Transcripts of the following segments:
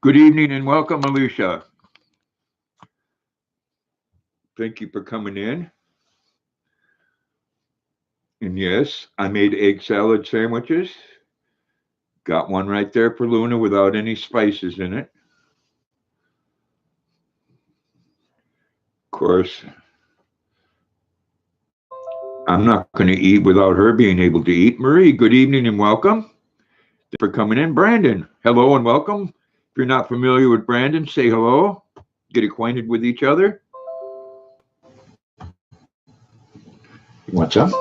Good evening and welcome, Alicia. Thank you for coming in. And yes, I made egg salad sandwiches. Got one right there for Luna without any spices in it. Of course, I'm not going to eat without her being able to eat. Marie, good evening and welcome. Thank you for coming in. Brandon, hello and welcome. If you're not familiar with Brandon, say hello. Get acquainted with each other. What's up?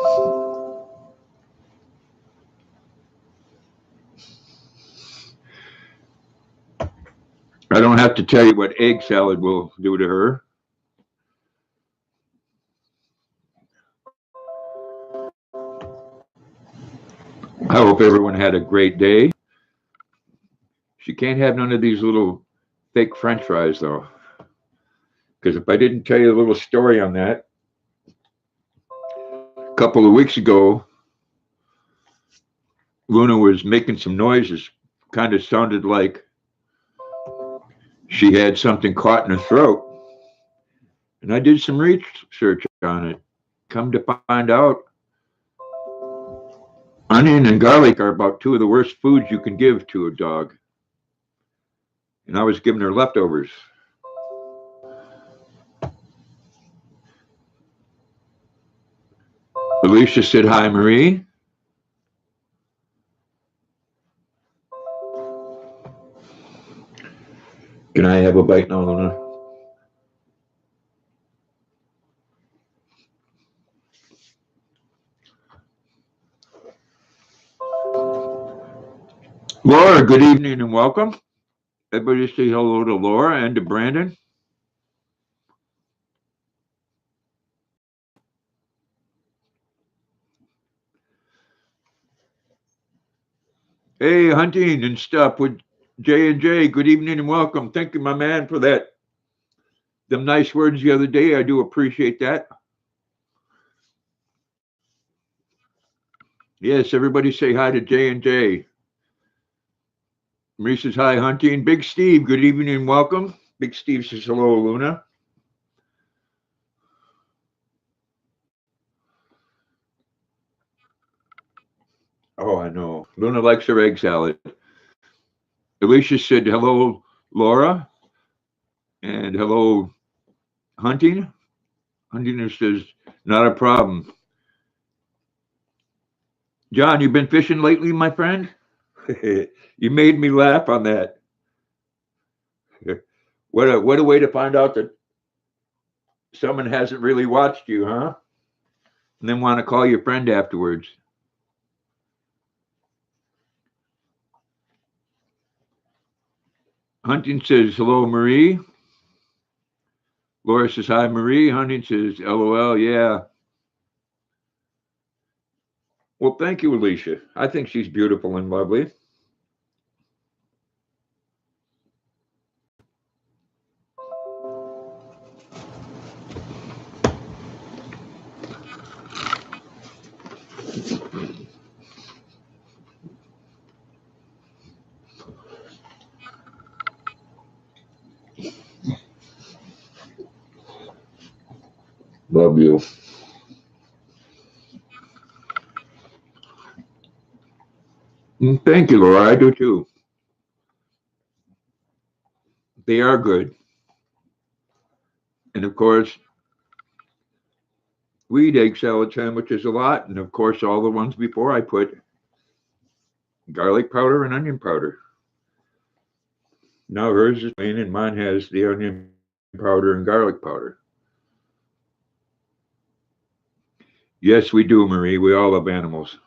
I don't have to tell you what egg salad will do to her. I hope everyone had a great day. She can't have none of these little fake French fries, though. Because if I didn't tell you a little story on that, a couple of weeks ago, Luna was making some noises. Kind of sounded like she had something caught in her throat. And I did some research on it. Come to find out, onion and garlic are about two of the worst foods you can give to a dog. And I was giving her leftovers. Alicia said, "Hi, Marie." Can I have a bite now, Luna? Laura, good evening and welcome. Everybody say hello to Laura and to Brandon. Hey, hunting and stuff with J and J. Good evening and welcome. Thank you, my man, for that. Them nice words the other day. I do appreciate that. Yes, everybody say hi to J and J. Marie says hi, hunting. Big Steve, good evening and welcome. Big Steve says hello, Luna. Oh, I know. Luna likes her egg salad. Alicia said hello, Laura, and hello, hunting. Hunting says not a problem. John, you been fishing lately, my friend? You made me laugh on that. What a way to find out that someone hasn't really watched you, huh? And then want to call your friend afterwards. Hunting says hello, Marie. Laura says hi, Marie. Hunting says LOL. Yeah. Well, thank you, Alicia. I think she's beautiful and lovely. Love you. Thank you, Laura. I do too. They are good. And of course, we eat egg salad sandwiches a lot. And of course, all the ones before I put garlic powder and onion powder. Now hers is plain and mine has the onion powder and garlic powder. Yes, we do, Marie. We all love animals.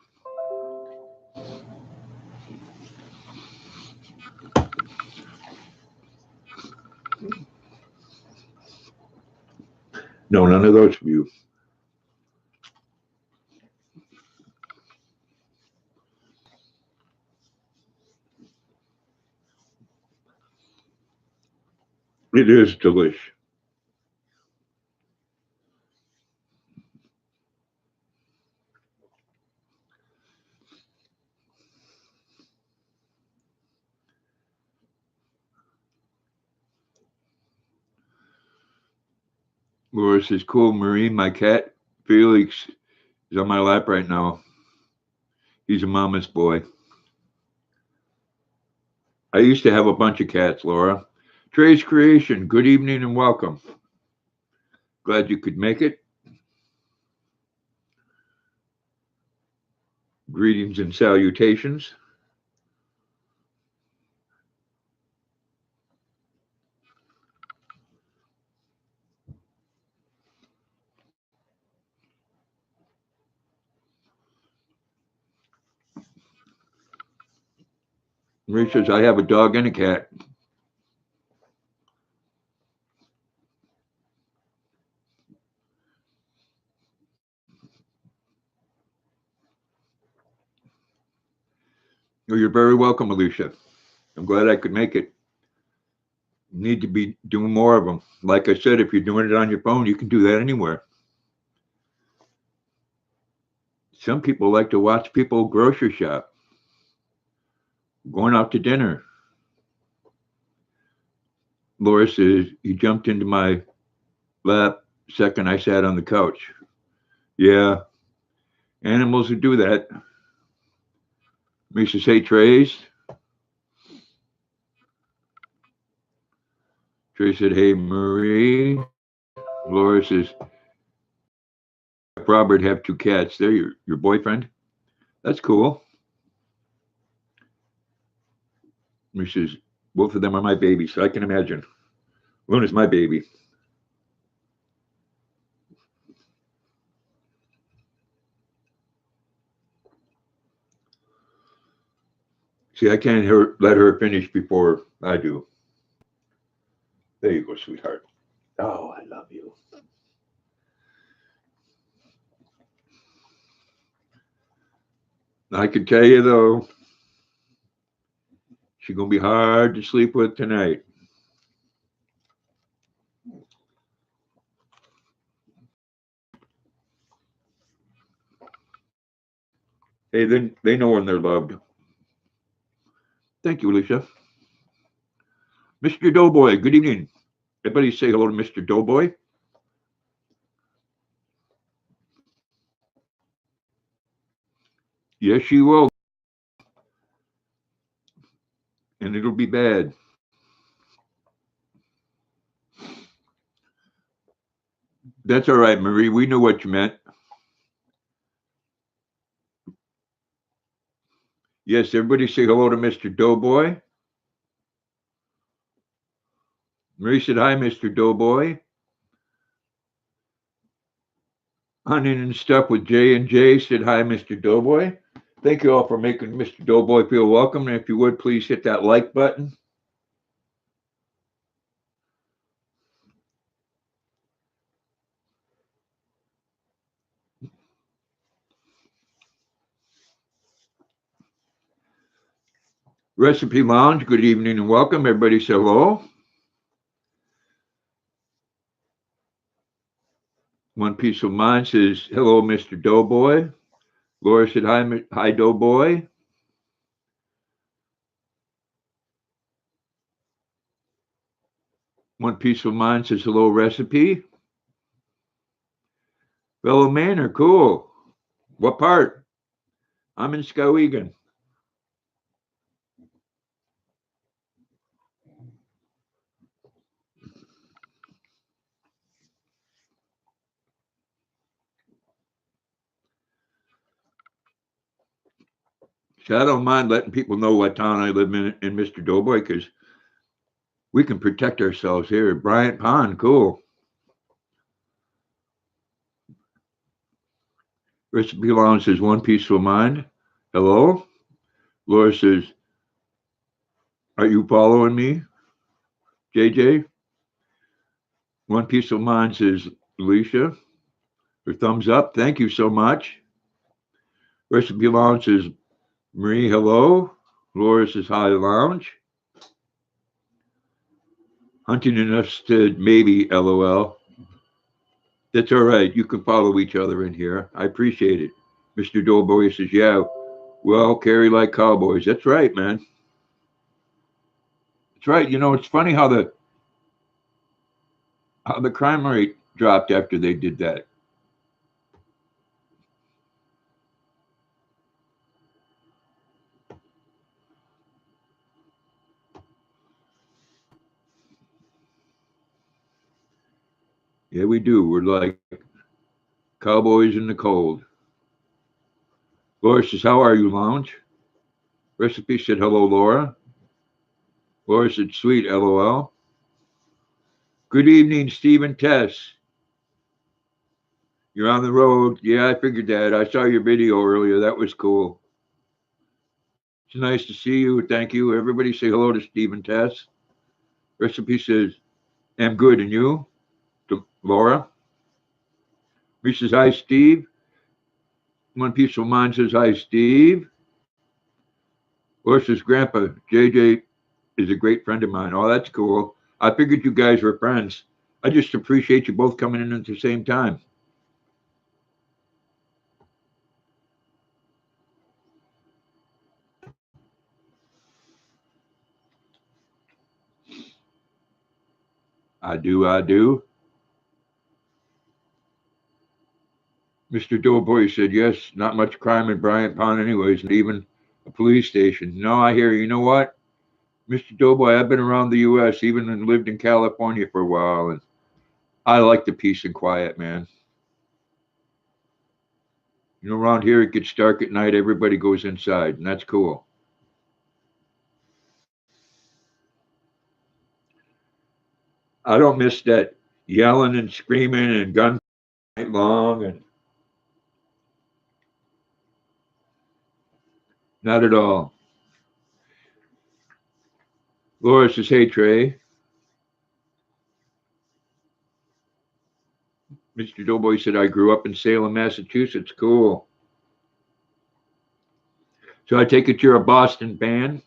No, none of those for you. It is delicious. Laura says, cool, Marie, my cat, Felix, is on my lap right now. He's a mama's boy. I used to have a bunch of cats, Laura. Trey's Creation, good evening and welcome. Glad you could make it. Greetings and salutations. Marie says, I have a dog and a cat. Well, you're very welcome, Alicia. I'm glad I could make it. Need to be doing more of them. Like I said, if you're doing it on your phone, you can do that anywhere. Some people like to watch people grocery shop, going out to dinner. Laura says, he jumped into my lap second I sat on the couch. Yeah, animals would do that. Marie says, hey, Trace. Trace said, hey, Marie. Laura says, Robert have two cats. They're your boyfriend? That's cool. Marie says, both of them are my babies, so I can imagine. Luna's my baby. See, I can't let her finish before I do. There you go, sweetheart. Oh, I love you. I can tell you, though, she's going to be hard to sleep with tonight. Hey, they know when they're loved. Thank you, Alicia. Mr. Doughboy, good evening. Everybody say hello to Mr. Doughboy. Yes, she will. And it'll be bad. That's all right, Marie. We knew what you meant. Yes, everybody say hello to Mr. Doughboy. Marie said, hi, Mr. Doughboy. Hunting and Stuff with J&J said, hi, Mr. Doughboy. Thank you all for making Mr. Doughboy feel welcome. And if you would, please hit that like button. Recipe Lounge, good evening and welcome. Everybody say hello. One Piece of Mind says, hello, Mr. Doughboy. Laura said, hi, Doughboy. One Piece of Mind says, hello, Recipe. Fellow Manor, cool. What part? I'm in Skowhegan. So I don't mind letting people know what town I live in Mr. Doughboy, because we can protect ourselves here. Bryant Pond, cool. Recipe Lounge says, One Peaceful Mind. Hello. Laura says, are you following me, JJ? One Peaceful Mind says, Alicia, her thumbs up. Thank you so much. Recipe Lounge says, Marie, hello. Laura says, hi, Lounge. Hunting and us said, maybe, LOL. That's all right. You can follow each other in here. I appreciate it. Mr. Doughboy says, yeah, well, carry like cowboys. That's right, man. That's right. You know, it's funny how the crime rate dropped after they did that. Yeah, we do. We're like cowboys in the cold. Laura says, how are you, Lounge? Recipe said, hello, Laura. Laura said, sweet, LOL. Good evening, Stephen Tess. You're on the road. Yeah, I figured that. I saw your video earlier. That was cool. It's nice to see you. Thank you. Everybody say hello to Stephen Tess. Recipe says, I'm good. And you? To Laura. He says, hi, Steve. One Peaceful Mind says, hi, Steve. Laura says, Grandpa, JJ is a great friend of mine. Oh, that's cool. I figured you guys were friends. I just appreciate you both coming in at the same time. I do. Mr. Doughboy said, yes, not much crime in Bryant Pond anyways, not even a police station. No, I hear you. You know what? Mr. Doughboy, I've been around the U.S., even and lived in California for a while, and I like the peace and quiet, man. You know, around here it gets dark at night, everybody goes inside, and that's cool. I don't miss that yelling and screaming and gun night long, and not at all. Laura says, hey, Trey. Mr. Doughboy said, I grew up in Salem, Massachusetts. Cool. So I take it you're a Boston fan?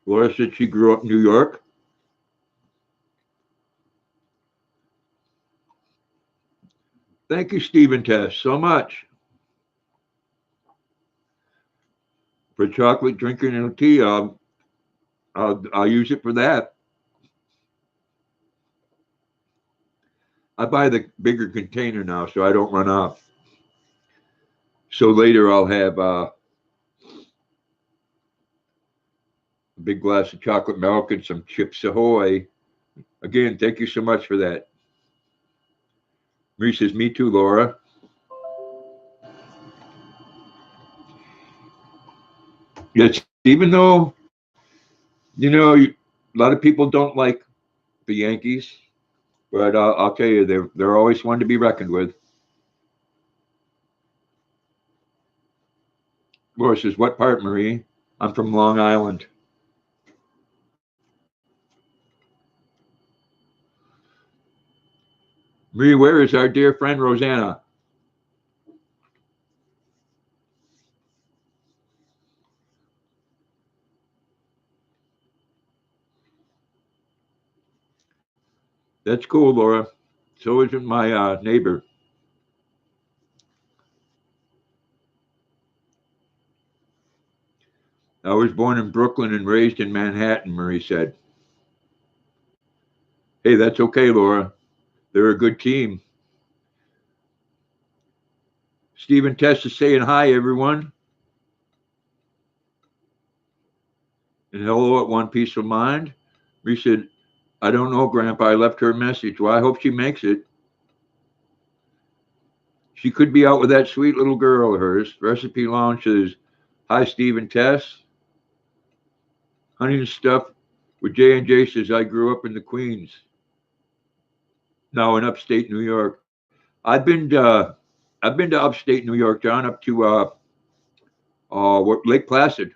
Laura said she grew up in New York. Thank you, Stephen Tess, so much for chocolate drinking and tea. I'll use it for that. I buy the bigger container now so I don't run out. So later I'll have a big glass of chocolate milk and some Chips Ahoy. Again, thank you so much for that. Marie says, me too, Laura. Yes, even though, you know, a lot of people don't like the Yankees, but I'll tell you, they're always one to be reckoned with. Laura says, what part, Marie? I'm from Long Island. Marie, where is our dear friend Rosanna? That's cool, Laura. So isn't my neighbor. I was born in Brooklyn and raised in Manhattan, Marie said. Hey, that's okay, Laura. They're a good team. Stephen Tess is saying hi, everyone. And hello at One Peaceful Mind. Marie said, I don't know, Grandpa. I left her a message. Well, I hope she makes it. She could be out with that sweet little girl of hers. Recipe Lounge says, hi, Stephen Tess. Honey and Stuff with J&J says, I grew up in the Queens. Now in upstate New York. I've been to upstate New York, John, up to Lake Placid.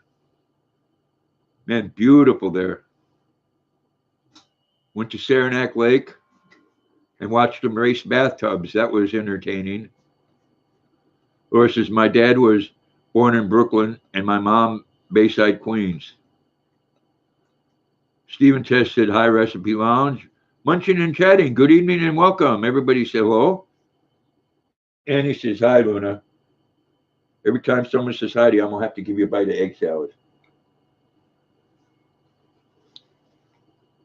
Man, beautiful there. Went to Saranac Lake and watched them race bathtubs. That was entertaining. Laura says, my dad was born in Brooklyn and my mom Bayside, Queens. Stephen Tess said, hi, Recipe Lounge. Munching and chatting. Good evening and welcome. Everybody say hello. And he says, hi, Luna. Every time someone says hi to you, I'm gonna have to give you a bite of egg salad.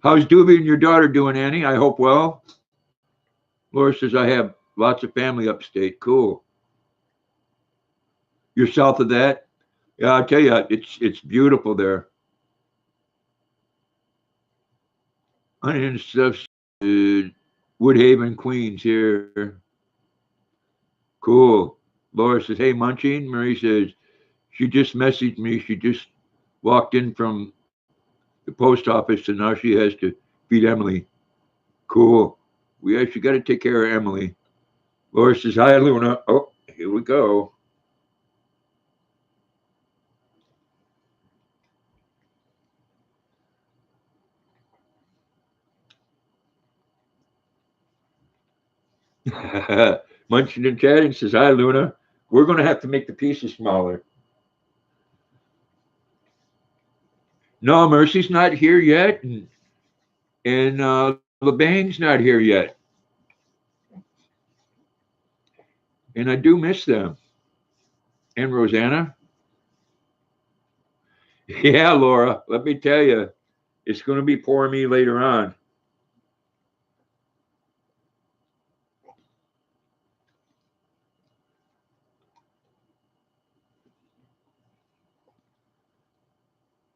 How's Doobie and your daughter doing, Annie? I hope well. Laura says I have lots of family upstate. Cool. You're south of that? Yeah, I'll tell you, it's beautiful there. Onion stuff, Woodhaven, Queens here. Cool. Laura says, hey, Munching. Marie says, she just messaged me. She just walked in from the post office and now she has to feed Emily. Cool. We actually got to take care of Emily. Laura says, hi, Luna. Oh, here we go. Munching and chatting says, hi, Luna. We're going to have to make the pieces smaller. No, Mercy's not here yet. And LeBang's not here yet. And I do miss them. And Rosanna. Yeah, Laura, let me tell you, it's going to be poor me later on.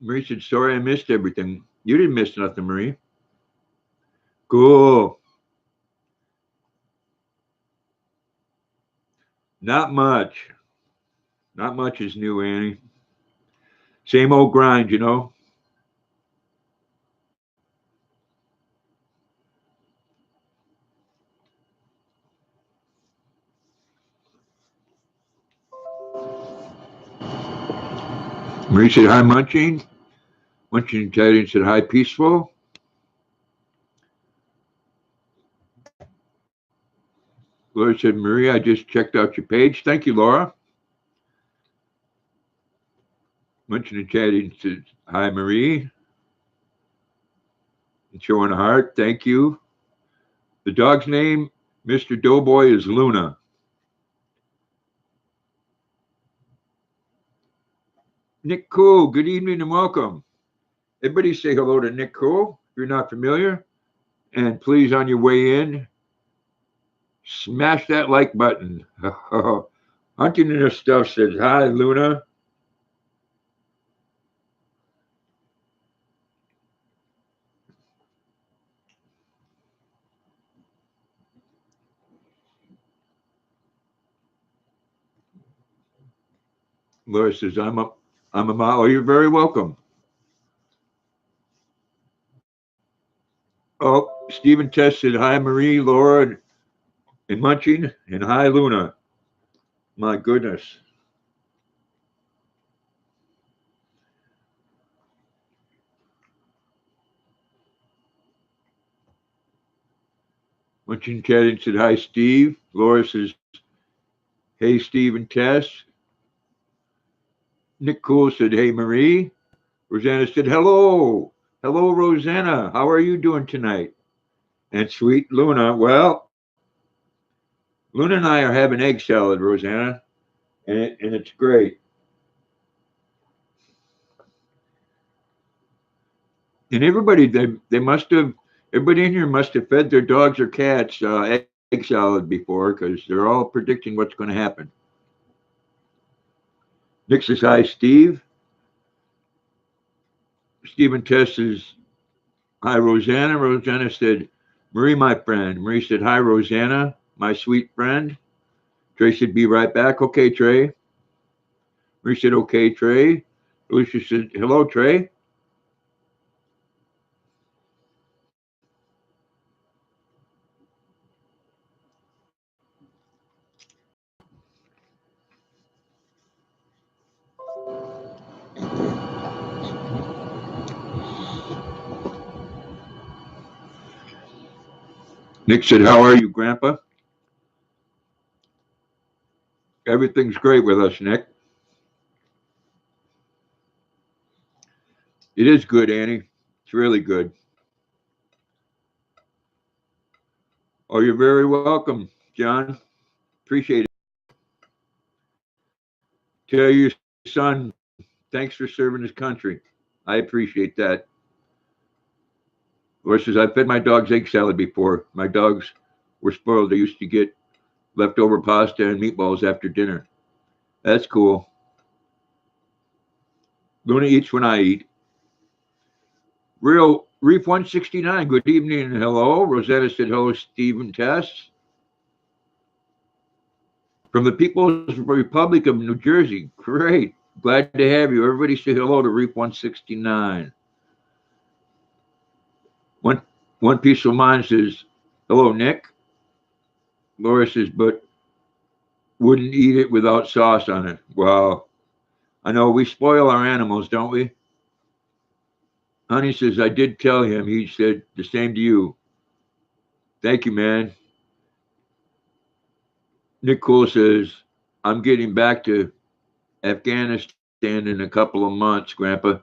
Marie said, sorry, I missed everything. You didn't miss nothing, Marie. Cool. Not much. Not much is new, Annie. Same old grind, you know. Marie said, hi, Munching. Munching and chatting said, hi, Peaceful. Laura said, Marie, I just checked out your page. Thank you, Laura. Munching and chatting said, hi, Marie. And showing a heart. Thank you. The dog's name, Mr. Doughboy, is Luna. Nick Cool, good evening and welcome. Everybody say hello to Nick Cool if you're not familiar. And please, on your way in, smash that like button. Hunting and stuff says, hi, Luna. Laura says, I'm a mom. Oh, you're very welcome. Oh, Stephen Test said, hi, Marie, Laura, and Munching, and hi, Luna. My goodness. Munching chatting said, hi, Steve. Laura says, hey, Steve and Tess. Nick Cool said, hey, Marie. Rosanna said, hello. Hello, Rosanna. How are you doing tonight? And sweet Luna, well, Luna and I are having egg salad, Rosanna, and it's great. And everybody, they must have, everybody in here must have fed their dogs or cats egg salad before because they're all predicting what's going to happen. Nick says, hi, Steve. Stephen Tess says, hi, Rosanna. Rosanna said, Marie, my friend. Marie said, hi, Rosanna, my sweet friend. Trey said, be right back. Okay, Trey. Marie said, okay, Trey. Alicia said, hello, Trey. Nick said, how are you, Grandpa? Everything's great with us, Nick. It is good, Annie. It's really good. Oh, you're very welcome, John. Appreciate it. Tell your son, thanks for serving his country. I appreciate that. Laura says, I've fed my dogs egg salad before. My dogs were spoiled. They used to get leftover pasta and meatballs after dinner. That's cool. Luna eats when I eat. Real Reef 169, good evening and hello. Rosetta said hello, Stephen Tess. From the People's Republic of New Jersey. Great. Glad to have you. Everybody say hello to Reef 169. One Piece of Mind says, hello, Nick. Laura says, but wouldn't eat it without sauce on it. Well, I know we spoil our animals, don't we? Honey says, I did tell him. He said the same to you. Thank you, man. Nick Cool says, I'm getting back to Afghanistan in a couple of months, Grandpa.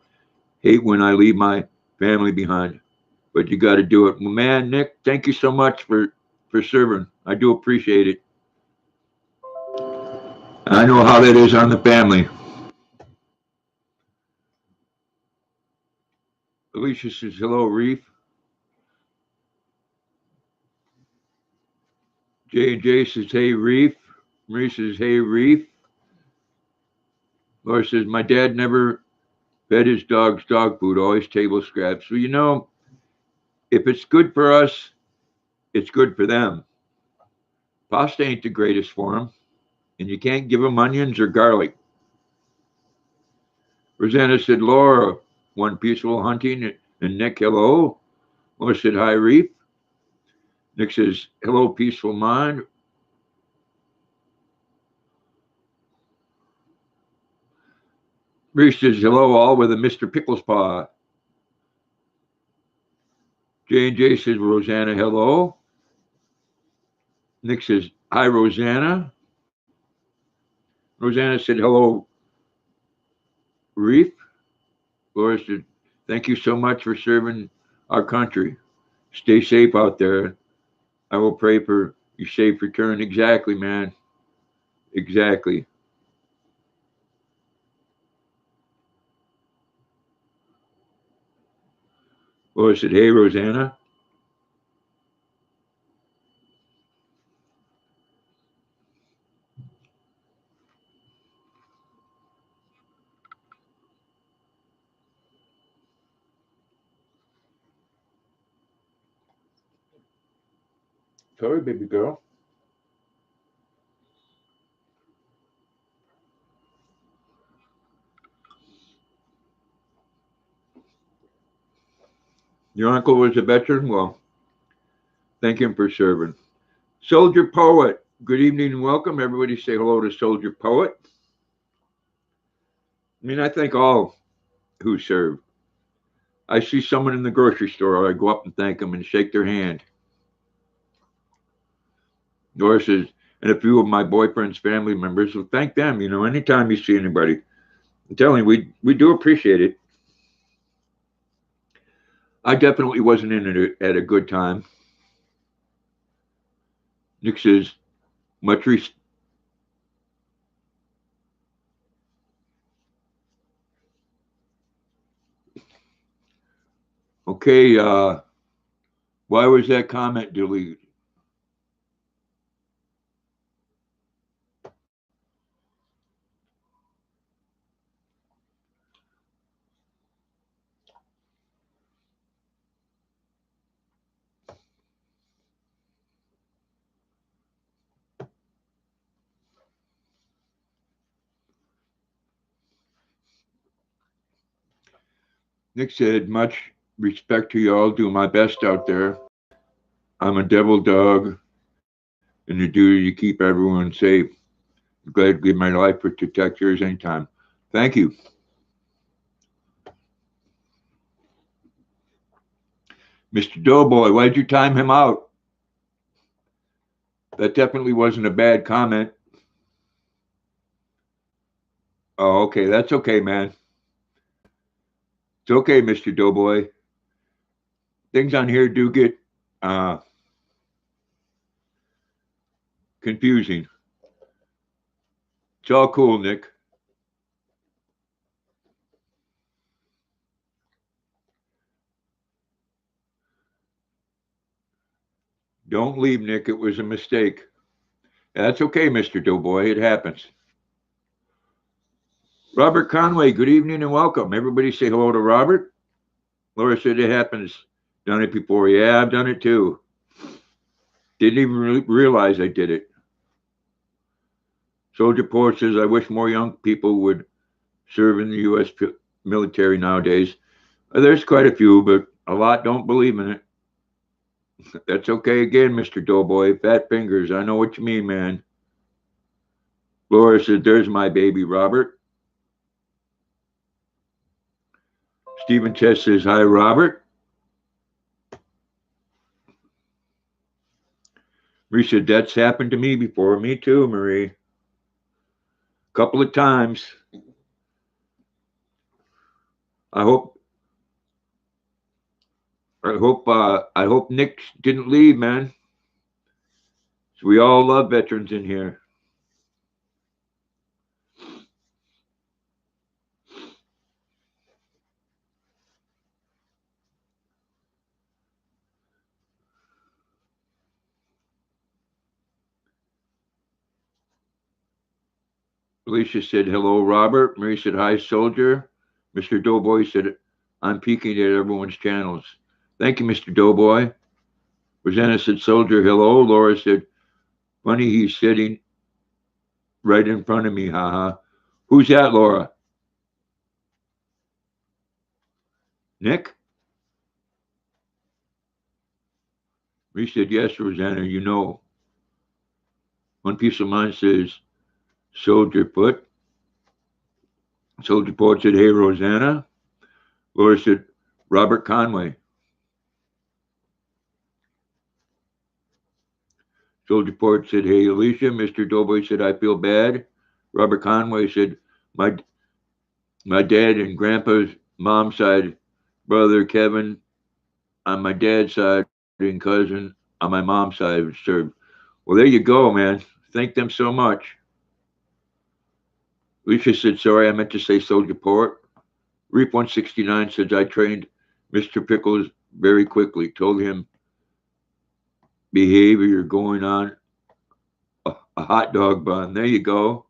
Hate when I leave my family behind, but you got to do it. Well, man, Nick, thank you so much for serving. I do appreciate it. I know how that is on the family. Alicia says, hello, Reef. J&J says, hey, Reef. Marie says, hey, Reef. Laura says, my dad never fed his dogs dog food, always table scraps. So, you know, if it's good for us, it's good for them. Pasta ain't the greatest for them, and you can't give them onions or garlic. Rosanna said, Laura, one peaceful hunting, and Nick, hello. Laura said, hi, Reef. Nick says, hello, peaceful mind. Reef says, hello, all, with a Mr. Pickles paw. J&J says, Rosanna, hello. Nick says, hi, Rosanna. Rosanna said, hello, Reef. Laura said, thank you so much for serving our country. Stay safe out there. I will pray for your safe return. Exactly, man. Exactly. Laura said, hey, Rosanna. Sorry, baby girl. Your uncle was a veteran? Well, thank him for serving. Soldier Poet, good evening and welcome. Everybody say hello to Soldier Poet. I mean, I thank all who serve. I see someone in the grocery store, I go up and thank them and shake their hand. Nora says, and a few of my boyfriend's family members, will thank them. You know, anytime you see anybody, I'm telling you, we do appreciate it. I definitely wasn't in it at a good time. Nick says, much respect. Okay, why was that comment deleted? Nick said, much respect to y'all. Do my best out there. I'm a devil dog, and the duty to keep everyone safe. Glad to give my life to protect yours anytime. Thank you. Mr. Doughboy, why'd you time him out? That definitely wasn't a bad comment. Oh, okay. That's okay, man. It's okay, Mr. Doughboy. Things on here do get confusing. It's all cool, Nick. Don't leave, Nick. It was a mistake. That's okay, Mr. Doughboy. It happens. Robert Conway, good evening and welcome. Everybody say hello to Robert. Laura said it happens. Done it before. Yeah, I've done it too. Didn't even realize I did it. Soldier Port says, I wish more young people would serve in the U.S. military nowadays. There's quite a few, but a lot don't believe in it. That's okay again, Mr. Doughboy. Fat fingers. I know what you mean, man. Laura said, there's my baby, Robert. Stephen Tess says, hi, Robert. Marie said, that's happened to me before. Me too, Marie. A couple of times. I hope Nick didn't leave, man. So we all love veterans in here. Alicia said, hello, Robert. Marie said, hi, soldier. Mr. Doughboy said, I'm peeking at everyone's channels. Thank you, Mr. Doughboy. Rosanna said, soldier, hello. Laura said, funny he's sitting right in front of me, haha. Who's that, Laura? Nick? Marie said, yes, Rosanna, you know. One Piece of Mind says, soldier put. Soldier Port said, hey, Rosanna. Laura said, Robert Conway. Soldier Port said, hey, Alicia. Mr. Doughboy said, I feel bad. Robert Conway said, my dad and grandpa's mom's side, brother Kevin on my dad's side and cousin on my mom's side served. Well, there you go, man. Thank them so much. Alicia said, sorry, I meant to say Soldier Port. Reap 169 says, I trained Mr. Pickles very quickly, told him behavior, you're going on a hot dog bun. There you go.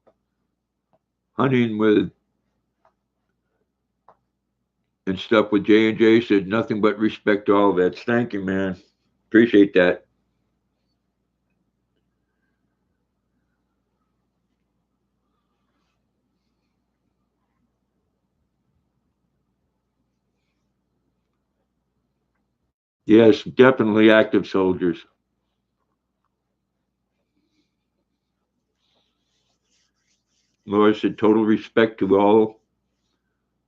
Hunting with and stuff with J&J said nothing but respect to all vets. Thank you, man. Appreciate that. Yes, definitely active soldiers. Laura said total respect to all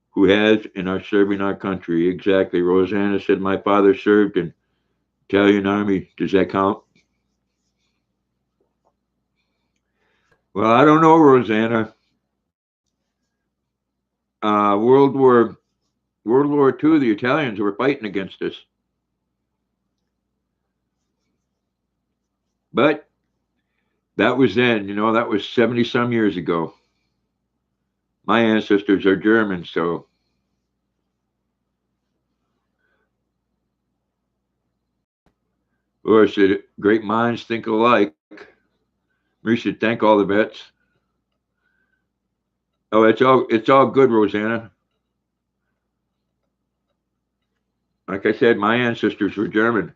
who has and are serving our country. Exactly. Rosanna said my father served in Italian Army. Does that count? Well, I don't know, Rosanna. Uh, World War World War II, the Italians were fighting against us. But that was then, that was 70 some years ago. My ancestors are German, so Laura said, great minds think alike. We should thank all the vets. Oh, it's all good, Rosanna. Like I said, my ancestors were German.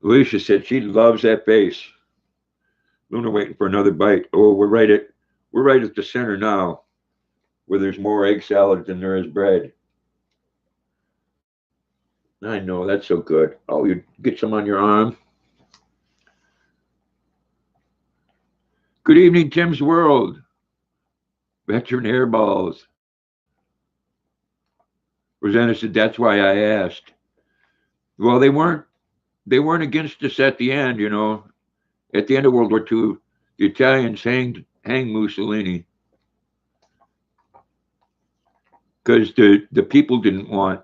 Alicia said she loves that face. Luna waiting for another bite. Oh, we're right at the center now, where there's more egg salad than there is bread. I know, that's so good. Oh, you get some on your arm. Good evening, Tim's World. Veteran hairballs. Rosanna said, that's why I asked. Well, they weren't against us at the end, At the end of World War II, the Italians hanged Mussolini because the people didn't want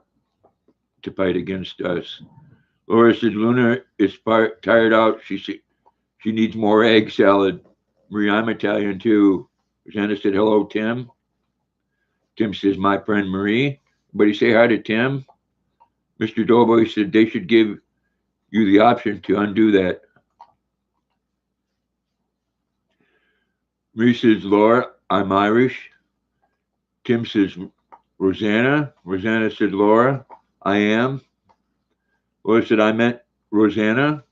to fight against us. Laura said Luna is tired out. She needs more egg salad. Marie, I'm Italian too. Rosanna said, hello, Tim. Tim says, my friend Marie. Everybody say hi to Tim. Mr. Doughboy said they should give you the option to undo that. Marie says, Laura, I'm Irish. Tim says, Rosanna. Rosanna said, Laura, I am. Laura said, I meant Rosanna.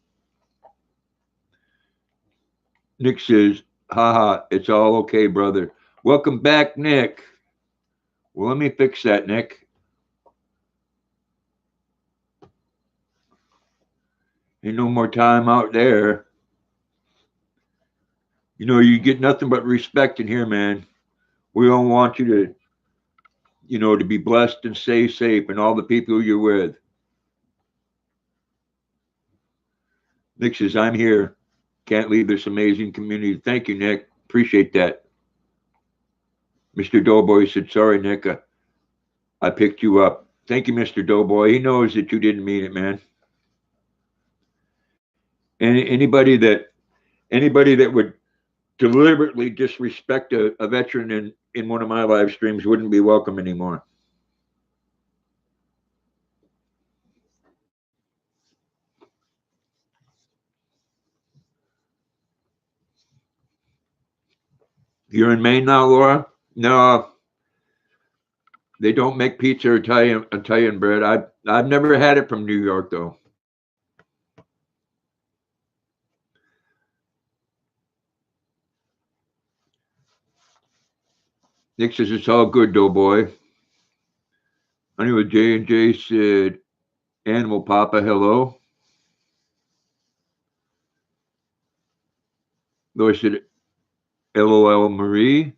Nick says, haha, it's all okay, brother. Welcome back, Nick. Well, let me fix that, Nick. Ain't no more time out there. You know, you get nothing but respect in here, man. We don't want you to, to be blessed and stay safe and all the people you're with. Nick says, I'm here. Can't leave this amazing community. Thank you, Nick. Appreciate that. Mr. Doughboy said, sorry, Nick. I picked you up. Thank you, Mr. Doughboy. He knows that you didn't mean it, man. And anybody that would deliberately disrespect a veteran in one of my live streams wouldn't be welcome anymore. You're in Maine now, Laura? No, they don't make pizza or Italian bread. I've never had it from New York though. Nick says it's all good, Doughboy. Anyway, J&J said, Animal Papa, hello. Laura said, LOL Marie.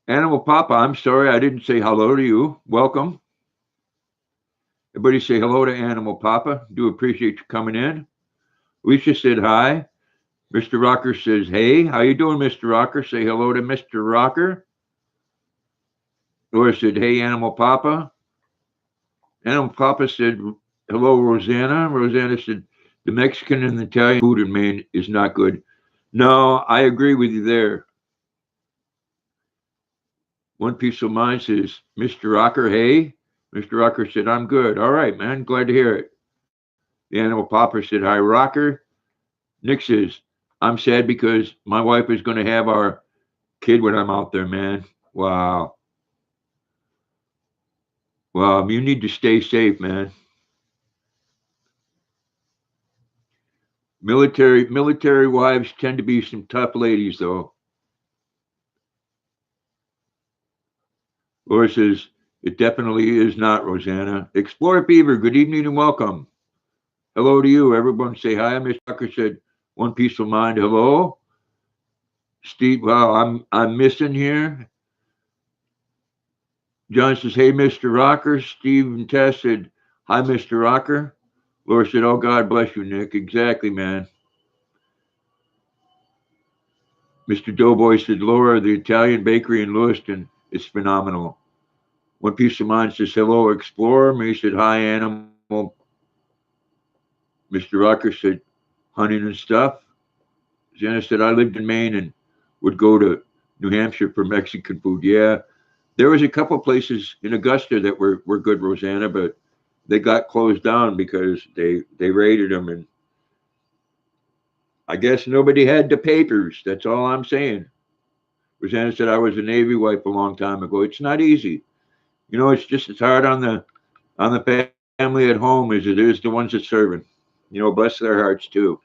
Animal Papa, I'm sorry I didn't say hello to you. Welcome. Everybody say hello to Animal Papa. Do appreciate you coming in. Alicia said hi. Mr. Rocker says, hey, how you doing, Mr. Rocker? Say hello to Mr. Rocker. Laura said, hey, Animal Papa. Animal Papa said, hello, Rosanna. Rosanna said, the Mexican and Italian food in Maine is not good. No, I agree with you there. One Piece of Mind says, Mr. Rocker, hey. Mr. Rocker said, I'm good. All right, man. Glad to hear it. The Animal Papa said, hi, Rocker. Nick says, I'm sad because my wife is going to have our kid when I'm out there, man. Wow. Well, you need to stay safe, man. Military wives tend to be some tough ladies, though. Laura says, it definitely is not, Rosanna. Explorer Beaver, good evening and welcome. Hello to you. Everyone say hi. Mr. Tucker said, One Piece of Mind, hello. Steve, wow, I'm missing here. John says, hey, Mr. Rocker. Steve and Tess said, hi, Mr. Rocker. Laura said, oh, God bless you, Nick. Exactly, man. Mr. Doughboy said, Laura, the Italian bakery in Lewiston is phenomenal. One Piece of Mind says, hello, Explorer. Me said, hi, Animal. Mr. Rocker said, hunting and stuff. Jenna said, I lived in Maine and would go to New Hampshire for Mexican food. Yeah, there was a couple places in Augusta that were good, Rosanna, but they got closed down because they raided them. And I guess nobody had the papers. That's all I'm saying. Rosanna said, I was a Navy wife a long time ago. It's not easy. It's just as hard on the family at home as it is the ones that serving. Bless their hearts too.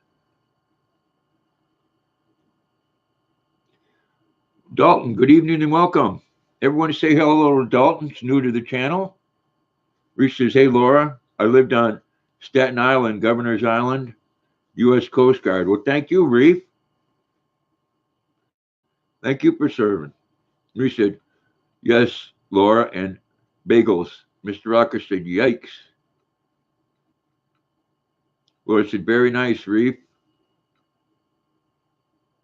Dalton, good evening and welcome. Everyone say hello to Dalton. It's new to the channel. Reese says, hey, Laura, I lived on Staten Island, Governor's Island, U.S. Coast Guard. Well, thank you, Reef. Thank you for serving. Reese said, yes, Laura, and bagels. Mr. Rocker said, yikes. Laura said, very nice, Reef.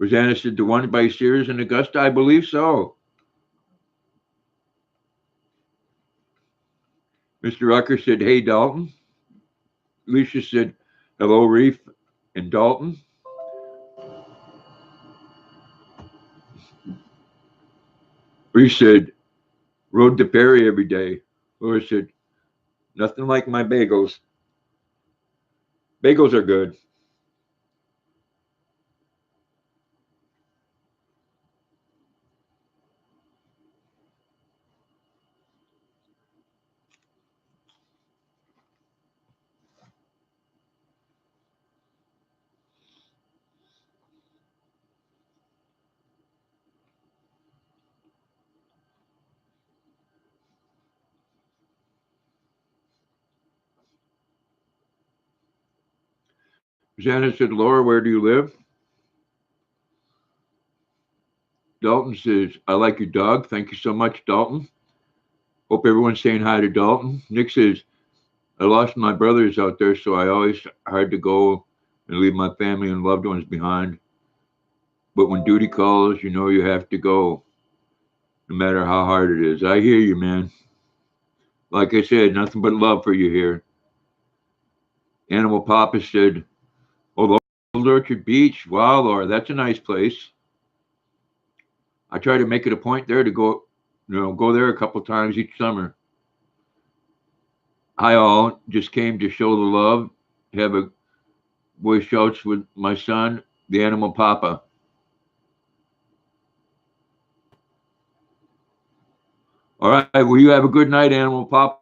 Rosanna said, the one by Sears in Augusta? I believe so. Mr. Rocker said, hey, Dalton. Alicia said, hello, Reef and Dalton. Reef said, rode the ferry every day. Laura said, Nothing like my bagels. Bagels are good. Janice said, Laura, where do you live? Dalton says, I like your dog. Thank you so much, Dalton. Hope everyone's saying hi to Dalton. Nick says, I lost my brothers out there, so I always had to go and leave my family and loved ones behind. But when duty calls, you know you have to go, no matter how hard it is. I hear you, man. Like I said, nothing but love for you here. Animal Papa said, oh, Old Orchard Beach. Wow, Laura, that's a nice place. I try to make it a point there to go, go there a couple times each summer. Hi all, just came to show the love. Have a Boy Scouts with my son, the Animal Papa. All right, well, you have a good night, Animal Papa.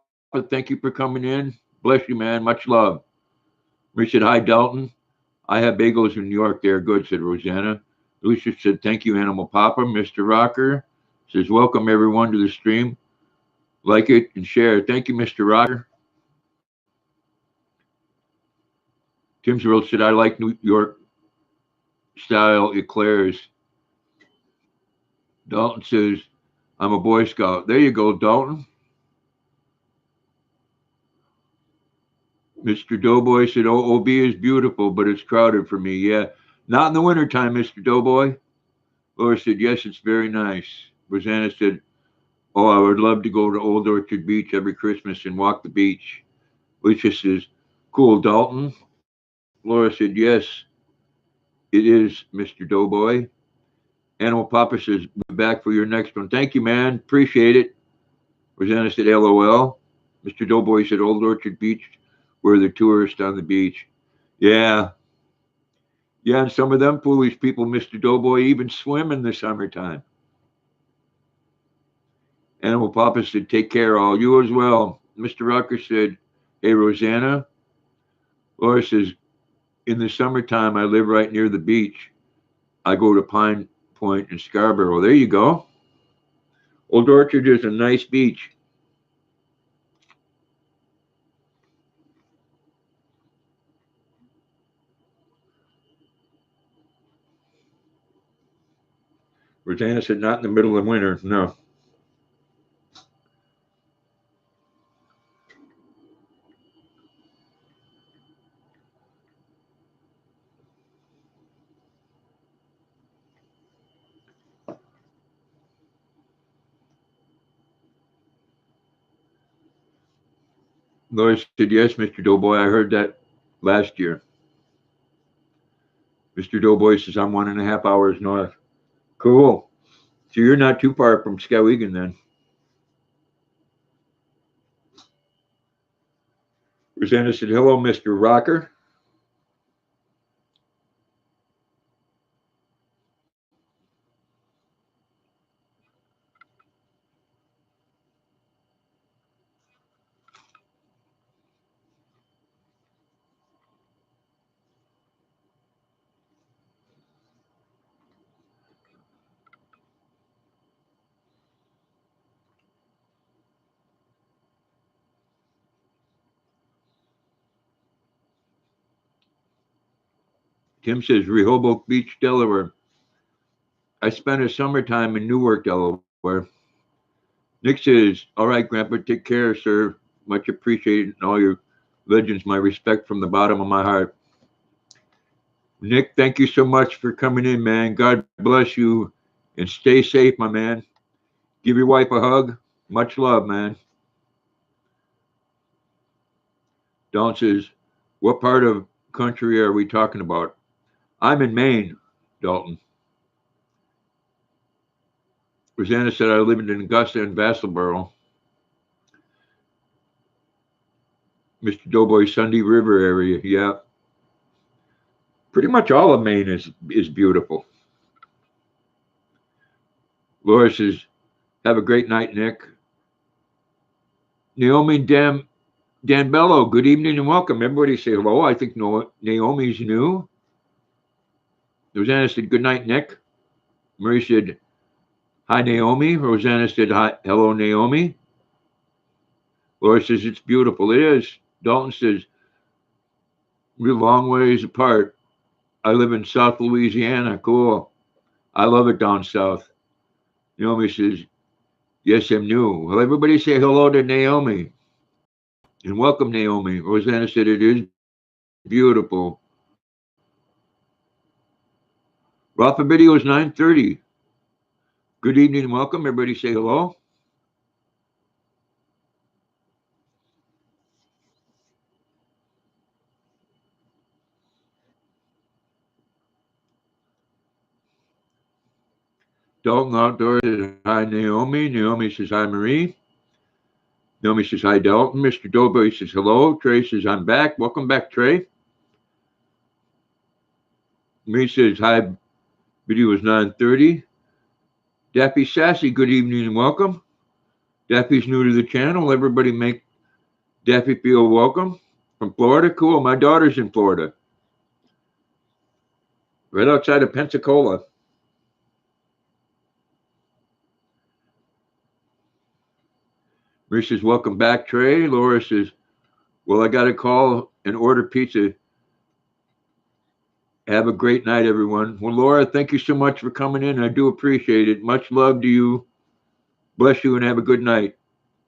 Thank you for coming in. Bless you, man. Much love. We said, hi, Dalton. I have bagels in New York. They're good, said Rosanna. Lucia said, thank you, Animal Papa. Mr. Rocker says, welcome everyone to the stream. Like it and share. Thank you, Mr. Rocker. Tim's World said, I like New York style eclairs. Dalton says, I'm a Boy Scout. There you go, Dalton. Mr. Doughboy said, OB is beautiful, but it's crowded for me. Yeah, not in the wintertime, Mr. Doughboy. Laura said, yes, it's very nice. Rosanna said, oh, I would love to go to Old Orchard Beach every Christmas and walk the beach. Alicia says, cool, Dalton. Laura said, yes, it is, Mr. Doughboy. Animal Papa says, be back for your next one. Thank you, man. Appreciate it. Rosanna said, LOL. Mr. Doughboy said, Old Orchard Beach, where the tourists on the beach. Yeah. Yeah, and some of them foolish people, Mr. Doughboy, even swim in the summertime. Animal Papa said, take care, all. You as well. Mr. Rocker said, hey, Rosanna. Laura says, in the summertime, I live right near the beach. I go to Pine Point in Scarborough. There you go. Old Orchard is a nice beach. Rosanna said, not in the middle of winter. No. Laura said, yes, Mr. Doughboy. I heard that last year. Mr. Doughboy says, I'm 1.5 hours north. Cool. So you're not too far from Skowhegan then. Rosanna said, hello, Mr. Rocker. Tim says, Rehoboth Beach, Delaware. I spent a summertime in Newark, Delaware. Nick says, all right, Grandpa, take care, sir. Much appreciated and all your legends. My respect from the bottom of my heart. Nick, thank you so much for coming in, man. God bless you and stay safe, my man. Give your wife a hug. Much love, man. Don says, what part of country are we talking about? I'm in Maine, Dalton. Rosanna said I live in Augusta and Vassalboro. Mr. Doughboy, Sunday River area. Yeah. Pretty much all of Maine is beautiful. Laura says, have a great night, Nick. Naomi Dan Bello, good evening and welcome. Everybody say hello. I think Naomi's new. Rosanna said, good night, Nick. Marie said, hi, Naomi. Rosanna said, hi, hello, Naomi. Laura says, it's beautiful. It is. Dalton says, we're long ways apart. I live in South Louisiana. Cool. I love it down south. Naomi says, yes, I'm new. Well, everybody say hello to Naomi. And welcome, Naomi. Rosanna said, it is beautiful. Rafa video is 9:30. Good evening and welcome. Everybody say hello. Dalton Outdoors says, hi, Naomi. Naomi says, hi, Marie. Naomi says, hi, Dalton. Mr. Doughboy says, hello. Trey says, I'm back. Welcome back, Trey. Marie says, hi, video is 9:30. Daffy Sassy, good evening and welcome. Daffy's new to the channel. Everybody make Daffy feel welcome. From Florida? Cool. My daughter's in Florida. Right outside of Pensacola. Marie says, welcome back, Trey. Laura says, well, I got to call and order pizza. Have a great night, everyone. Well, Laura, thank you so much for coming in. I do appreciate it. Much love to you. Bless you and have a good night.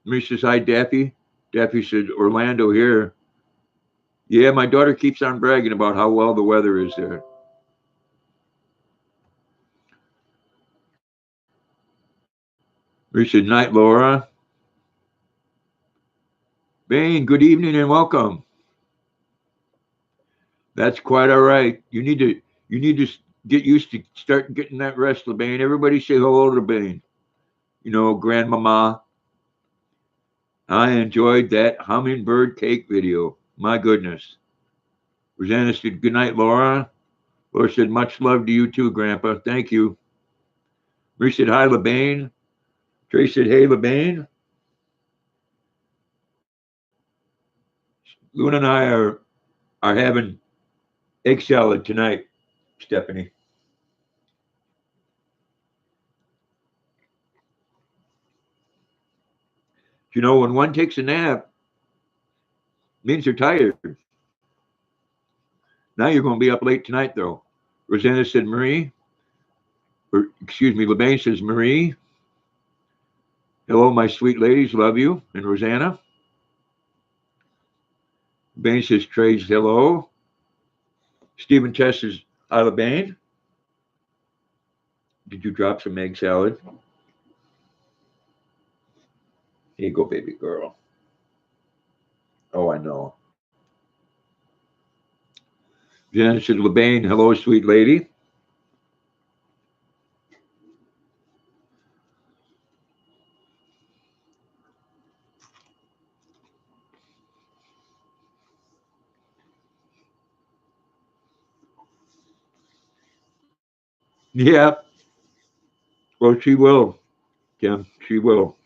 Marie says, hi, Daffy. Daffy said, Orlando here. Yeah, my daughter keeps on bragging about how well the weather is there. Marie said, night, Laura. Bain, good evening and welcome. That's quite all right. You need to get used to start getting that rest, LeBain. Everybody say hello to Bain. You know, grandmama. I enjoyed that hummingbird cake video. My goodness. Rosanna said, good night, Laura. Laura said, much love to you too, Grandpa. Thank you. Marie said, hi, LeBain. Trey said, hey, LeBain. Luna and I are having egg salad tonight, Stephanie. You know, when one takes a nap, it means they're tired. Now you're going to be up late tonight, though. Rosanna said, Marie, or excuse me, LeBain says, Marie, hello, my sweet ladies, love you. And Rosanna. LeBain says, Trey's hello. Stephen Chess says, hi, LeBain. Did you drop some egg salad? Here you go, baby girl. Oh, I know. Rosanna said, LeBain, hello, sweet lady. Yeah, well, she will, Kim. She will.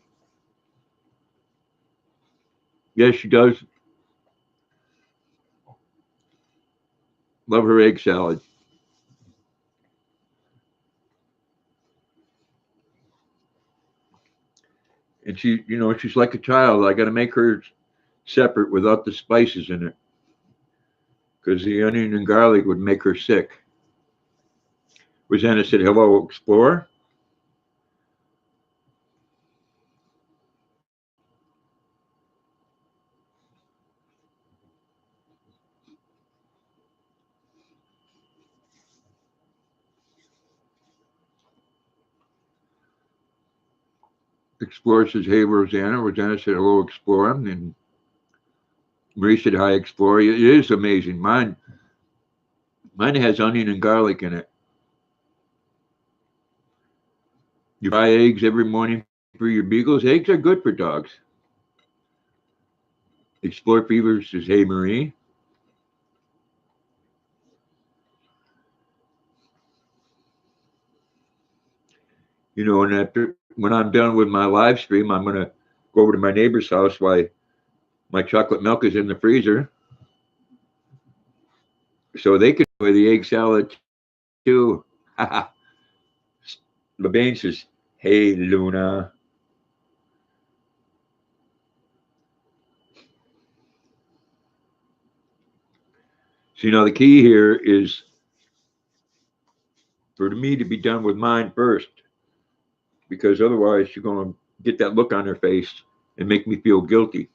Yes, she does. Love her egg salad. And she, you know, she's like a child. I got to make her separate without the spices in it because the onion and garlic would make her sick. Rosanna said, hello, Explorer. Explorer says, hey, Rosanna. Rosanna said, hello, Explorer. And Marie said, hi, Explorer. It is amazing. Mine has onion and garlic in it. You fry eggs every morning for your beagles. Eggs are good for dogs. Explore Fever says, hey, Marie. You know, and after when I'm done with my live stream, I'm going to go over to my neighbor's house while my chocolate milk is in the freezer so they can enjoy the egg salad too. LeBain says, hey, Luna. So, you know, the key here is for me to be done with mine first, because otherwise you're going to get that look on their face and make me feel guilty.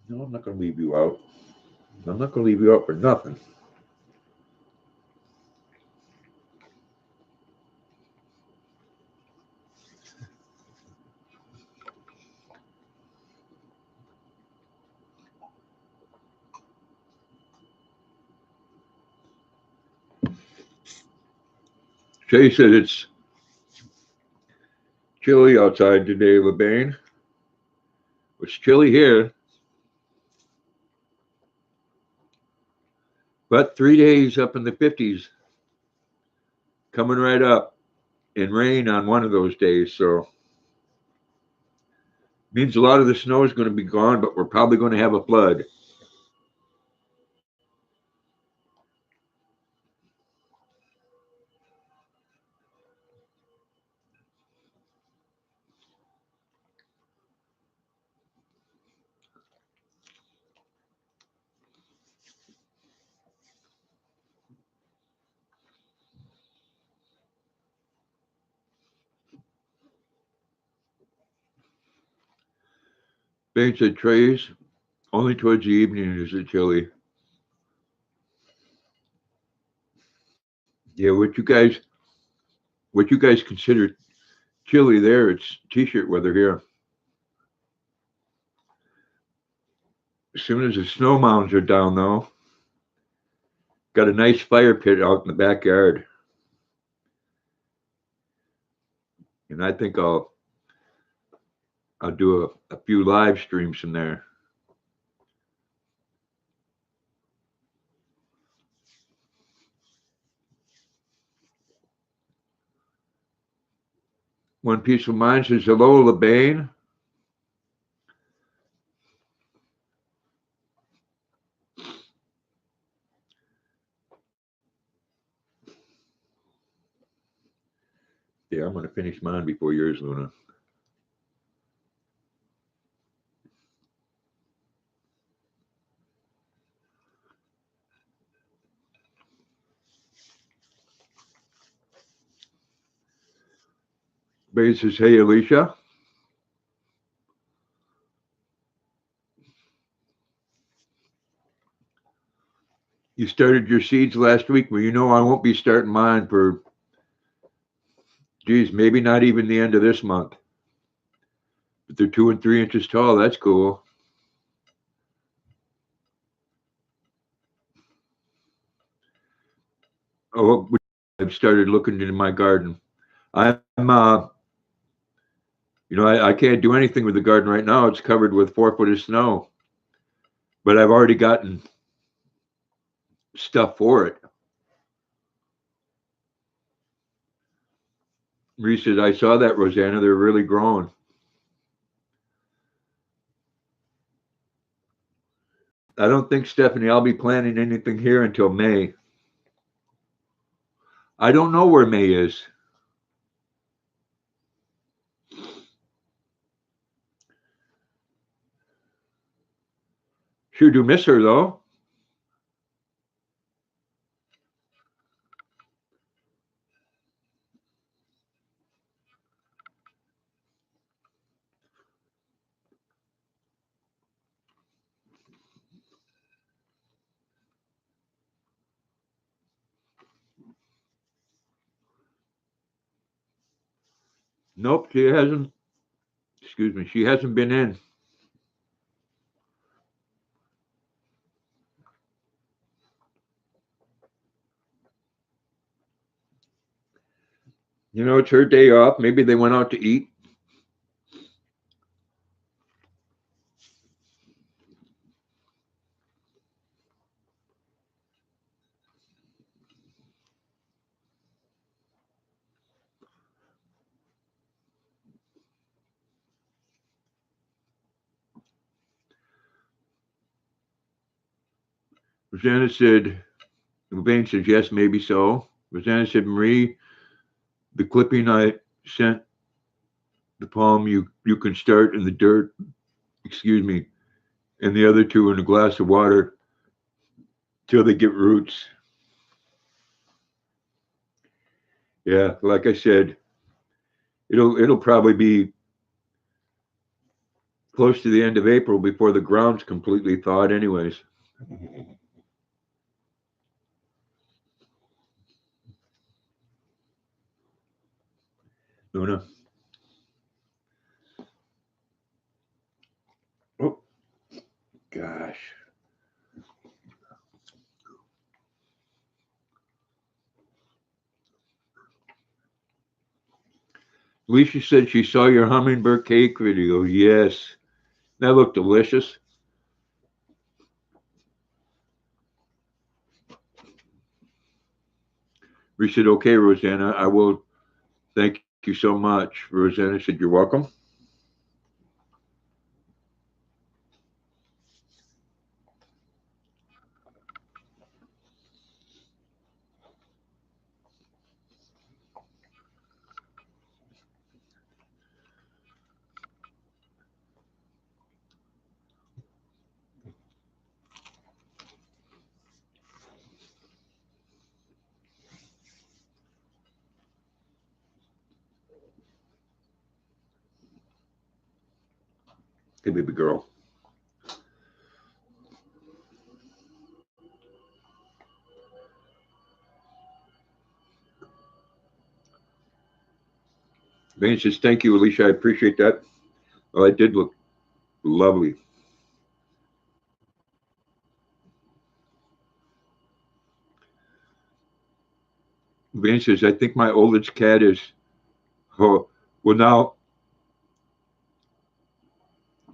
No, I'm not going to leave you out. I'm not going to leave you out for nothing. Shay said it's chilly outside today, LeBain. It's chilly here, but 3 days up in the 50s coming right up, and rain on one of those days. So means a lot of the snow is going to be gone, but we're probably going to have a flood. Bain said, Trays, only towards the evening is it chilly. Yeah, what you guys consider chilly there, it's t-shirt weather here. As soon as the snow mounds are down, though, got a nice fire pit out in the backyard, and I think I'll do a few live streams from there. One Piece of Mind says, hello, LeBain. Yeah, I'm going to finish mine before yours, Luna. Bain says, hey, Alicia. You started your seeds last week. Well, you know I won't be starting mine for, geez, maybe not even the end of this month. But they're 2 and 3 inches tall. That's cool. Oh, I've started looking into my garden. I'm, I can't do anything with the garden right now. It's covered with 4 foot of snow, but I've already gotten stuff for it. Reese said, I saw that, Rosanna. They're really growing. I don't think, Stephanie, I'll be planting anything here until May. I don't know where May is. Sure do miss her, though. Nope, she hasn't Excuse me. She hasn't been in. You know, it's her day off. Maybe they went out to eat. Rosanna said, Vane says, yes, maybe so. Rosanna said, Marie, the clipping I sent, the poem, you can start in the dirt, excuse me, and the other two in a glass of water till they get roots. Yeah, like I said, it'll probably be close to the end of April before the ground's completely thawed anyways. Luna. Oh gosh. Alicia said she saw your hummingbird cake video. Yes. That looked delicious. We said, okay, Rosanna, I will. Thank you so much. Rosanna said, you're welcome. Hey, baby girl. Vane says, thank you, Alicia. I appreciate that. Oh, it did look lovely. Vane says, I think my oldest cat is, oh, well,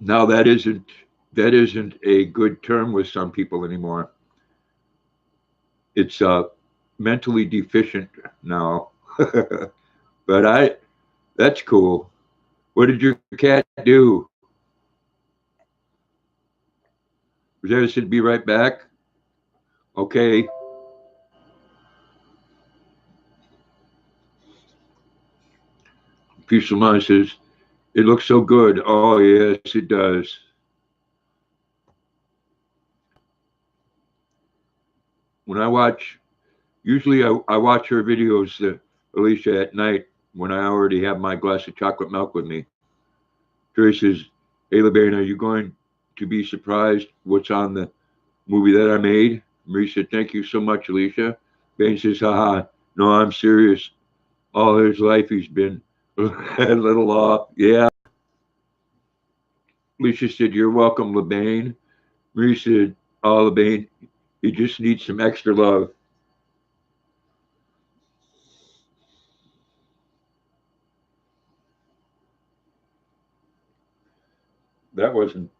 now that isn't a good term with some people anymore. It's mentally deficient now. But that's cool. What did your cat do? Rosanna said, be right back. Okay. Peace of Mind says, it looks so good. Oh, yes, it does. When I watch, usually I watch her videos, Alicia, at night when I already have my glass of chocolate milk with me. Terry says, hey, LeBaron, are you going to be surprised what's on the movie that I made? Marie said, thank you so much, Alicia. Bain says, haha, no, I'm serious. All his life he's been a little off. Yeah. Alicia said, you're welcome, LeBain. Marie said, oh, LeBain, you just need some extra love. That wasn't,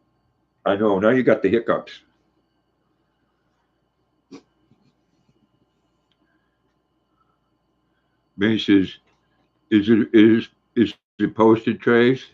I know, now you got the hiccups. Marie says, is it posted, Trace?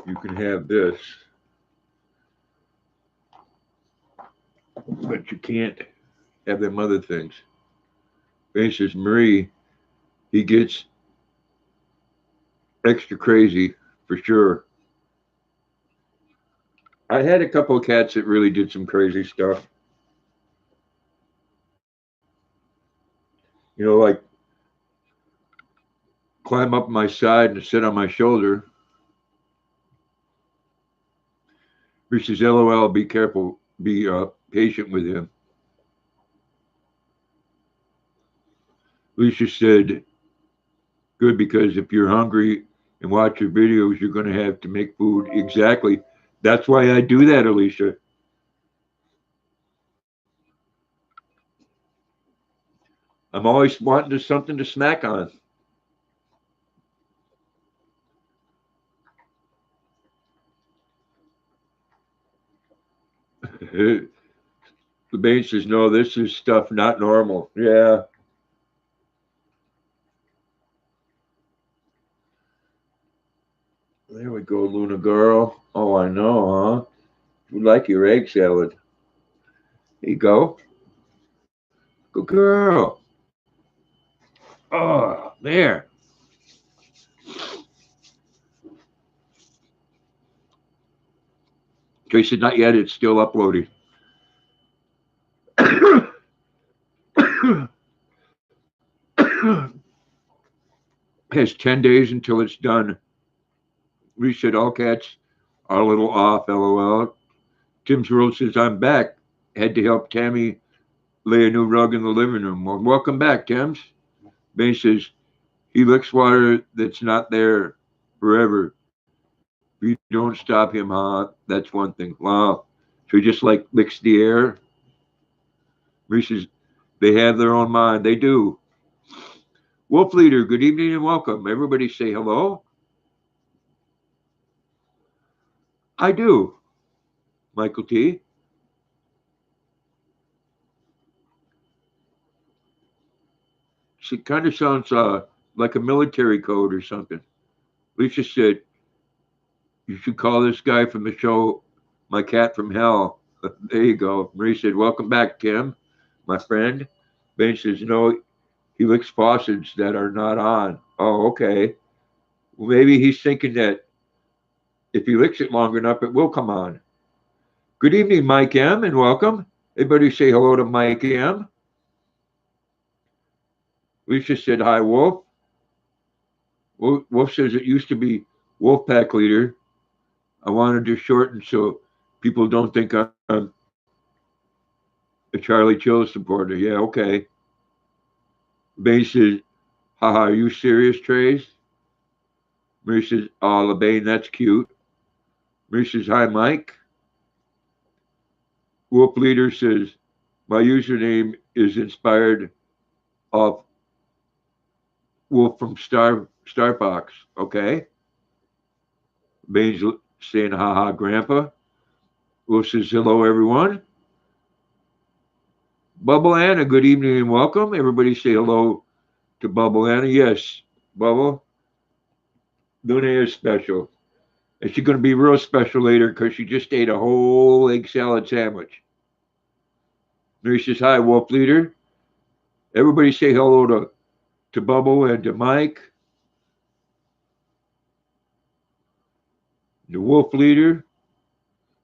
You can have this, but you can't have them other things. Marie says, Marie, he gets extra crazy for sure. I had a couple of cats that really did some crazy stuff. You know, like climb up my side and sit on my shoulder. He says, LOL, be careful, be patient with him. Alicia said, good, because if you're hungry and watch your videos, you're going to have to make food. Exactly. That's why I do that, Alicia. I'm always wanting something to snack on. The Bane says, no, this is stuff not normal. Yeah. There we go, Luna girl. Oh, I know, huh? You like your egg salad. There you go. Good girl. Oh, there. Tracy said, not yet. It's still uploading. Has 10 days until it's done. We said all cats are a little off, LOL. Tim's World says, I'm back. Had to help Tammy lay a new rug in the living room. Well, welcome back, Tim's. Bane says, he licks water that's not there forever. If you don't stop him, huh? That's one thing. Wow. So he just like licks the air. He says, they have their own mind. They do. Wolf Leader, good evening and welcome. Everybody say hello. I do. Michael T. It kind of sounds like a military code or something. Lisa said, you should call this guy from the show My Cat from Hell. There you go. Marie said, welcome back, Tim, my friend. Ben says, no, he licks faucets that are not on. Oh, okay. Well, maybe he's thinking that if he licks it long enough, it will come on. Good evening, Mike M, and welcome. Everybody say hello to Mike M. Lisa said, hi, Wolf. Wolf says it used to be Wolfpack Leader. I wanted to shorten so people don't think I'm a Charlie Chill supporter. Yeah, okay. Bane says, haha, are you serious, Trace? Marie says, oh, LeBane, that's cute. Marie says, hi, Mike. Wolf Leader says, my username is inspired off Wolf from Starbucks. Okay. Bane's saying, haha, Grandpa. Wolf says, hello, everyone. Bubble Anna, good evening and welcome. Everybody say hello to Bubble Anna. Yes, Bubble. Luna is special. And she's going to be real special later because she just ate a whole egg salad sandwich. Mary says, hi, Wolf Leader. Everybody say hello to Bubble and to Mike. The Wolf Leader.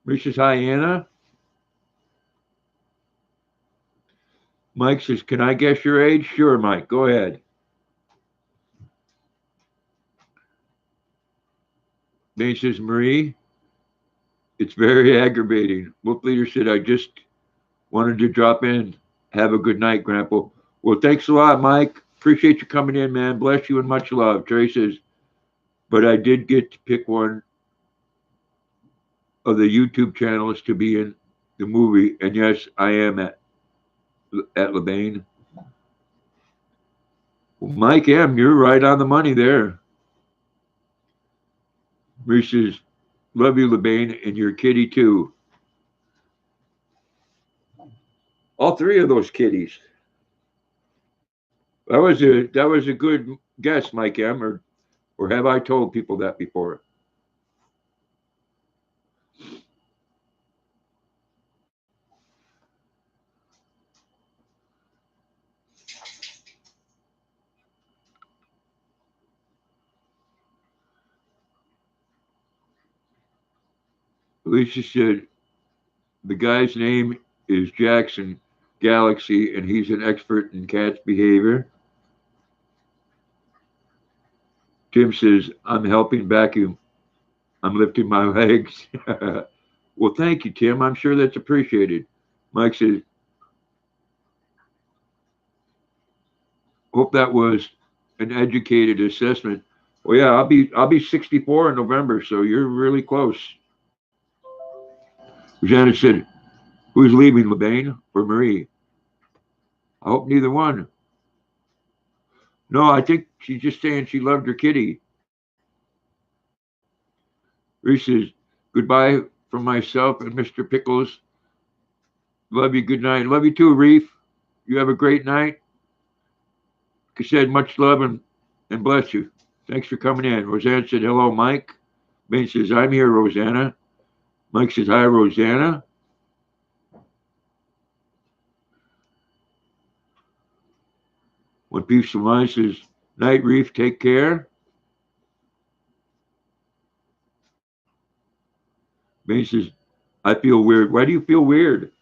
Mary says, hi, Anna. Mike says, can I guess your age? Sure, Mike. Go ahead. Mary says, Marie, it's very aggravating. Wolf Leader said, I just wanted to drop in. Have a good night, Grandpa. Well, thanks a lot, Mike. Appreciate you coming in, man. Bless you and much love. Trey says, but I did get to pick one of the YouTube channels to be in the movie. And yes, I am at LeBane. Well, Mike M., you're right on the money there. Marie says, love you, LeBane, and your kitty too. All three of those kitties. That was a good guess, Mike M. Or have I told people that before? Alicia said, the guy's name is Jackson Galaxy, and he's an expert in cats' behavior. Tim says, I'm helping vacuum. I'm lifting my legs. Well, thank you, Tim. I'm sure that's appreciated. Mike says, hope that was an educated assessment. Well, yeah, I'll be 64 in November, so you're really close. Janet said, who's leaving, LeBain or Marie? I hope neither one. No, I think she's just saying she loved her kitty. Reese says, goodbye from myself and Mr. Pickles. Love you. Good night. Love you too, Reef. You have a great night. Said much love and bless you. Thanks for coming in. Roseanne said, hello, Mike. Bain says, I'm here, Rosanna. Mike says, hi, Rosanna. One piece of line says, night, Reef, take care. Bain says, I feel weird. Why do you feel weird?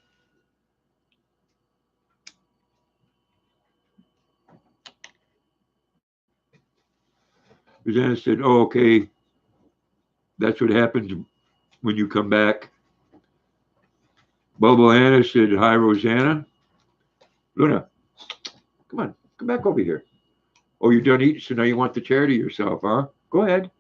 Rosanna said, oh, okay. That's what happens when you come back. Bubble Anna said, hi, Rosanna. Luna, come back over here. Oh, you're done eating, so now you want the chair to yourself, huh? Go ahead.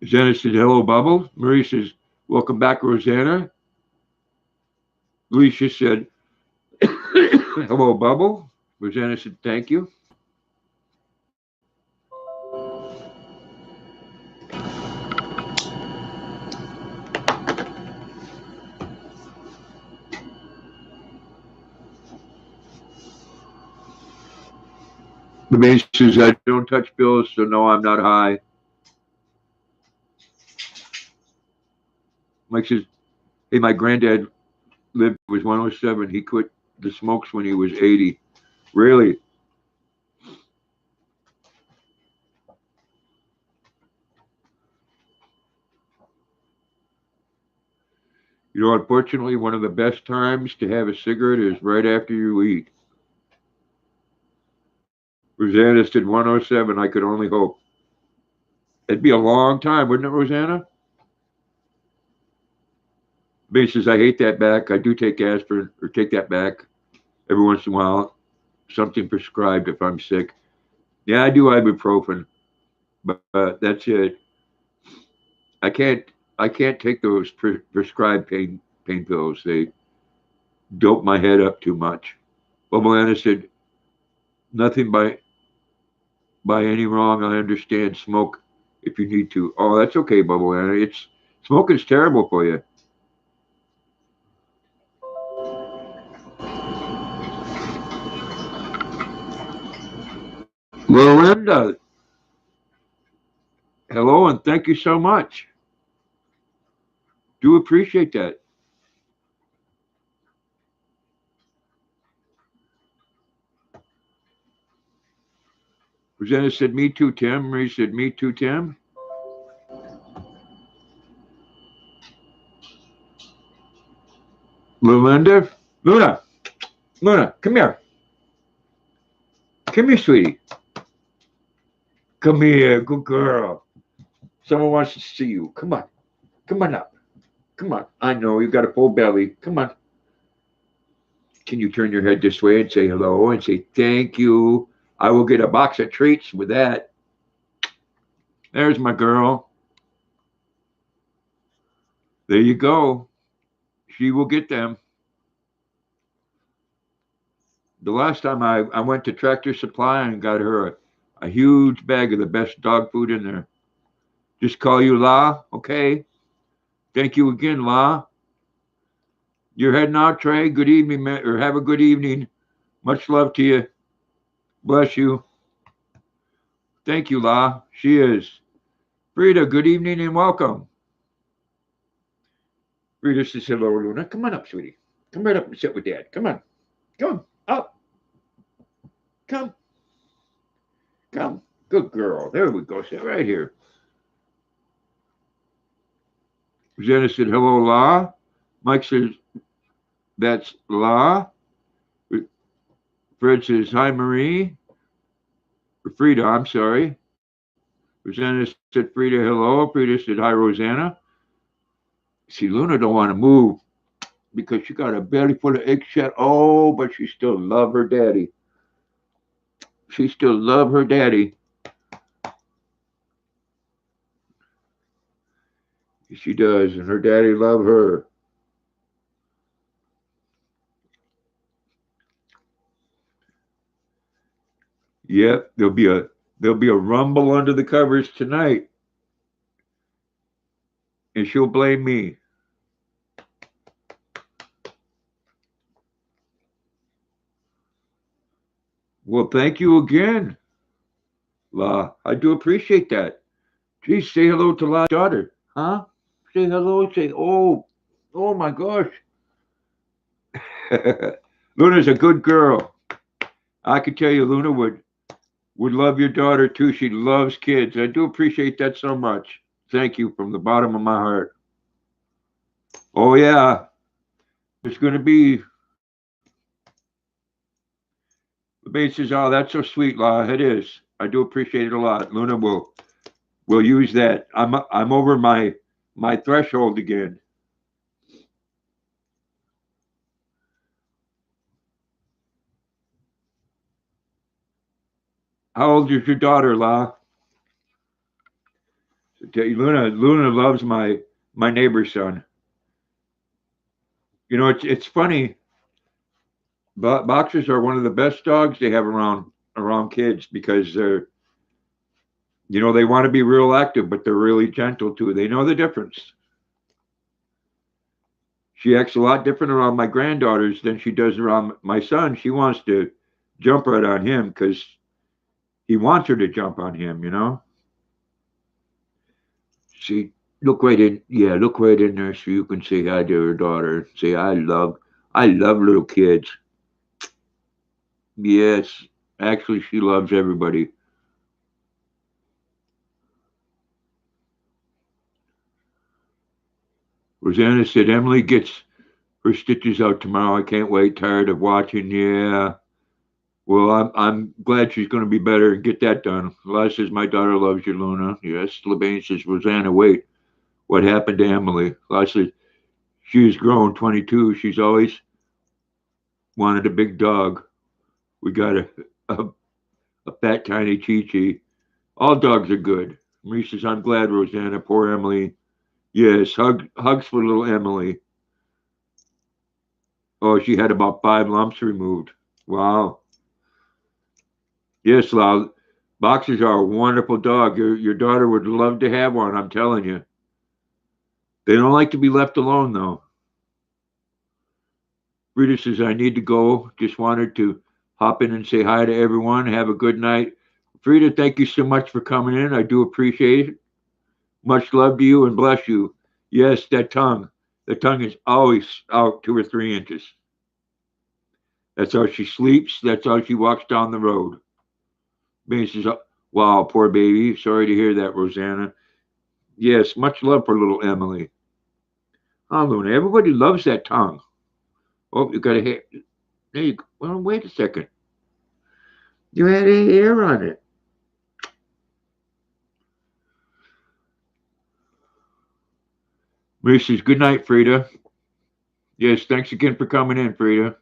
Rosanna said, hello, Bubble. Marie says, welcome back, Rosanna. Alicia said, hello, Bubble. Rosanna said, thank you. The man says, I don't touch pills, so no, I'm not high. Mike says, hey, my granddad was 107. He quit the smokes when he was 80. Really? You know, unfortunately, one of the best times to have a cigarette is right after you eat. Rosanna said 107. I could only hope. It'd be a long time, wouldn't it, Rosanna? Bay says, I hate that back. I do take aspirin or take that back every once in a while. Something prescribed if I'm sick. Yeah, I do ibuprofen, but that's it. I can't I can't take those prescribed pain pills. They dope my head up too much. Bubble Anna said, nothing by any wrong. I understand. Smoke if you need to. Oh, that's okay, Bubble Anna. It's smoking's terrible for you. Linda, hello and thank you so much. Do appreciate that. Rosanna said, me too, Tim. Marie said, me too, Tim. Melinda, Luna, come here. Come here, sweetie. Come here, good girl. Someone wants to see you. Come on. Come on up. Come on. I know you've got a full belly. Come on. Can you turn your head this way and say hello and say thank you? I will get a box of treats with that. There's my girl. There you go. She will get them. The last time I went to Tractor Supply and got her a huge bag of the best dog food in there. Just call you La, okay? Thank you again, La. You're heading out, Trey. Good evening, or have a good evening. Much love to you. Bless you. Thank you, La. She is. Frida, good evening and welcome. Frida says hello, Luna. Come on up, sweetie. Come right up and sit with Dad. Come on. Come up. Come. Come. Good girl. There we go. Sit right here. Rosanna said hello, La. Mike says that's La. Fred says, hi, Marie. Or Frida, I'm sorry. Rosanna said, Frida, hello. Frida said, hi, Rosanna. See, Luna don't want to move because she got a belly full of eggshell. Oh, but she still love her daddy. She still love her daddy. She does, and her daddy love her. Yep, there'll be a rumble under the covers tonight, and she'll blame me. Well, thank you again, La. I do appreciate that. Geez, say hello to La's daughter, huh? Say hello. Say, oh my gosh. Luna's a good girl. I can tell you, Luna would love your daughter too. She loves kids. I do appreciate that so much. Thank you from the bottom of my heart. Oh yeah, there's going to be. The base says, "Oh, that's so sweet, La. It is. I do appreciate it a lot. Luna will use that. I'm over my threshold again. How old is your daughter, La? Luna loves my neighbor's son. You know, it's funny. Boxers are one of the best dogs they have around kids because they want to be real active, but they're really gentle too. They know the difference. She acts a lot different around my granddaughters than she does around my son. She wants to jump right on him because he wants her to jump on him. See, look right in there so you can say hi to her daughter. Say, I love little kids. Yes, actually, she loves everybody. Rosanna said Emily gets her stitches out tomorrow. I can't wait. Tired of watching. Yeah. Well, I'm glad she's going to be better and get that done. La says my daughter loves you, Luna. Yes. LeBain says Rosanna, wait. What happened to Emily? La says she's grown 22. She's always wanted a big dog. We got a, a fat, tiny Chi Chi. All dogs are good. Marie says, I'm glad, Rosanna. Poor Emily. Yes, hugs for little Emily. Oh, she had about 5 lumps removed. Wow. Yes, Lal. Boxers are a wonderful dog. Your daughter would love to have one, I'm telling you. They don't like to be left alone, though. Rita says, I need to go. Just wanted to hop in and say hi to everyone. Have a good night. Frida, thank you so much for coming in. I do appreciate it. Much love to you and bless you. Yes, that tongue. The tongue is always out 2 or 3 inches. That's how she sleeps. That's how she walks down the road. Baby says, wow, poor baby. Sorry to hear that, Rosanna. Yes, much love for little Emily. Oh, Luna, everybody loves that tongue. Oh, you got a hair. There you go. Well, wait a second. You had a hair on it. Marie says, good night, Frida. Yes, thanks again for coming in, Frida.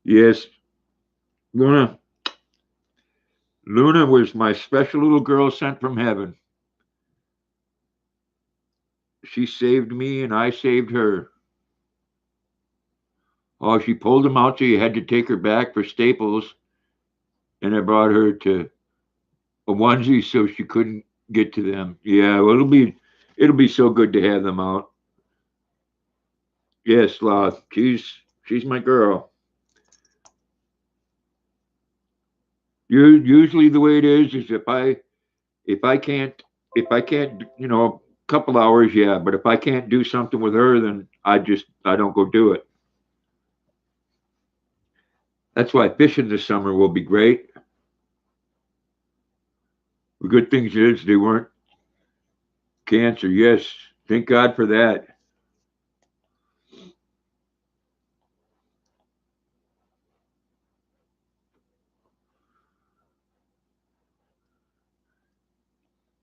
Yes, Luna. Luna was my special little girl sent from heaven. She saved me and I saved her. Oh, she pulled them out so you had to take her back for staples. And I brought her to a onesie so she couldn't get to them. Yeah, well, it'll be so good to have them out. Yes, Sloth. She's my girl. Usually the way it is if I can't if I can't a couple hours, yeah, but if I can't do something with her, then I don't go do it. That's why fishing this summer will be great. The good things is they weren't cancer. Yes, thank God for that.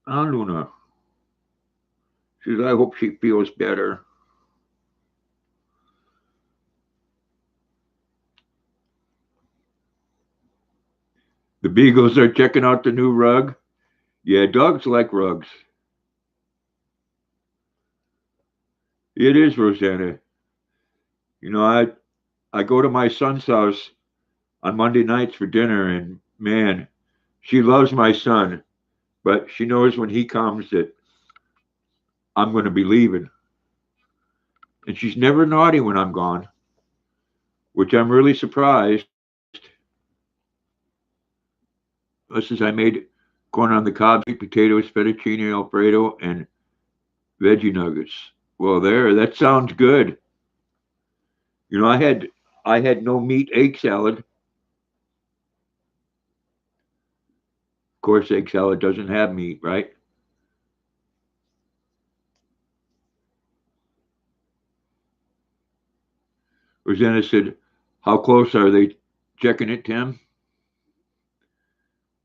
Luna. She says, I hope she feels better. The beagles are checking out the new rug. Yeah, dogs like rugs. It is, Rosanna. You know, I go to my son's house on Monday nights for dinner, and man, she loves my son, but she knows when he comes that I'm going to be leaving. And she's never naughty when I'm gone, which I'm really surprised. This is I made corn on the cob, sweet potatoes, fettuccine alfredo, and veggie nuggets. Well, that sounds good. You know, I had no meat egg salad. Of course, egg salad doesn't have meat, right? Rosanna said, "How close are they checking it, Tim?"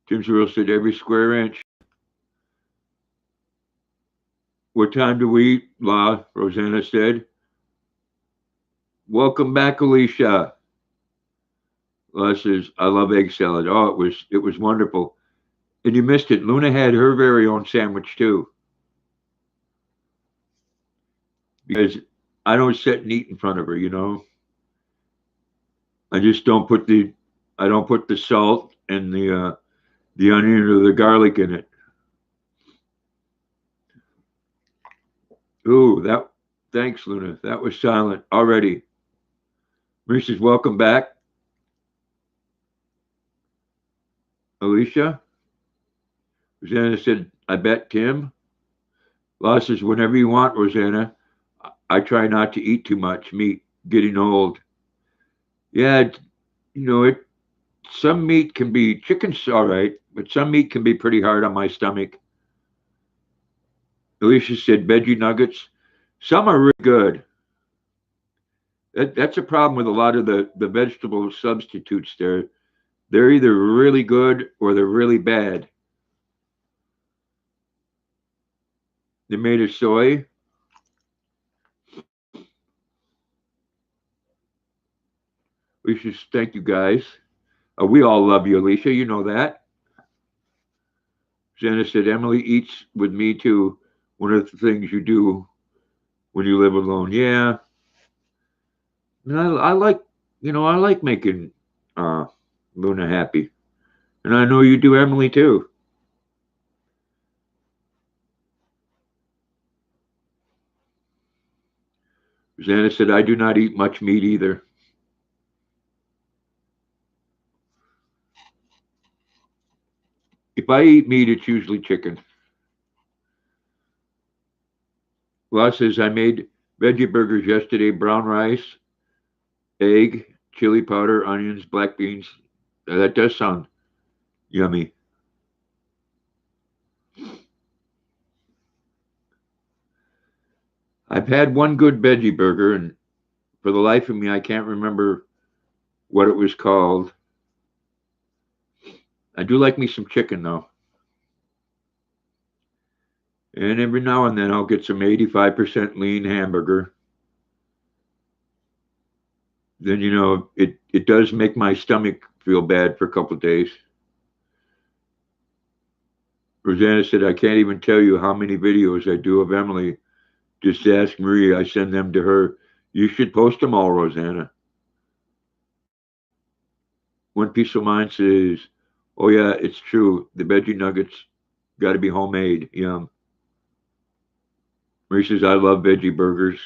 Tim Cyril said, "Every square inch." What time do we eat, La? Rosanna said. Welcome back, Alicia. La says, "I love egg salad." Oh, it was wonderful. And you missed it. Luna had her very own sandwich too, because I don't sit and eat in front of her. I just don't put the salt and the onion or the garlic in it. Ooh, thanks, Luna. That was silent already. Marissa's welcome back. Alicia. Rosanna said, I bet Tim. La says, whenever you want, Rosanna. I try not to eat too much meat, getting old. Yeah, it some meat can be chicken's all right, but some meat can be pretty hard on my stomach. Alicia said veggie nuggets. Some are really good. That's a problem with a lot of the vegetable substitutes. They're either really good or they're really bad. They're made of soy. Alicia, thank you guys. We all love you, Alicia. You know that. Jenna said Emily eats with me too. One of the things you do when you live alone. Yeah, and I like making uh, Luna happy, and I know you do, Emily too. Susanna said I do not eat much meat either. If I eat meat, it's usually chicken. Law says I made veggie burgers yesterday: brown rice, egg, chili powder, onions, black beans. That does sound yummy. I've had one good veggie burger, and for the life of me, I can't remember what it was called. I do like me some chicken though. And every now and then I'll get some 85% lean hamburger. Then it does make my stomach feel bad for a couple of days. Rosanna said I can't even tell you how many videos I do of Emily. Just ask Marie. I send them to her. You should post them all, Rosanna. One Piece of Mind says, "Oh yeah, it's true. The veggie nuggets got to be homemade. Yum." Marie says, "I love veggie burgers."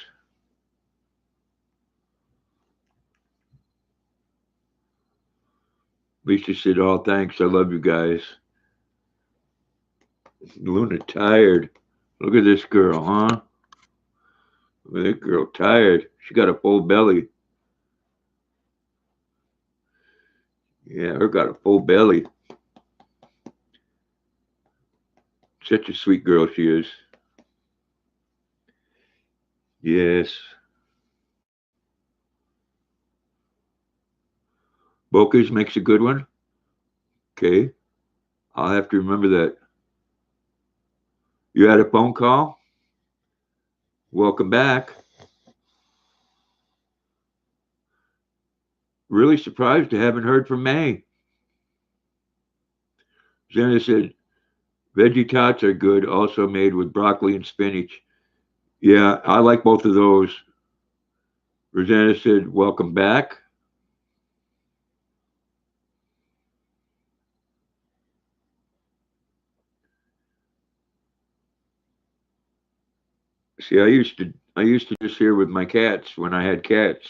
Lisa said, "Oh, thanks. I love you guys." Luna tired. Look at this girl, huh? Look at that girl tired. She got a full belly. Yeah, her got a full belly. Such a sweet girl she is. Yes. Boca's makes a good one. Okay. I'll have to remember that. You had a phone call? Welcome back. Really surprised I haven't heard from May. Jenna said, veggie tots are good, also made with broccoli and spinach. Yeah, I like both of those. Rosanna said, welcome back. See, I used to just hear with my cats when I had cats.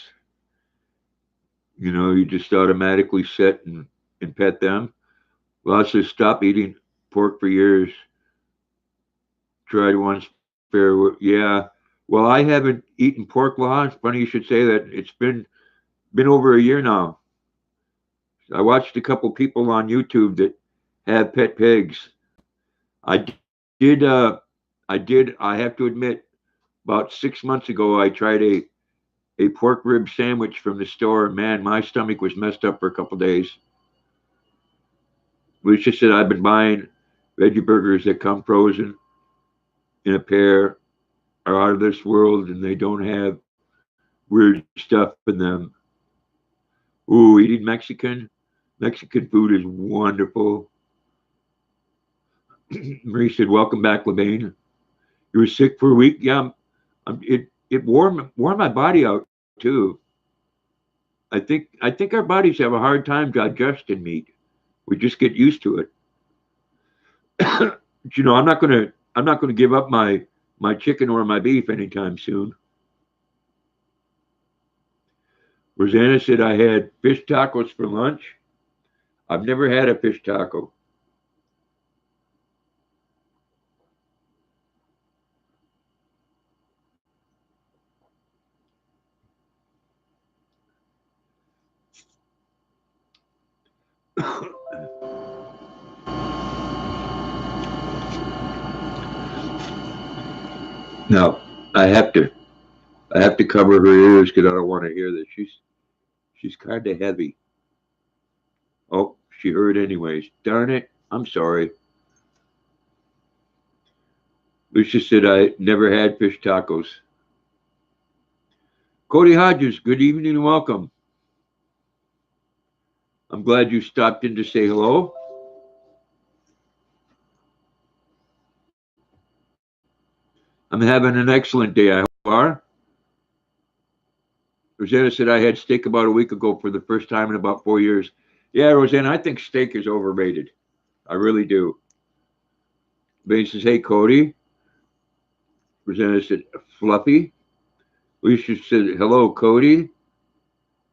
You just automatically sit and pet them. Well, I just stopped eating pork for years. Tried once fair. Yeah. Well, I haven't eaten pork long. It's funny you should say that. It's been over a year now. I watched a couple people on YouTube that have pet pigs. I did. I did. I have to admit, about 6 months ago, I tried a pork rib sandwich from the store. Man, my stomach was messed up for a couple days. Lucia said I've been buying veggie burgers that come frozen in a pair are out of this world and they don't have weird stuff in them. Ooh, eating Mexican. Mexican food is wonderful. Marie said, "Welcome back, Levain. You were sick for a week. Yeah, it wore my body out too. I think our bodies have a hard time digesting meat. We just get used to it. But, I'm not gonna give up my chicken or my beef anytime soon." Rosanna said I had fish tacos for lunch. I've never had a fish taco. Now I have to I have to cover her ears because I don't want to hear this. She's kind of heavy. Oh, she heard anyways. Darn it! I'm sorry. Lucia said I never had fish tacos. Cody Hodges, good evening and welcome. I'm glad you stopped in to say hello. I'm having an excellent day. I hope you are. Rosanna said I had steak about a week ago for the first time in about 4 years. Yeah, Rosanna, I think steak is overrated. I really do. Ben says, hey, Cody. Rosanna said, fluffy. Lisa said, hello, Cody.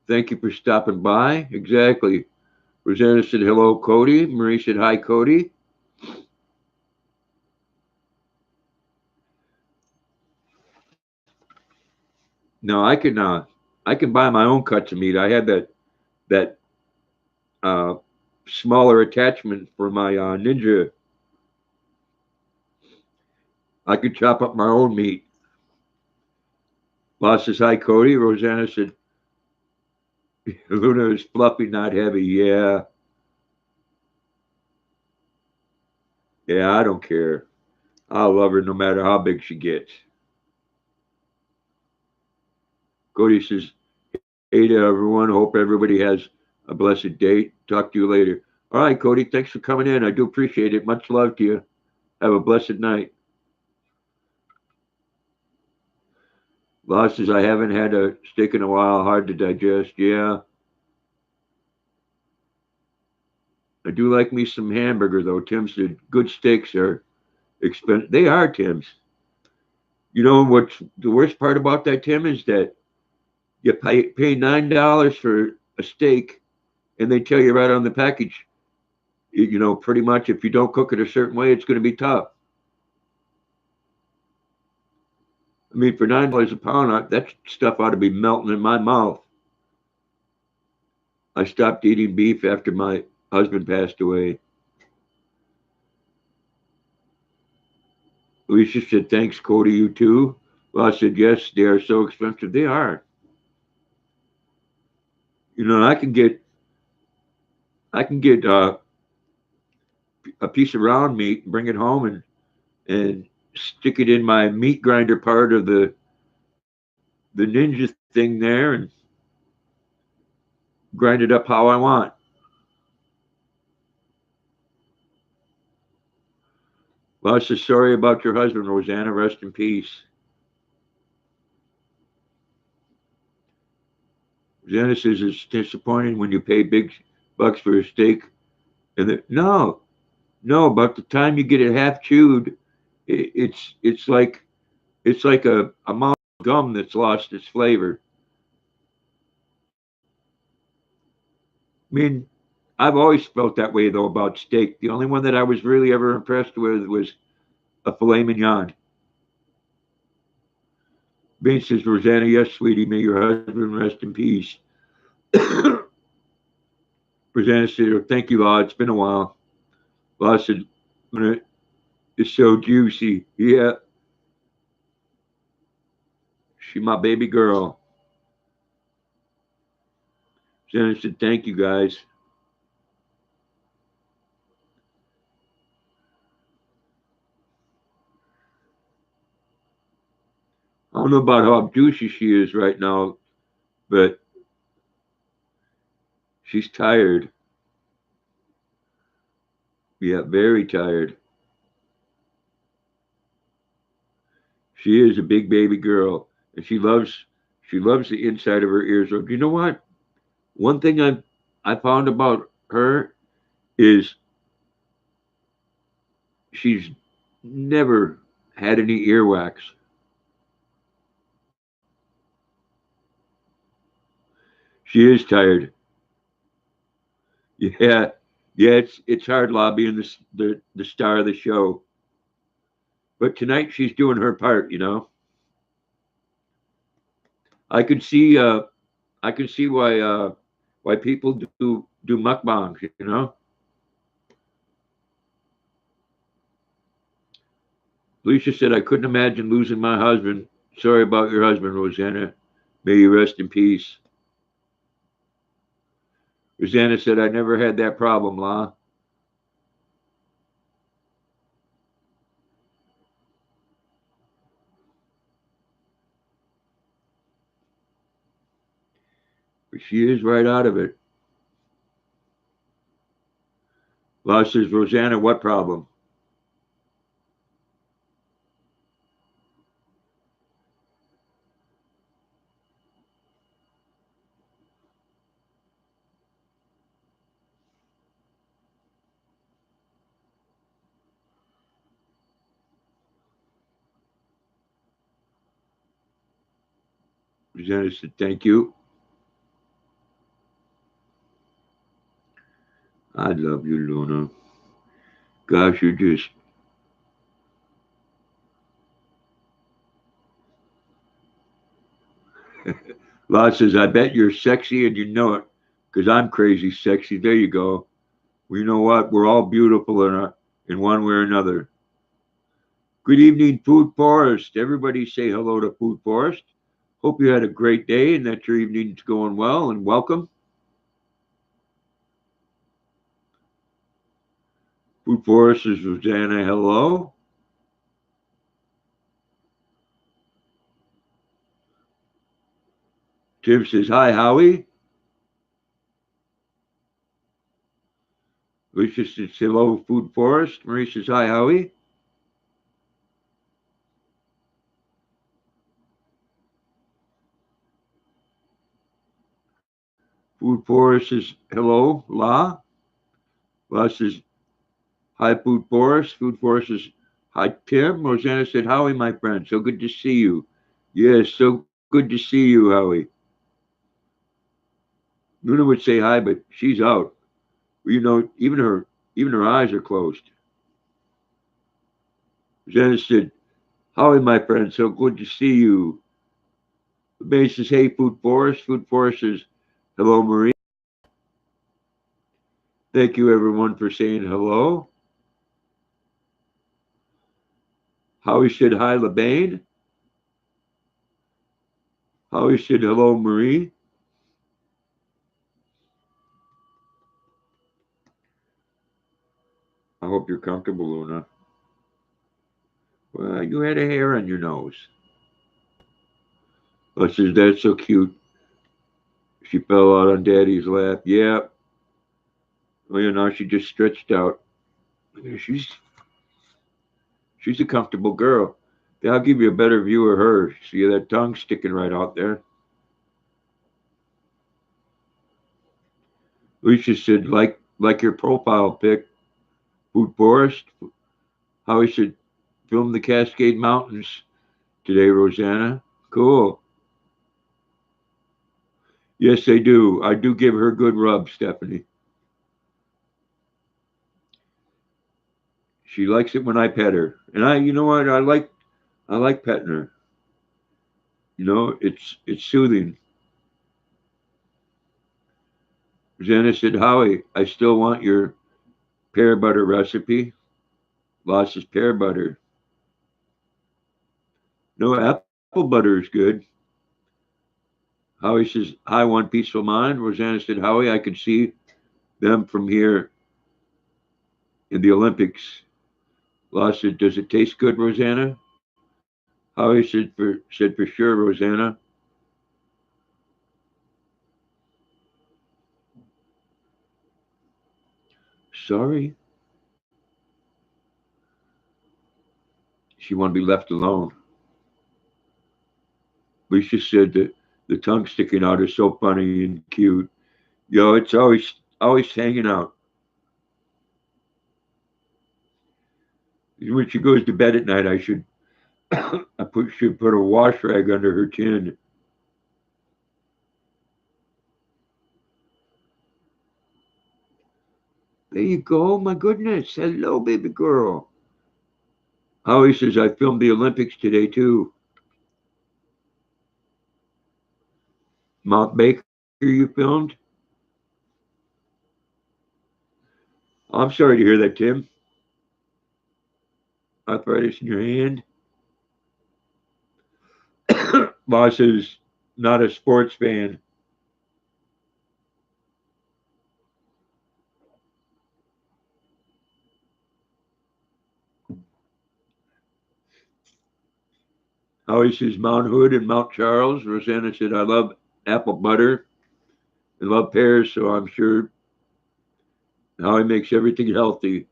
Thank you for stopping by. Exactly. Rosanna said, hello, Cody. Marie said, hi, Cody. No, I can buy my own cuts of meat. I had that uh, smaller attachment for my Ninja. I could chop up my own meat. Boss says, hi, Cody. Rosanna said, Luna is fluffy, not heavy. Yeah. Yeah, I don't care. I'll love her no matter how big she gets. Cody says, hey to everyone. Hope everybody has a blessed day. Talk to you later. All right, Cody. Thanks for coming in. I do appreciate it. Much love to you. Have a blessed night. Boss says, I haven't had a steak in a while. Hard to digest. Yeah. I do like me some hamburger, though. Tim said, good steaks are expensive. They are, Tim's. You know what's the worst part about that, Tim, is that you pay $9 for a steak, and they tell you right on the package, pretty much if you don't cook it a certain way, it's going to be tough. I mean, for $9 a pound, that stuff ought to be melting in my mouth. I stopped eating beef after my husband passed away. Alicia said, thanks, Cody, you too. Well, I said, yes, they are so expensive. They are. I can get a piece of round meat, bring it home, and stick it in my meat grinder part of the Ninja thing there and grind it up how I want. Lots of sorry about your husband, Rosanna. Rest in peace. Rosanna says it's disappointing when you pay big bucks for a steak. No, no. By the time you get it half chewed, it's like a mouth of gum that's lost its flavor. I mean, I've always felt that way though about steak. The only one that I was really ever impressed with was a filet mignon. Bean says, Rosanna, yes, sweetie, may your husband rest in peace. Rosanna said, thank you, Law. It's been a while. Law said, it's so juicy. Yeah, she my baby girl. Rosanna said, thank you, guys. I don't know about how juicy she is right now, but she's tired. Yeah, very tired. She is a big baby girl, and she loves the inside of her ears. Do you know what? One thing I found about her is she's never had any earwax. She is tired. Yeah, yeah. It's hard lobbying the star of the show, but tonight she's doing her part. I could see I could see why people do mukbangs. Alicia said, I couldn't imagine losing my husband. Sorry about your husband, Rosanna. May you rest in peace. Rosanna said, I never had that problem, La. But she is right out of it. La says, Rosanna, what problem? Rosanna said, thank you. I love you, Luna. Gosh, you're just. La says, I bet you're sexy and you know it because I'm crazy sexy. There you go. Well, you know what? We're all beautiful in one way or another. Good evening, Food Forest. Everybody say hello to Food Forest. Hope you had a great day and that your evening's going well and welcome. Food Forest is Rosanna. Hello. Tim says, hi, Howie. Alicia says, hello, Food Forest. Marie says, hi, Howie. Food Forest says, hello, La. La says, hi, Food Forest. Food Forest says, hi, Tim. Rosanna said, Howie, my friend. So good to see you. Yes, so good to see you, Howie. Luna would say hi, but she's out. Even her eyes are closed. Rosanna said, Howie, my friend, so good to see you. May says, hey, Food Forest. Food Forest says, hello, Marie. Thank you, everyone, for saying hello. Howie said, hi, LeBain. Howie said, hello, Marie. I hope you're comfortable, Luna. Well, you had a hair on your nose. I says, that's so cute. She fell out on Daddy's lap. Yeah. Well, you know, she just stretched out. She's a comfortable girl. I'll give you a better view of her. See that tongue sticking right out there. Alicia said, like your profile pic, Food Forest, how we should film the Cascade Mountains today, Rosanna. Cool. Yes, they do. I do give her a good rub, Stephanie. She likes it when I pet her. And you know what? I like petting her. You know, it's soothing. Rosanna said, Howie, I still want your pear butter recipe. Loss's pear butter. No, apple butter is good. Howie says, hi, One Peaceful Mind. Rosanna said, Howie, I could see them from here in the Olympics. Loss said, does it taste good, Rosanna? Howie said for sure, Rosanna. Sorry. She wanted to be left alone. Lisa said that the tongue sticking out is so funny and cute. Yo, it's always hanging out. When she goes to bed at night, I should should put a wash rag under her chin. There you go. My goodness. Hello, baby girl. Howie says, I filmed the Olympics today, too. Mount Baker, you filmed? I'm sorry to hear that, Tim. Arthritis in your hand. Boss is not a sports fan. Howie says Mount Hood and Mount Charles. Rosanna said, I love apple butter and love pears, so I'm sure Howie makes everything healthy.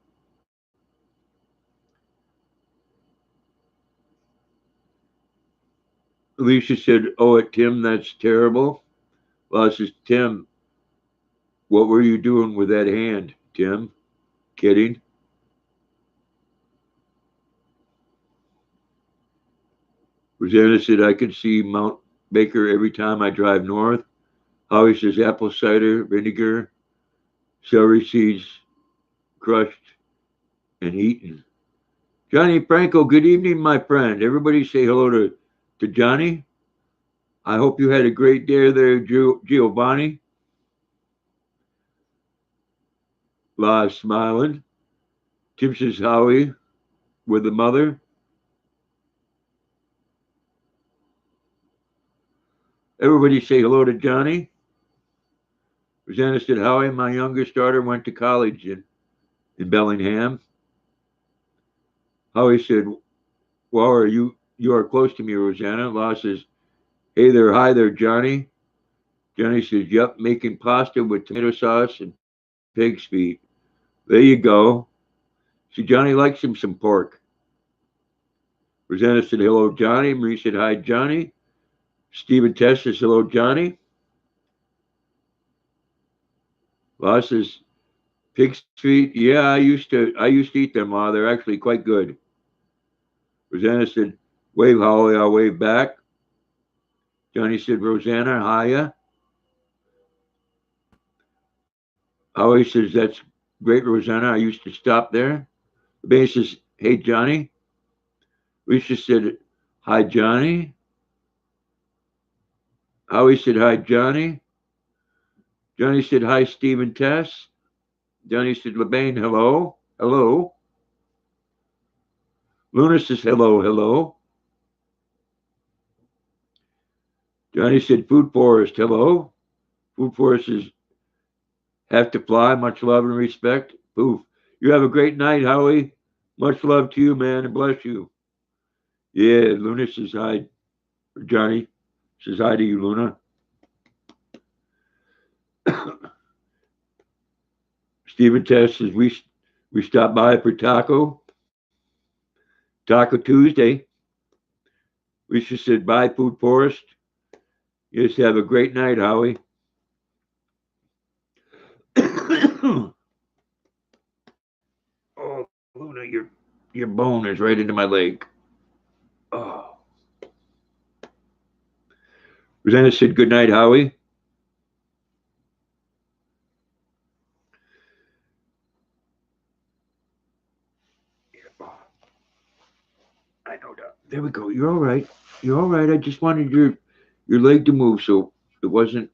Alicia said, oh, at Tim, that's terrible. Well, says, Tim, what were you doing with that hand, Tim? Kidding? Rosanna said, I can see Mount Baker every time I drive north. Howie says, apple cider, vinegar, celery seeds, crushed and eaten. Johnny Franco, good evening, my friend. Everybody say hello to Johnny. I hope you had a great day there, Giovanni. La smiling. Tim says, Howie, with the mother. Everybody say hello to Johnny. Rosanna said, Howie, my youngest daughter went to college in Bellingham. Howie said, well, you are close to me, Rosanna. La says, hey there, hi there, Johnny. Johnny says, yep, making pasta with tomato sauce and pig's feet. There you go. See, Johnny likes him some pork. Rosanna said, hello, Johnny. Marie said, hi, Johnny. Stephen Tess says, hello, Johnny. La says, pig's feet. Yeah, I used to eat them. They're actually quite good. Rosanna said, wave, Holly. I'll wave back. Johnny said, Rosanna, hiya. Holly says, that's great, Rosanna. I used to stop there. The baby says, hey, Johnny. Lisa said, hi, Johnny. Howie said, hi, Johnny. Johnny said, hi, Stephen Tess. Johnny said, LeBain, hello. Hello. Luna says, hello, hello. Johnny said, Food Forest, hello. Food Forest says, have to fly. Much love and respect. Poof. You have a great night, Howie. Much love to you, man, and bless you. Yeah, Luna says hi. Johnny says hi to you, Luna. Stephen Test says we stopped by for Taco Tuesday. We should said bye, Food Forest. Just have a great night, Howie. Oh, Luna, your bone is right into my leg. Oh. Rosanna said good night, Howie. I know that. There we go. You're all right. You're all right. I just wanted your leg to move so it wasn't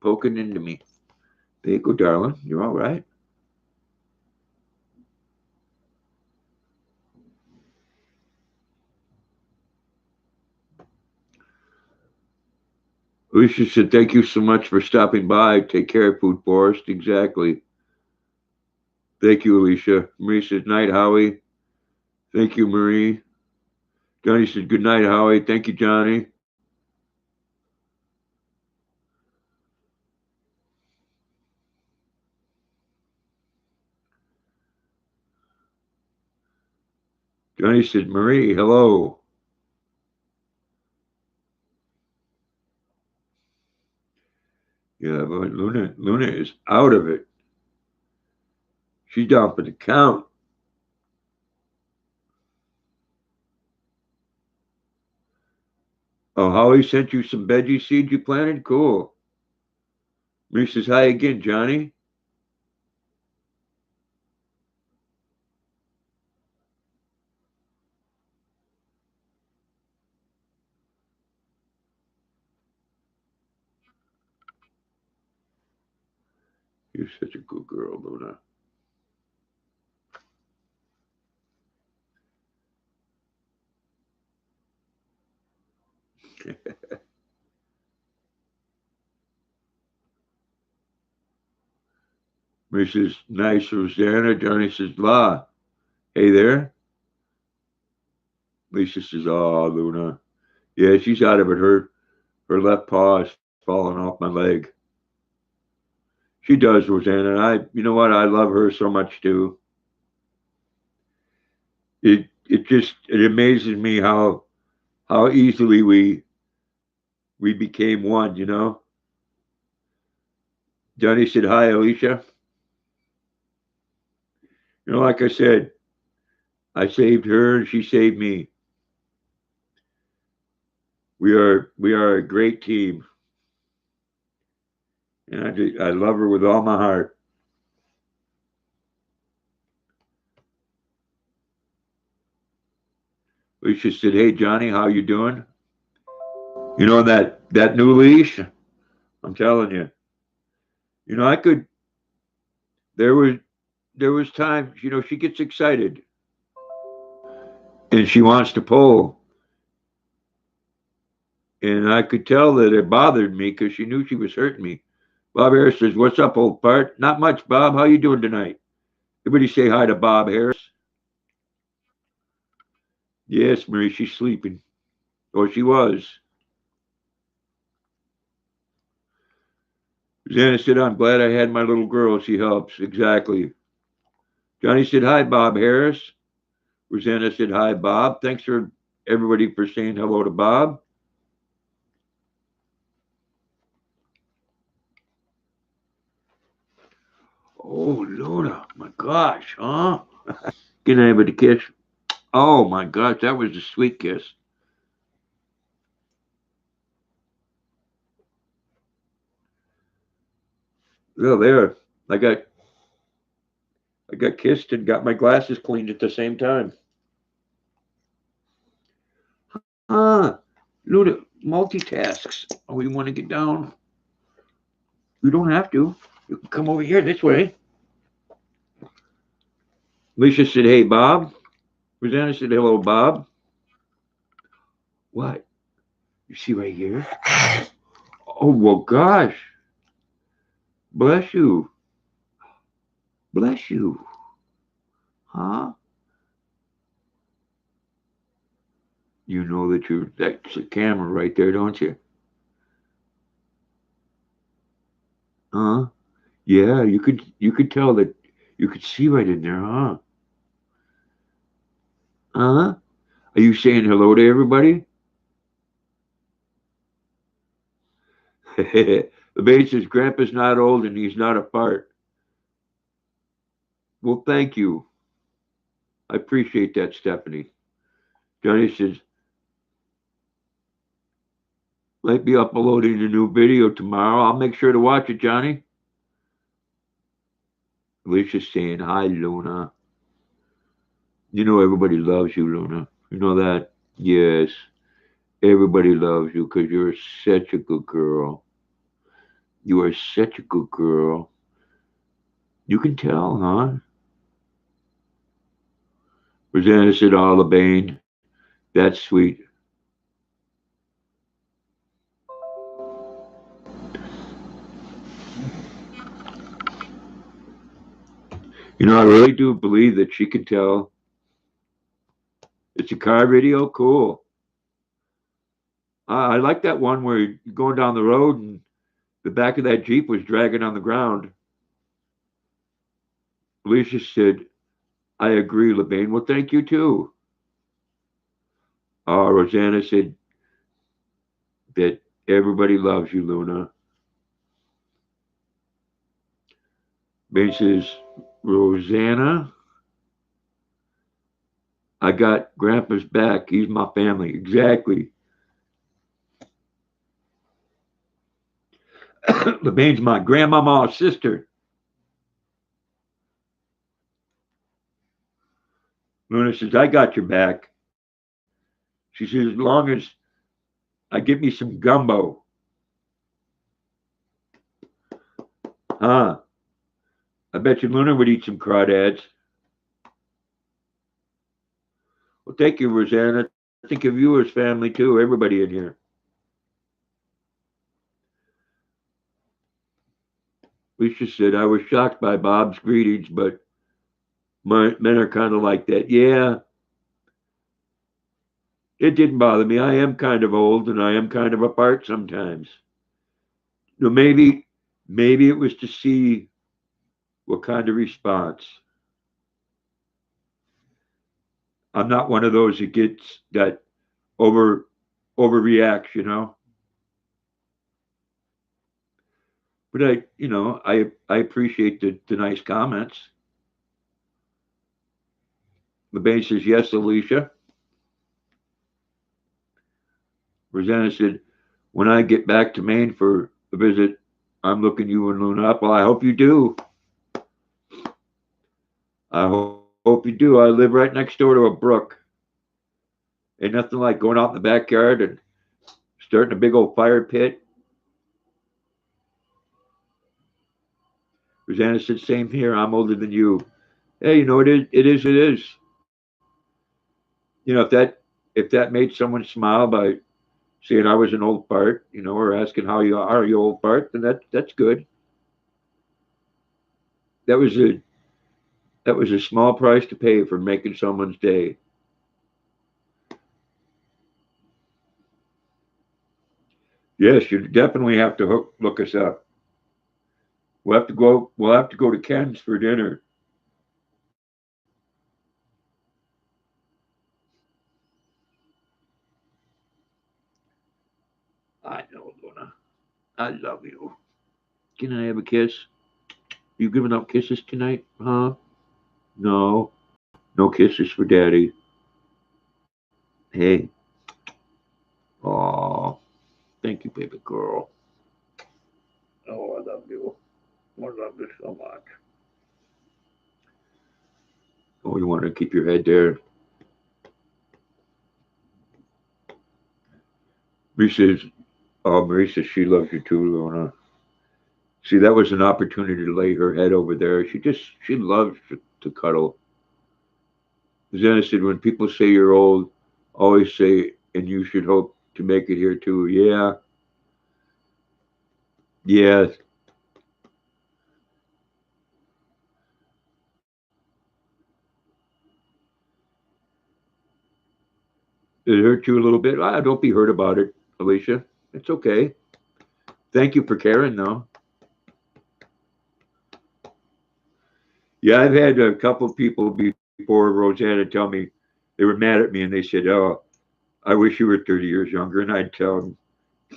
poking into me. There you go, darling. You're all right. Alicia said, thank you so much for stopping by. Take care, Food Forest. Exactly. Thank you, Alicia. Marie says, night, Howie. Thank you, Marie. Johnny said, good night, Howie. Thank you, Johnny. Johnny said, Marie, hello. Yeah, but Luna is out of it. She's down for the count. Oh, Howie sent you some veggie seeds you planted? Cool. Marie says, hi again, Johnny. You're such a good girl, Luna. Marie says, nice, Rosanna. Johnny says, La. Hey there. Lisa says, oh, Luna. Yeah, she's out of it. Her left paw is falling off my leg. She does, Rosanna. You know what? I love her so much too. It amazes me how easily we became one. You know. Johnny said, hi, Alicia. You know, like I said, I saved her and she saved me. We are a great team, and I love her with all my heart. Alicia said, hey, Johnny, how you doing? You know that new leash? I'm telling you. You know, I could. There was there was times. You know, she gets excited and she wants to pull, and I could tell that it bothered me because she knew she was hurting me. Bob Harris says, "What's up, old part?" Not much, Bob. How you doing tonight? Everybody say hi to Bob Harris. Yes, Marie, she's sleeping. Or she was. Susanna said, I'm glad I had my little girl. She helps. Exactly. Johnny said, hi, Bob Harris. Rosanna said, hi, Bob. Thanks for everybody for saying hello to Bob. Oh, Luna. My gosh, huh? Can I have a kiss? Oh, my gosh. That was a sweet kiss. Well, there. I got I got kissed and got my glasses cleaned at the same time. Ah, Luna multitasks. Oh, you want to get down? You don't have to. You can come over here this way. Alicia said, hey, Bob. Rosanna said, hello, Bob. What? You see right here? Oh, well, gosh. Bless you. Bless you. Huh? You know that that's a camera right there, don't you? Huh? Yeah, you could tell that you could see right in there, huh? Huh? Are you saying hello to everybody? The baby says Grandpa's not old and he's not a fart. Well, thank you. I appreciate that, Stephanie. Johnny says, might be uploading a new video tomorrow. I'll make sure to watch it, Johnny. Alicia's saying, hi, Luna. You know everybody loves you, Luna. You know that? Yes. Everybody loves you because you're such a good girl. You are such a good girl. You can tell, huh? Rosanna said, oh, LeBain, that's sweet. You know, I really do believe that she can tell. It's a car video? Cool. I like that one where you're going down the road and the back of that Jeep was dragging on the ground. Alicia said, I agree, LeBain. Well, thank you too. Rosanna said that everybody loves you, Luna. Bain says, Rosanna, I got Grandpa's back. He's my family. Exactly. LeBain's my grandmama's sister. Luna says, I got your back. She says, as long as I get me some gumbo. Huh? I bet you Luna would eat some crawdads. Well, thank you, Rosanna. Think of you as family too, everybody in here. Lisa said, I was shocked by Bob's greetings, but men are kind of like that. Yeah, it didn't bother me. I am kind of old and I am kind of apart sometimes. You know, maybe it was to see what kind of response. I'm not one of those that gets that over overreacts, you know. But I appreciate the nice comments. The base says yes, Alicia. Rosanna said, when I get back to Maine for a visit, I'm looking you and Luna up. Well, I hope you do. I hope you do. I live right next door to a brook. Ain't nothing like going out in the backyard and starting a big old fire pit. Rosanna said, same here. I'm older than you. Hey, you know, it is. You know, if that made someone smile by saying I was an old fart, or asking how you are, you old fart, then that's good. That was a that was a small price to pay for making someone's day. Yes, you definitely have to look us up. We'll have to go to Ken's for dinner. I know, Luna. I love you. Can I have a kiss? You giving up kisses tonight, huh? No. No kisses for daddy. Hey. Aw. Thank you, baby girl. Oh, I love you. I love you so much. Oh, you want to keep your head there? Marie says she loves you too, Luna. See, that was an opportunity to lay her head over there. She loves to cuddle. Zena said, when people say you're old, always say, and you should hope to make it here too. Yeah, yeah. It hurt you a little bit. Ah, don't be hurt about it, Alicia. It's okay. Thank you for caring, though. Yeah, I've had a couple of people before Rosanna tell me they were mad at me and they said, "Oh, I wish you were 30 years younger." And I'd tell them,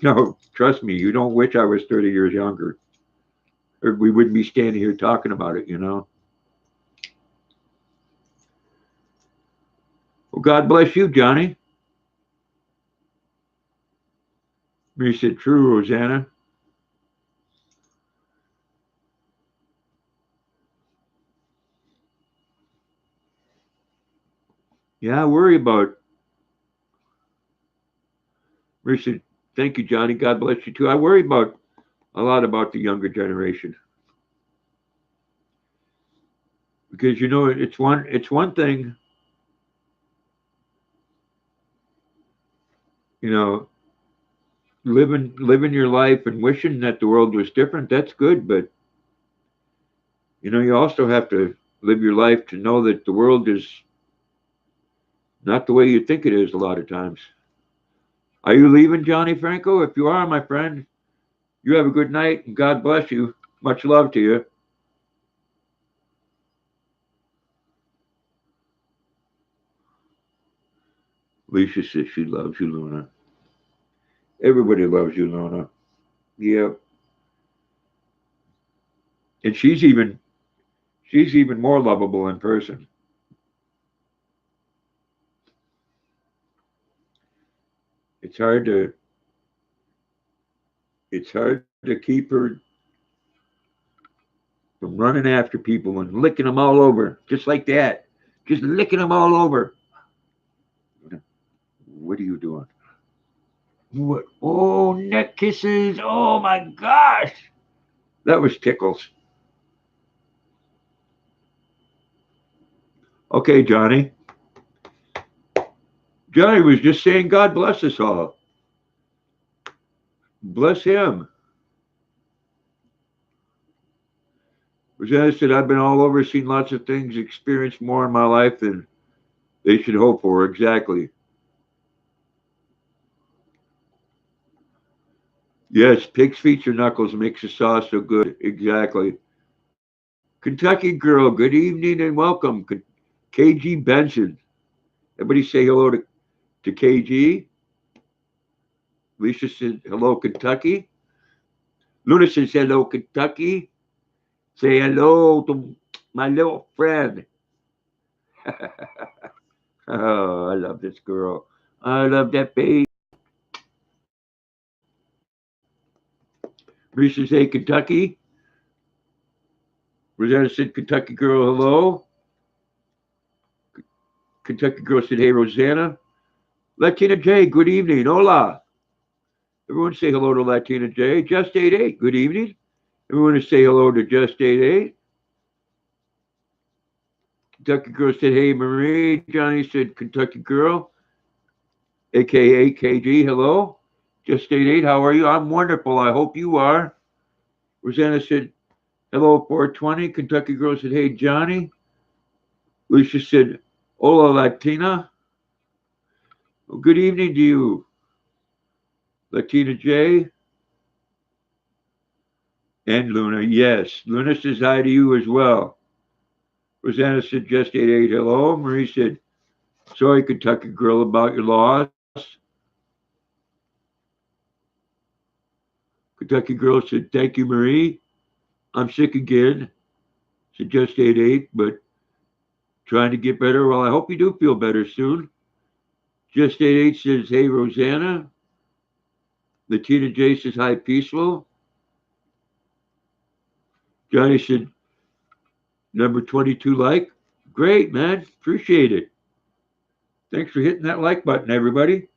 "No, trust me, you don't wish I was 30 years younger, or we wouldn't be standing here talking about it, you know." Well, God bless you, Johnny. He said, "True, Rosanna." Yeah, I worry about. He said, "Thank you, Johnny. God bless you too." I worry about a lot about the younger generation because it's one thing, you know, living your life and wishing that the world was different. That's good, but you also have to live your life to know that the world is not the way you think it is a lot of times. Are you leaving, Johnny Franco? If you are, my friend, you have a good night and God bless you. Much love to you. Lisa says she loves you, Luna. Everybody loves you, Luna. Yeah. And she's even more lovable in person. It's hard to it's hard to keep her from running after people and licking them all over, just like that. Just licking them all over. What are you doing? What? Oh, neck kisses. Oh my gosh. That was tickles. Okay, Johnny. Johnny was just saying, God bless us all. Bless him. Rosanna said, I've been all over, seen lots of things, experienced more in my life than they should hope for. Exactly. Yes, pig's feet or knuckles makes the sauce so good. Exactly. Kentucky girl, good evening and welcome. KG Benson. Everybody say hello to KG. Lisa said hello, Kentucky. Luna says hello, Kentucky. Say hello to my little friend. Oh, I love this girl. I love that baby. Lisa said Kentucky. Rosanna said Kentucky girl, hello. Kentucky girl said, hey, Rosanna. Latina J, good evening. Hola. Everyone say hello to Latina J. Just 88, good evening. Everyone say hello to Just 88. Kentucky girl said, hey, Marie. Johnny said, Kentucky girl, aka KG, hello. Just 88, how are you? I'm wonderful. I hope you are. Rosanna said, hello, 420. Kentucky girl said, hey, Johnny. Lucia said, hola, Latina. Well, good evening to you, Latina J. And Luna, yes. Luna says hi to you as well. Rosanna said, just 88, hello. Marie said, sorry, Kentucky girl, about your loss. Kentucky girl said, thank you, Marie. I'm sick again. Said, just 88, but trying to get better. Well, I hope you do feel better soon. Just 88 says, hey, Rosanna. Latina J says, hi, peaceful. Johnny said, number 22 like. Great, man. Appreciate it. Thanks for hitting that like button, everybody.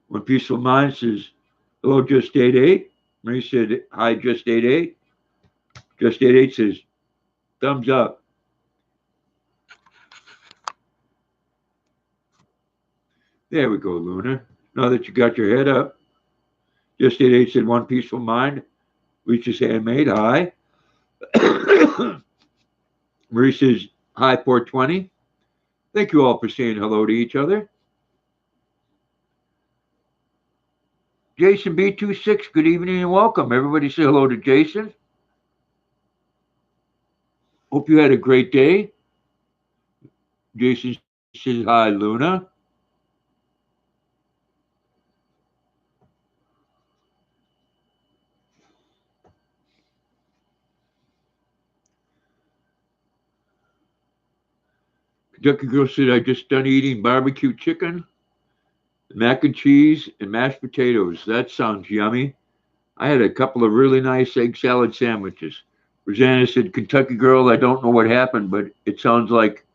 When Peaceful Mind says, hello, Just 88. Marie said, hi, Just 88. Just 88 says, thumbs up. There we go, Luna. Now that you got your head up. Just 88 said, one peaceful mind. Reaches handmade. Hi. Marie says, hi, 420. Thank you all for saying hello to each other. Jason B26, good evening and welcome. Everybody say hello to Jason. Hope you had a great day. Jason says hi, Luna. Kentucky Girl said, I just done eating barbecue chicken, mac and cheese, and mashed potatoes. That sounds yummy. I had a couple of really nice egg salad sandwiches. Rosanna said, Kentucky Girl, I don't know what happened, but it sounds like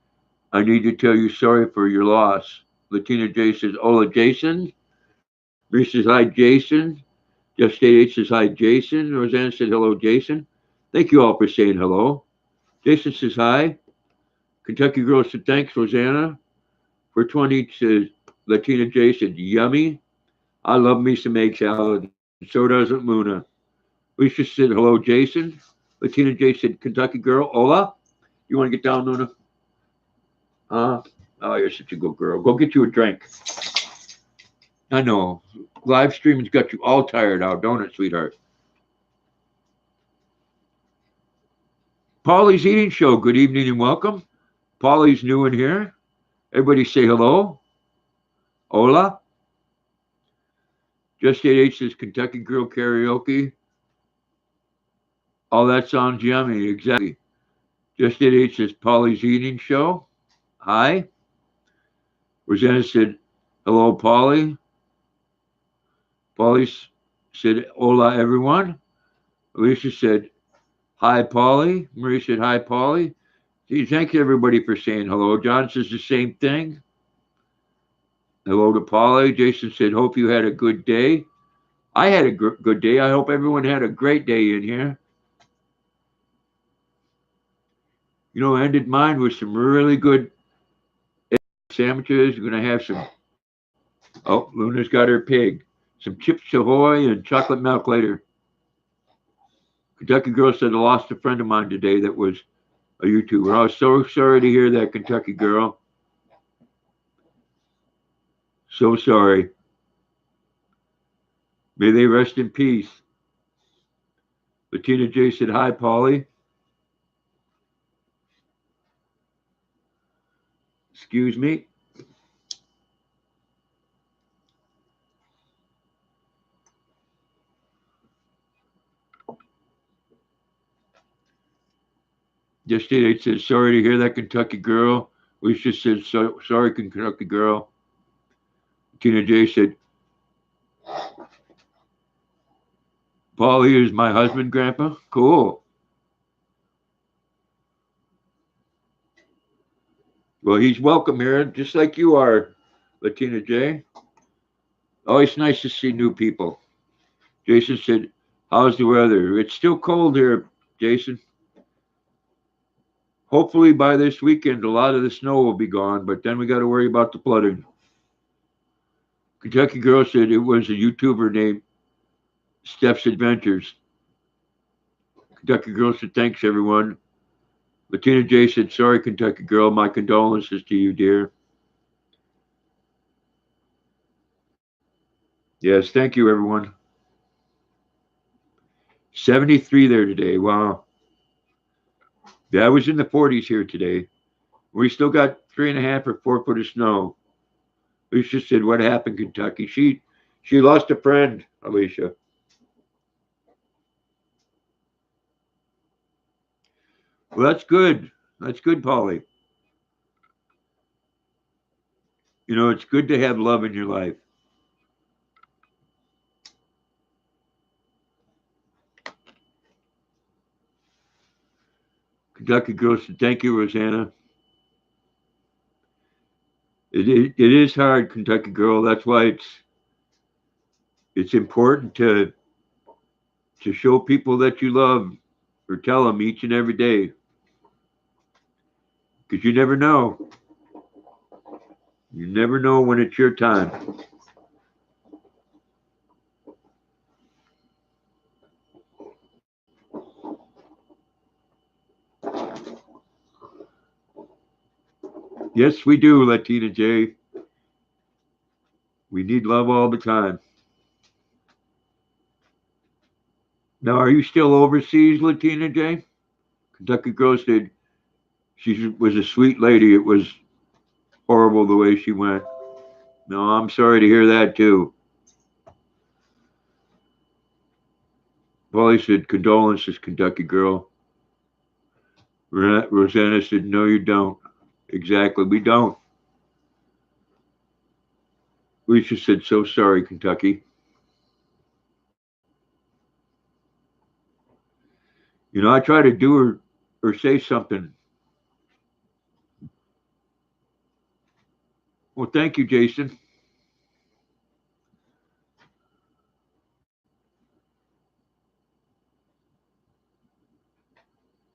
I need to tell you sorry for your loss. Latina J says, Hola, Jason. Bree says, hi, Jason. Jeff State H says, hi, Jason. Rosanna said, hello, Jason. Thank you all for saying hello. Jason says, hi. Kentucky Girl said, thanks, Rosanna. For 20 says, Latina J said, yummy. I love me some egg salad, and so doesn't Luna. Lisa said, hello, Jason. Latina J said, Kentucky Girl, hola. You want to get down, Luna? Oh, you're such a good girl. Go get you a drink. I know. Live streaming's got you all tired out, don't it, sweetheart? Polly's Eating Show, good evening and welcome. Polly's new in here. Everybody say hello. Hola. Just 8H says Kentucky Girl Karaoke. Oh, that sounds yummy. Exactly. Just 8H says Polly's Eating Show. Hi. Rosanna said, hello, Polly. Polly said, hola, everyone. Alicia said, hi, Polly. Marie said, hi, Polly. Gee, thank you, everybody, for saying hello. John says the same thing. Hello to Polly. Jason said, hope you had a good day. I had a good day. I hope everyone had a great day in here. You know, I ended mine with some really good sandwiches. We're going to have some, oh, Luna's got her pig. Some Chips Ahoy and chocolate milk later. Kentucky Girl said I lost a friend of mine today that was a YouTuber. I was so sorry to hear that, Kentucky Girl. So sorry. May they rest in peace. Bettina J said, hi, Polly. Excuse me. Just 8 says, sorry to hear that, Kentucky Girl. Alicia said, sorry, Kentucky Girl. Tina J said, Polly is my husband, Grandpa. Cool. Well, he's welcome here, just like you are, Latina J. Always nice to see new people. Jason said, how's the weather? It's still cold here, Jason. Hopefully by this weekend, a lot of the snow will be gone, but then we got to worry about the flooding. Kentucky Girl said it was a YouTuber named Steph's Adventures. Kentucky Girl said, thanks, everyone. Latina J said, sorry, Kentucky Girl. My condolences to you, dear. Yes, thank you, everyone. 73 there today. Wow. Yeah, I was in the 40s here today. We still got 3.5 or 4 foot of snow. Alicia said, what happened, Kentucky? She lost a friend, Alicia. Well, that's good. That's good, Polly. You know, it's good to have love in your life. Kentucky Girl said, thank you, Rosanna. It is hard, Kentucky Girl. That's why it's important to show people that you love or tell them each and every day. Because you never know. You never know when it's your time. Yes, we do, Latina J. We need love all the time. Now, are you still overseas, Latina J? Kentucky Girl said she was a sweet lady. It was horrible the way she went. No, I'm sorry to hear that too. Polly said, condolences, Kentucky Girl. Rosanna said, no, you don't. Exactly, we don't. Lisa said, so sorry, Kentucky. You know, I try to do or say something. Well, thank you, Jason.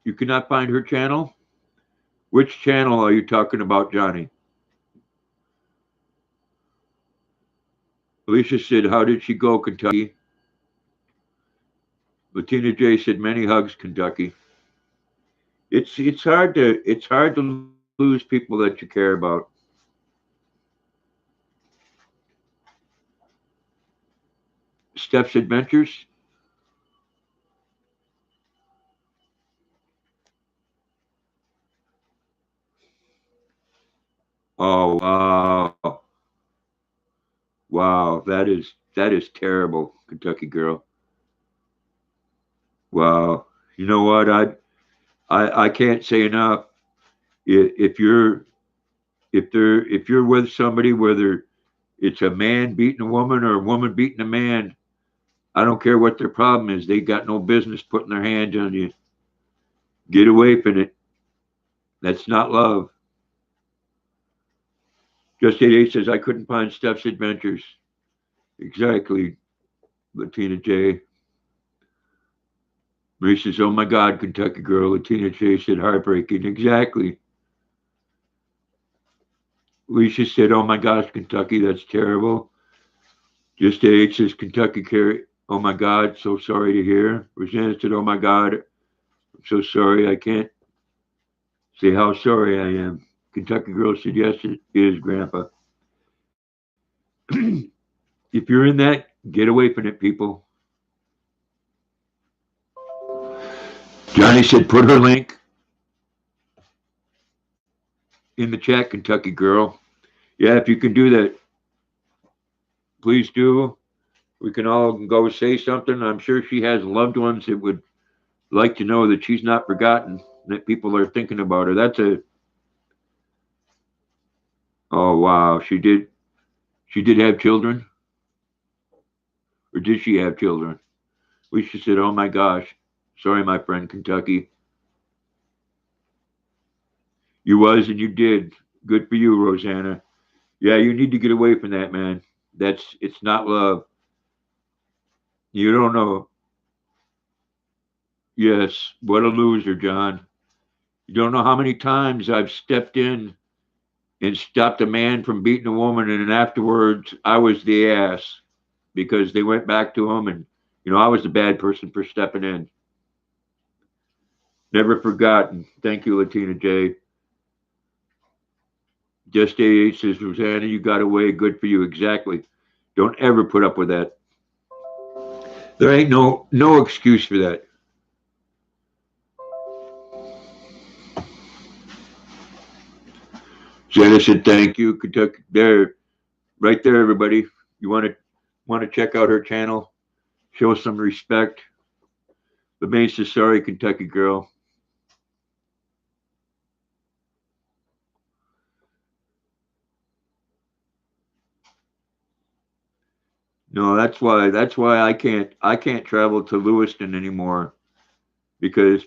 You cannot find her channel? Which channel are you talking about, Johnny? Alicia said, how did she go, Kentucky? Latina J said, many hugs, Kentucky. It's hard to lose people that you care about. Steph's Adventures. Oh wow, wow, that is terrible, Kentucky Girl. Wow, you know what? I can't say enough. If you're if you're with somebody, whether it's a man beating a woman or a woman beating a man, I don't care what their problem is. They got no business putting their hands on you. Get away from it. That's not love. Just 88 says I couldn't find Steph's Adventures. Exactly, Latina J. Marie says, oh my God, Kentucky Girl. Latina J said, heartbreaking. Exactly. Alicia said, oh my gosh, Kentucky, that's terrible. Just H says, Kentucky Carry. Oh my God, so sorry to hear. Rosanna said, oh my God, I'm so sorry. I can't say how sorry I am. Kentucky Girl said, yes, it is, Grandpa. If you're in that, get away from it, people. Johnny said, put her link in the chat, Kentucky Girl. Yeah, if you can do that, please do. We can all go say something. I'm sure she has loved ones that would like to know that she's not forgotten, that people are thinking about her. Oh wow, she did have children, or did she have children? Lisa said, oh my gosh, sorry, my friend, Kentucky. You was and you did. Good for you, Rosanna. Yeah, you need to get away from that, man. It's not love. You don't know. Yes, what a loser, John. You don't know how many times I've stepped in and stopped a man from beating a woman, and then afterwards I was the ass because they went back to him, and I was the bad person for stepping in. Never forgotten. Thank you, Latina J. Just A says, Rosanna, you got away. Good for you. Exactly. Don't ever put up with that. There ain't no excuse for that. Jenna said, thank you, Kentucky. There, right there, everybody. You want to check out her channel? Show some respect. The main says, sorry, Kentucky Girl. No, that's why I can't travel to Lewiston anymore because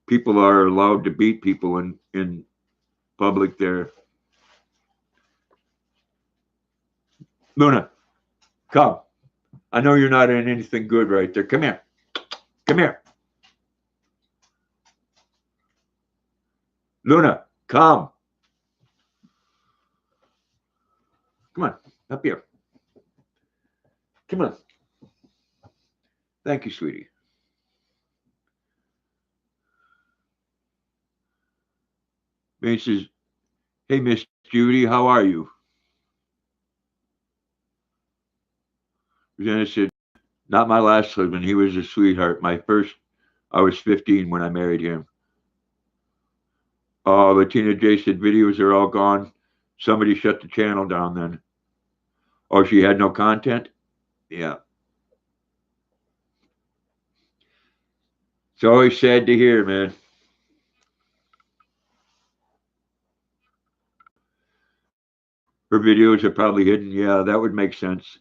people are allowed to beat people in public there. Luna, come. I know you're not in anything good right there. Come here. Come here. Luna, come. Come on. Up here. Come on. Thank you, sweetie. Mace says, Hey, Miss Judy, how are you? Rosanna said, not my last husband. He was a sweetheart. My first, I was 15 when I married him. Latina J said, videos are all gone. Somebody shut the channel down then. Oh, she had no content? Yeah. It's always sad to hear, man. Her videos are probably hidden. Yeah, that would make sense.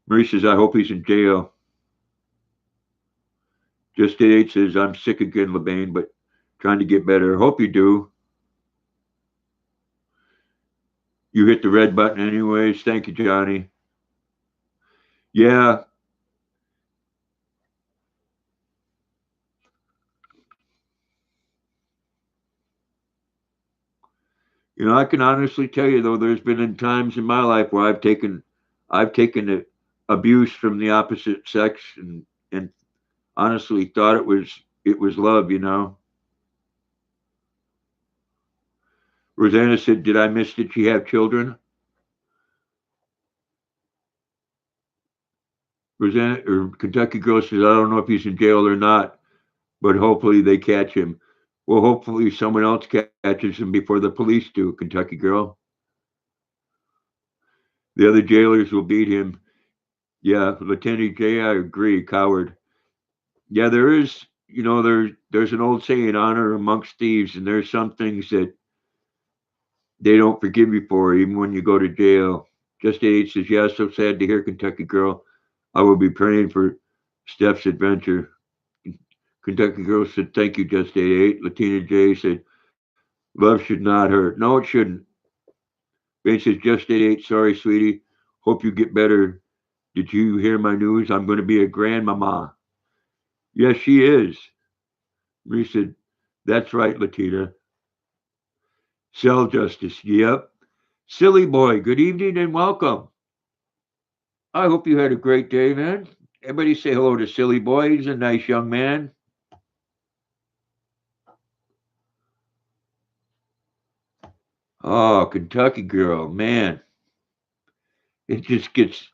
Marie says, I hope he's in jail. Just Eight says, I'm sick again, LeBain, but trying to get better. Hope you do. You hit the red button anyways. Thank you, Johnny. Yeah. I can honestly tell you though, there's been times in my life where I've taken abuse from the opposite sex and honestly thought it was love. Rosanna said, did I miss that she have children? Rosanna or Kentucky Girl says, I don't know if he's in jail or not, but hopefully they catch him. Well, hopefully someone else catches him before the police do, Kentucky Girl. The other jailers will beat him. Yeah, Lieutenant J, I agree, coward. Yeah, there's an old saying, honor amongst thieves, and there's some things that they don't forgive you for, even when you go to jail. Just Eight says, yeah, so sad to hear, Kentucky Girl. I will be praying for Steph's adventure. Kentucky Girl said, thank you, Just Eight. Latina J said, love should not hurt. No, it shouldn't. Ben says, Just Eight, sorry, sweetie. Hope you get better. Did you hear my news? I'm going to be a grandmama. Yes, she is. Marie said, that's right, Latina. Cell justice. Yep. Silly boy, good evening and welcome. I hope you had a great day, man. Everybody say hello to Silly boy. He's a nice young man. Oh, Kentucky Girl, man. It just gets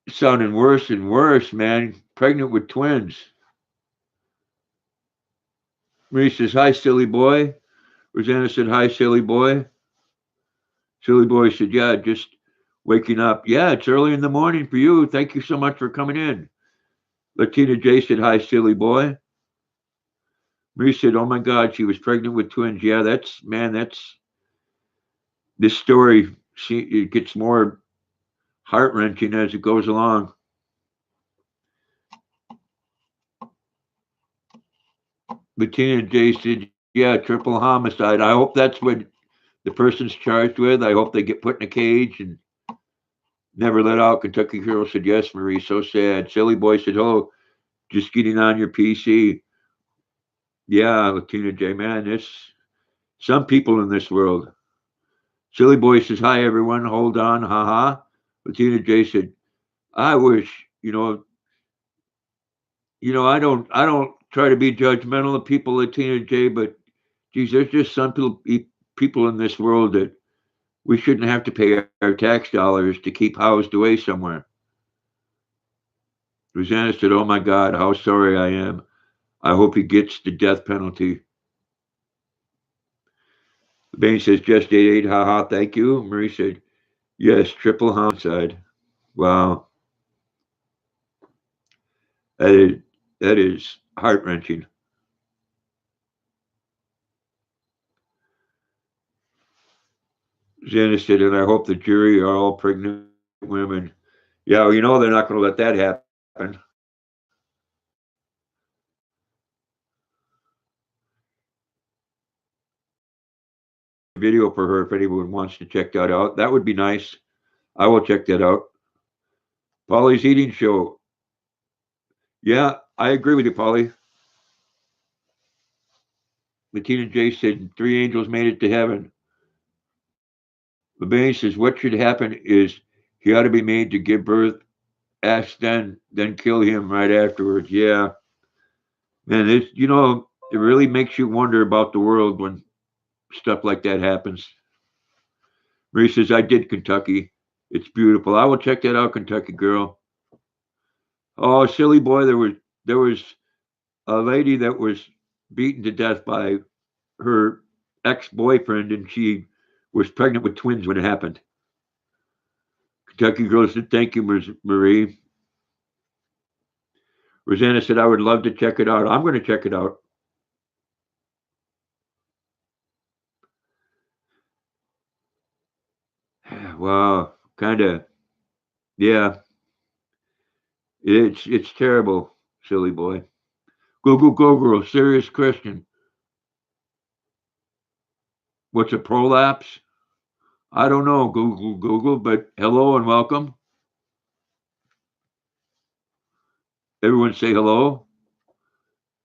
sounding worse and worse, man. Pregnant with twins. Marie says, hi, silly boy. Rosanna said, hi, silly boy. Silly boy said, yeah, just waking up. Yeah, it's early in the morning for you. Thank you so much for coming in. Latina J said, hi, silly boy. Marie said, oh my God, she was pregnant with twins. Yeah, that's this story. It gets more heart wrenching as it goes along. Latina J said, yeah, triple homicide. I hope that's what the person's charged with. I hope they get put in a cage and never let out. Kentucky Girl said, yes, Marie, so sad. Silly boy said, oh, just getting on your PC. Yeah, Latina J, man, there's some people in this world. Silly boy says, hi, everyone. Hold on. Haha. Latina J said, I wish, I don't try to be judgmental of people, Latina J, but geez, there's just some people in this world that we shouldn't have to pay our tax dollars to keep housed away somewhere. Rosanna said, oh my God, how sorry I am. I hope he gets the death penalty. Bain says, just 88, haha, thank you. Marie said, yes, triple homicide. Wow, that is, that is heart wrenching. Rosanna said, and I hope the jury are all pregnant women. Yeah, well, they're not going to let that happen. Video for her if anyone wants to check that out. That would be nice. I will check that out. Polly's Eating Show. Yeah, I agree with you, Polly. Bettina J said 3 angels made it to heaven. LeBain says what should happen is he ought to be made to give birth, ask then kill him right afterwards. Yeah, man, it really makes you wonder about the world when stuff like that happens. Marie says, I did Kentucky. It's beautiful. I will check that out, Kentucky girl. Oh, silly boy, there was a lady that was beaten to death by her ex-boyfriend, and she was pregnant with twins when it happened. Kentucky girl said, thank you, Marie. Rosanna said, I would love to check it out. I'm going to check it out. Wow, kind of, yeah. It's terrible, silly boy. Google, Google, serious Christian. What's a prolapse? I don't know, Google, Google, but hello and welcome. Everyone say hello.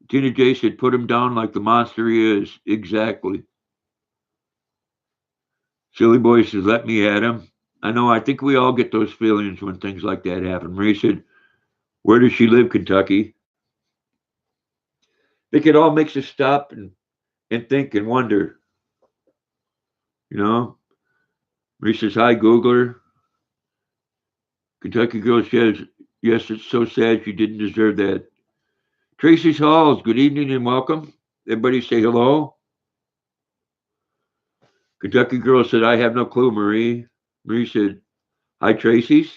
Tina J said, put him down like the monster he is. Exactly. Silly boy says, let me at him. I know, I think we all get those feelings when things like that happen. Marie said, where does she live, Kentucky? I think it all makes us stop and think and wonder, you know? Marie says, hi, Googler. Kentucky girl says, yes, it's so sad she didn't deserve that. Tracy's Halls, good evening and welcome. Everybody say hello. Kentucky girl said, I have no clue, Marie. Marie said, hi, Tracy's.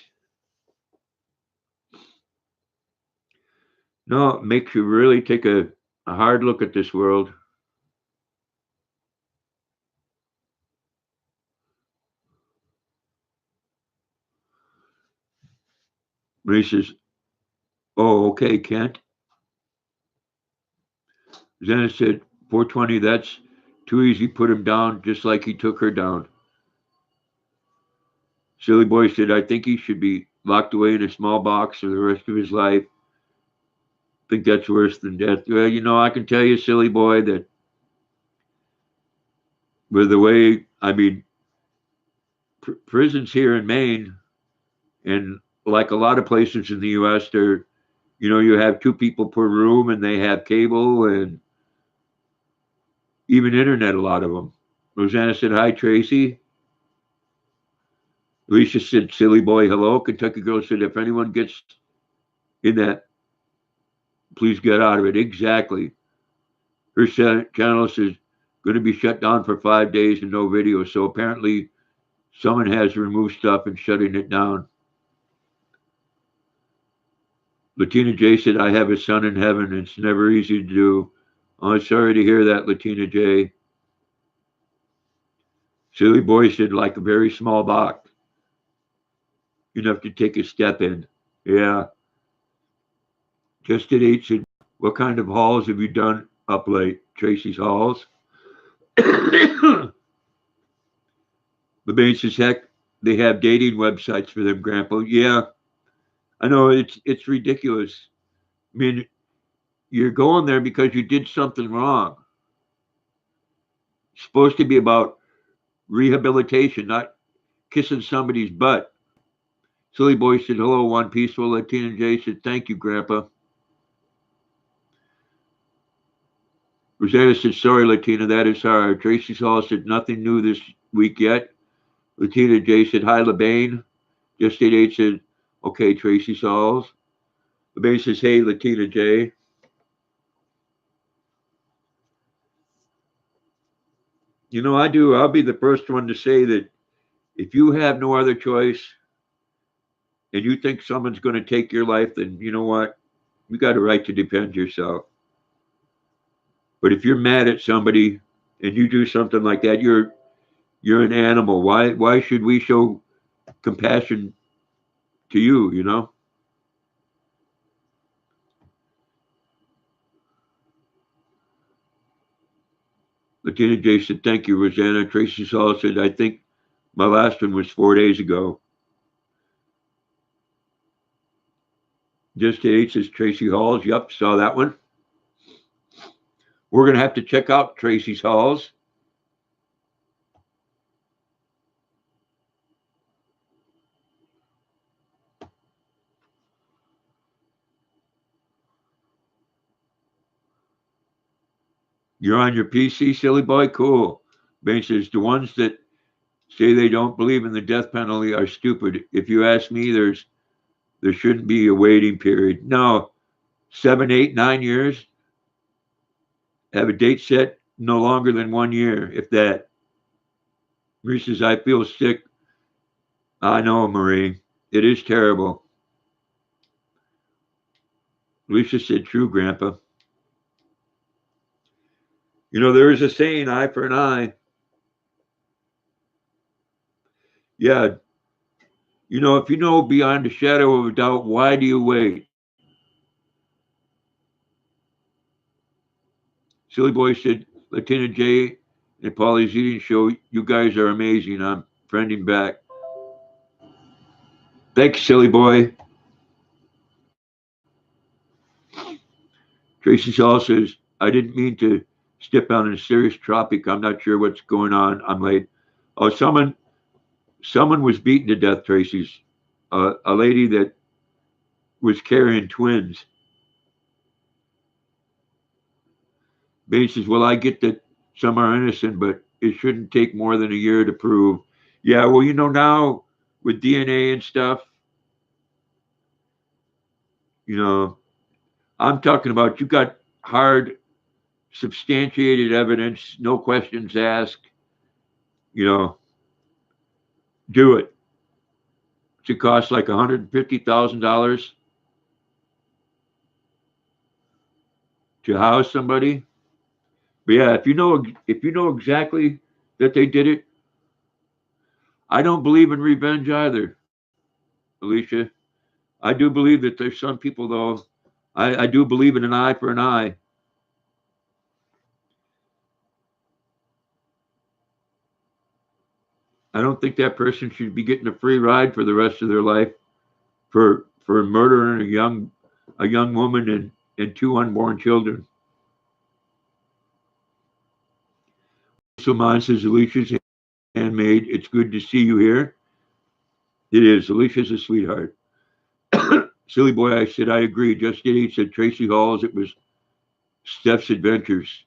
No, it makes you really take a hard look at this world. Marie says, oh, okay, Kent. Zena said, 420, that's too easy. Put him down just like he took her down. Silly boy said, I think he should be locked away in a small box for the rest of his life. I think that's worse than death. Well, I can tell you, silly boy, that with the way, I mean, prisons here in Maine, and like a lot of places in the U.S., you have two people per room, and they have cable and even internet. A lot of them. Rosanna said, "Hi, Tracy." Alicia said, "Silly boy, hello." Kentucky girl said, "If anyone gets in that, please get out of it." Exactly. Her channel says going to be shut down for 5 days and no video. So apparently, someone has removed stuff and shutting it down. Latina J said, I have a son in heaven. It's never easy to do. Oh, sorry to hear that, Latina J. Silly boy said, like a very small box. Enough to take a step in. Yeah. Just at 8 said, what kind of hauls have you done up late? Tracy's Halls. The main says, heck, they have dating websites for them, Grandpa. Yeah, I know it's ridiculous. I mean, you're going there because you did something wrong. It's supposed to be about rehabilitation, not kissing somebody's butt. Silly boy said, hello, one peaceful. Latina J said, thank you, Grandpa. Rosanna said, sorry, Latina, that is hard. Tracy's Hall said, nothing new this week yet. Latina J said, hi, LeBain. Just 88 said, okay, Tracy's Halls. LeBain says, hey, Latina J. I do. I'll be the first one to say that if you have no other choice and you think someone's going to take your life, then you know what? You got a right to defend yourself. But if you're mad at somebody and you do something like that, you're an animal. Why should we show compassion to you, Lieutenant J said, thank you, Rosanna. Tracy Saul said, I think my last one was 4 days ago. Just H says Tracy Halls. Yep, saw that one. We're going to have to check out Tracy's Halls. You're on your PC, silly boy? Cool. Ben says, the ones that say they don't believe in the death penalty are stupid. If you ask me, there shouldn't be a waiting period. No, 7, 8, 9 years. Have a date set no longer than 1 year, if that. Marie says, I feel sick. I know, Marie. It is terrible. Alicia said, true, Grandpa. You know, there is a saying, eye for an eye. Yeah. You know, if you know beyond a shadow of a doubt, why do you wait? Silly Boy said, Lieutenant J and Paulie's Eating Show, you guys are amazing. I'm friending back. Thanks, Silly Boy. Tracy Shaw says, I didn't mean to step on a serious topic. I'm not sure what's going on. I'm late. Oh, someone was beaten to death, Tracy's. A lady that was carrying twins. Bain says, well, I get that some are innocent, but it shouldn't take more than a year to prove. Yeah, well, you know, now with DNA and stuff, you know, I'm talking about you got hard, substantiated evidence, no questions asked, you know, do it. It costs like $150,000 to house somebody. But yeah, if you know exactly that they did it, I don't believe in revenge either, Alicia. I do believe that there's some people though. I do believe in an eye for an eye. I don't think that person should be getting a free ride for the rest of their life for murdering a young woman and two unborn children. Suman says Alicia's handmaid. It's good to see you here. It is. Alicia's a sweetheart. Silly Boy, I said I agree. Just Did he said Tracy Halls. It was Steph's Adventures,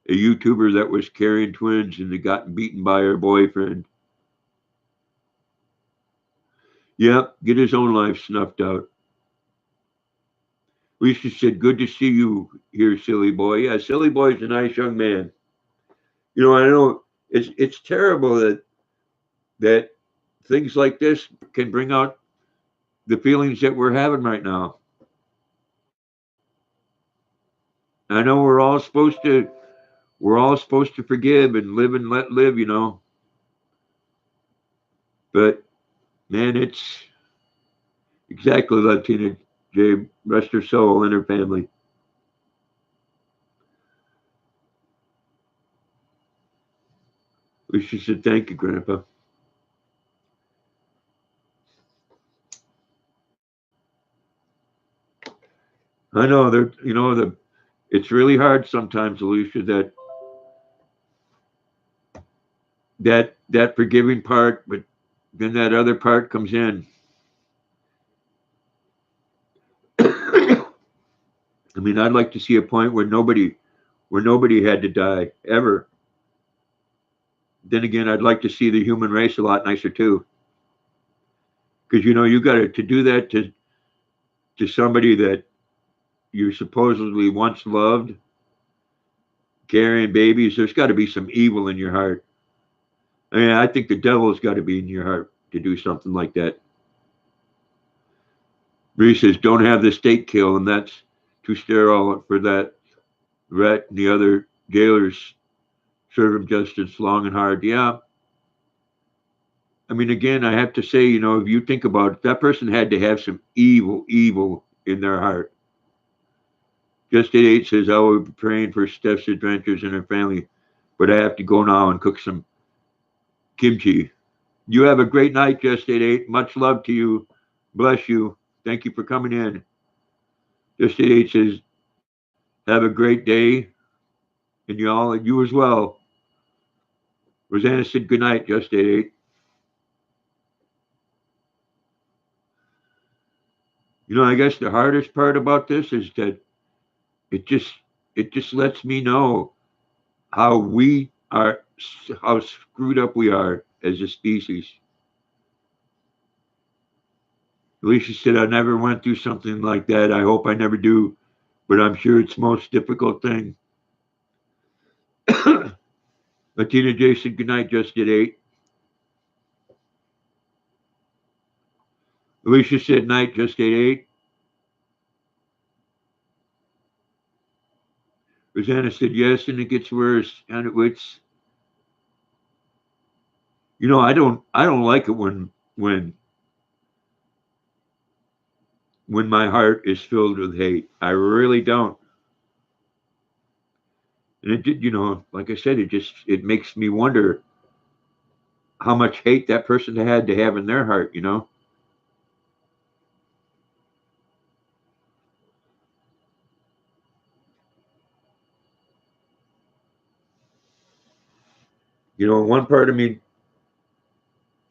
a YouTuber that was carrying twins and had gotten beaten by her boyfriend. Yep, get his own life snuffed out. Lisa said, good to see you here, Silly Boy. Yeah, Silly Boy's a nice young man. You know, I know it's terrible that things like this can bring out the feelings that we're having right now. I know we're all supposed to forgive and live and let live, you know. But man, it's exactly like Tina J. Rest her soul and her family. Lisa said, thank you, Grandpa. I know it's really hard sometimes, Alicia, that forgiving part, but then that other part comes in. I mean, I'd like to see a point where nobody had to die ever. Then again, I'd like to see the human race a lot nicer too, because you know you got to do that to somebody that you supposedly once loved, carrying babies. There's got to be some evil in your heart. I mean, I think the devil's got to be in your heart to do something like that. Bree says, don't have the state kill, and that's too sterile for that. Rhett and the other jailers serve him justice long and hard. Yeah. I mean, again, I have to say, you know, if you think about it, that person had to have some evil in their heart. Just at 8 says, I will be praying for Steph's adventures and her family, but I have to go now and cook some kimchi. You have a great night, Just at 8. Much love to you. Bless you. Thank you for coming in. Just at 8 says, have a great day. And you as well. Rosanna said, good night, Just at 8. You know, I guess the hardest part about this is that it just it just lets me know how we are how screwed up we are as a species. Alicia said, I never went through something like that. I hope I never do, but I'm sure it's the most difficult thing. Latina J said, good night, just at 8. Alicia said, night, just at 8. Rosanna said, yes, and it gets worse. And it's, I don't like it when my heart is filled with hate. I really don't. And it did, like I said, it makes me wonder how much hate that person had to have in their heart. One part of me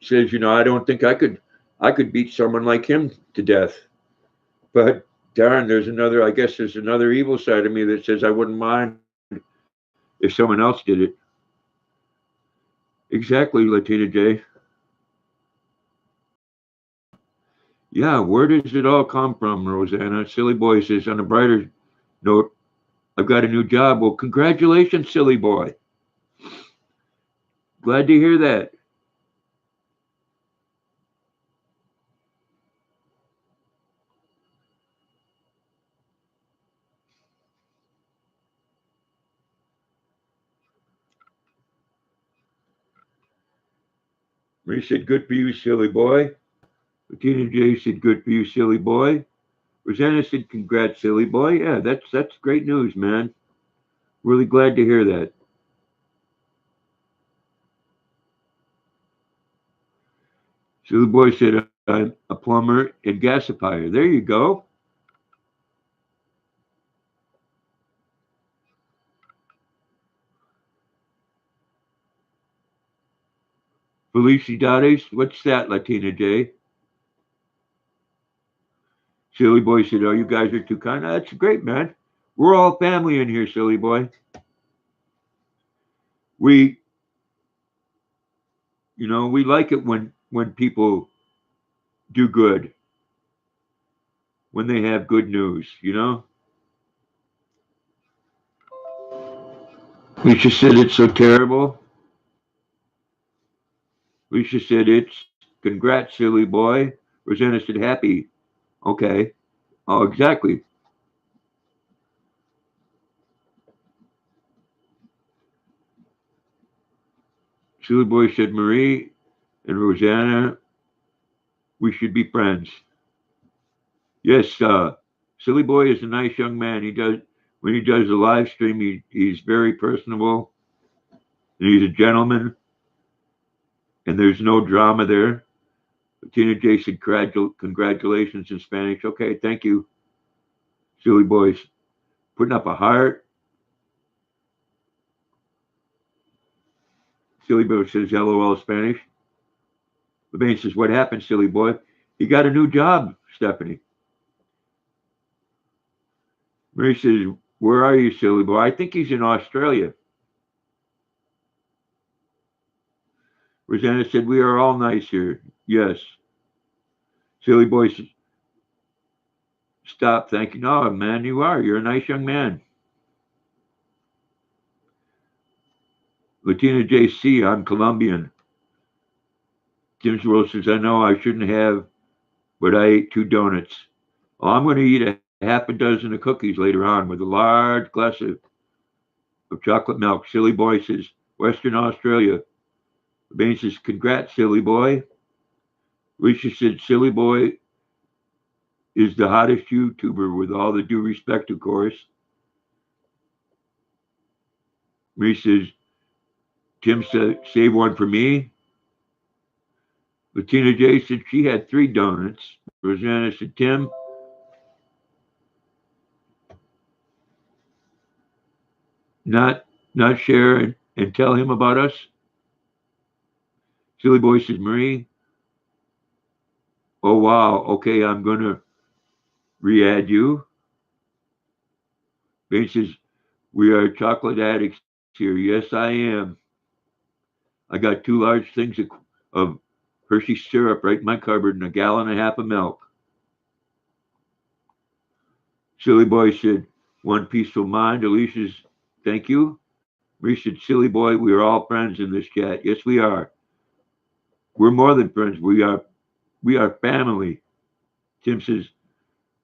says, I don't think I could beat someone like him to death. But darn, I guess there's another evil side of me that says I wouldn't mind if someone else did it. Exactly, Latina J. Yeah, where does it all come from, Rosanna? Silly Boy says, on a brighter note, I've got a new job. Well, congratulations, Silly Boy. Glad to hear that. Marie said, good for you, silly boy. Latina J said, good for you, silly boy. Rosanna said, congrats, silly boy. Yeah, that's great news, man. Really glad to hear that. Silly boy said, I'm a plumber and gasifier. There you go. Felicidades. What's that, Latina J? Silly boy said, oh, you guys are too kind. That's great, man. We're all family in here, silly boy. We, we like it when people do good, when they have good news. Lisa said it's so terrible. Lisa said it's congrats, silly boy. Rosanna said happy. Okay. Oh, exactly. Silly boy said Marie and Rosanna, we should be friends. Yes, silly boy is a nice young man. When he does a live stream, he's very personable and he's a gentleman and there's no drama there. Tina J said congratulations in Spanish. Okay, thank you, silly boys. Putting up a heart. Silly boy says LOL Spanish. LeBain says, what happened, silly boy? He got a new job, Stephanie. Marie says, where are you, silly boy? I think he's in Australia. Rosanna said, we are all nice here. Yes. Silly boy says, stop thanking. No, man, you are. You're a nice young man. Latina JC, I'm Colombian. Jim's World says, I know I shouldn't have, but I ate 2 donuts. Well, I'm going to eat a half a dozen of cookies later on with a large glass of chocolate milk. Silly boy says, Western Australia. Bain says, congrats, silly boy. Alicia said, silly boy is the hottest YouTuber with all the due respect, of course. Marie says, Tim said, save one for me. Latina J said she had 3 donuts. Rosanna said, Tim, not share and tell him about us. Silly boy says, Marie, oh wow, okay, I'm gonna re-add you. Bain says, we are chocolate addicts here. Yes, I am. I got 2 large things of Hershey syrup right in my cupboard and a gallon and a half of milk. Silly boy said, one peaceful mind. Alicia's, thank you. Marie said, silly boy, we are all friends in this chat. Yes, we are. We're more than friends. We are family. Tim says,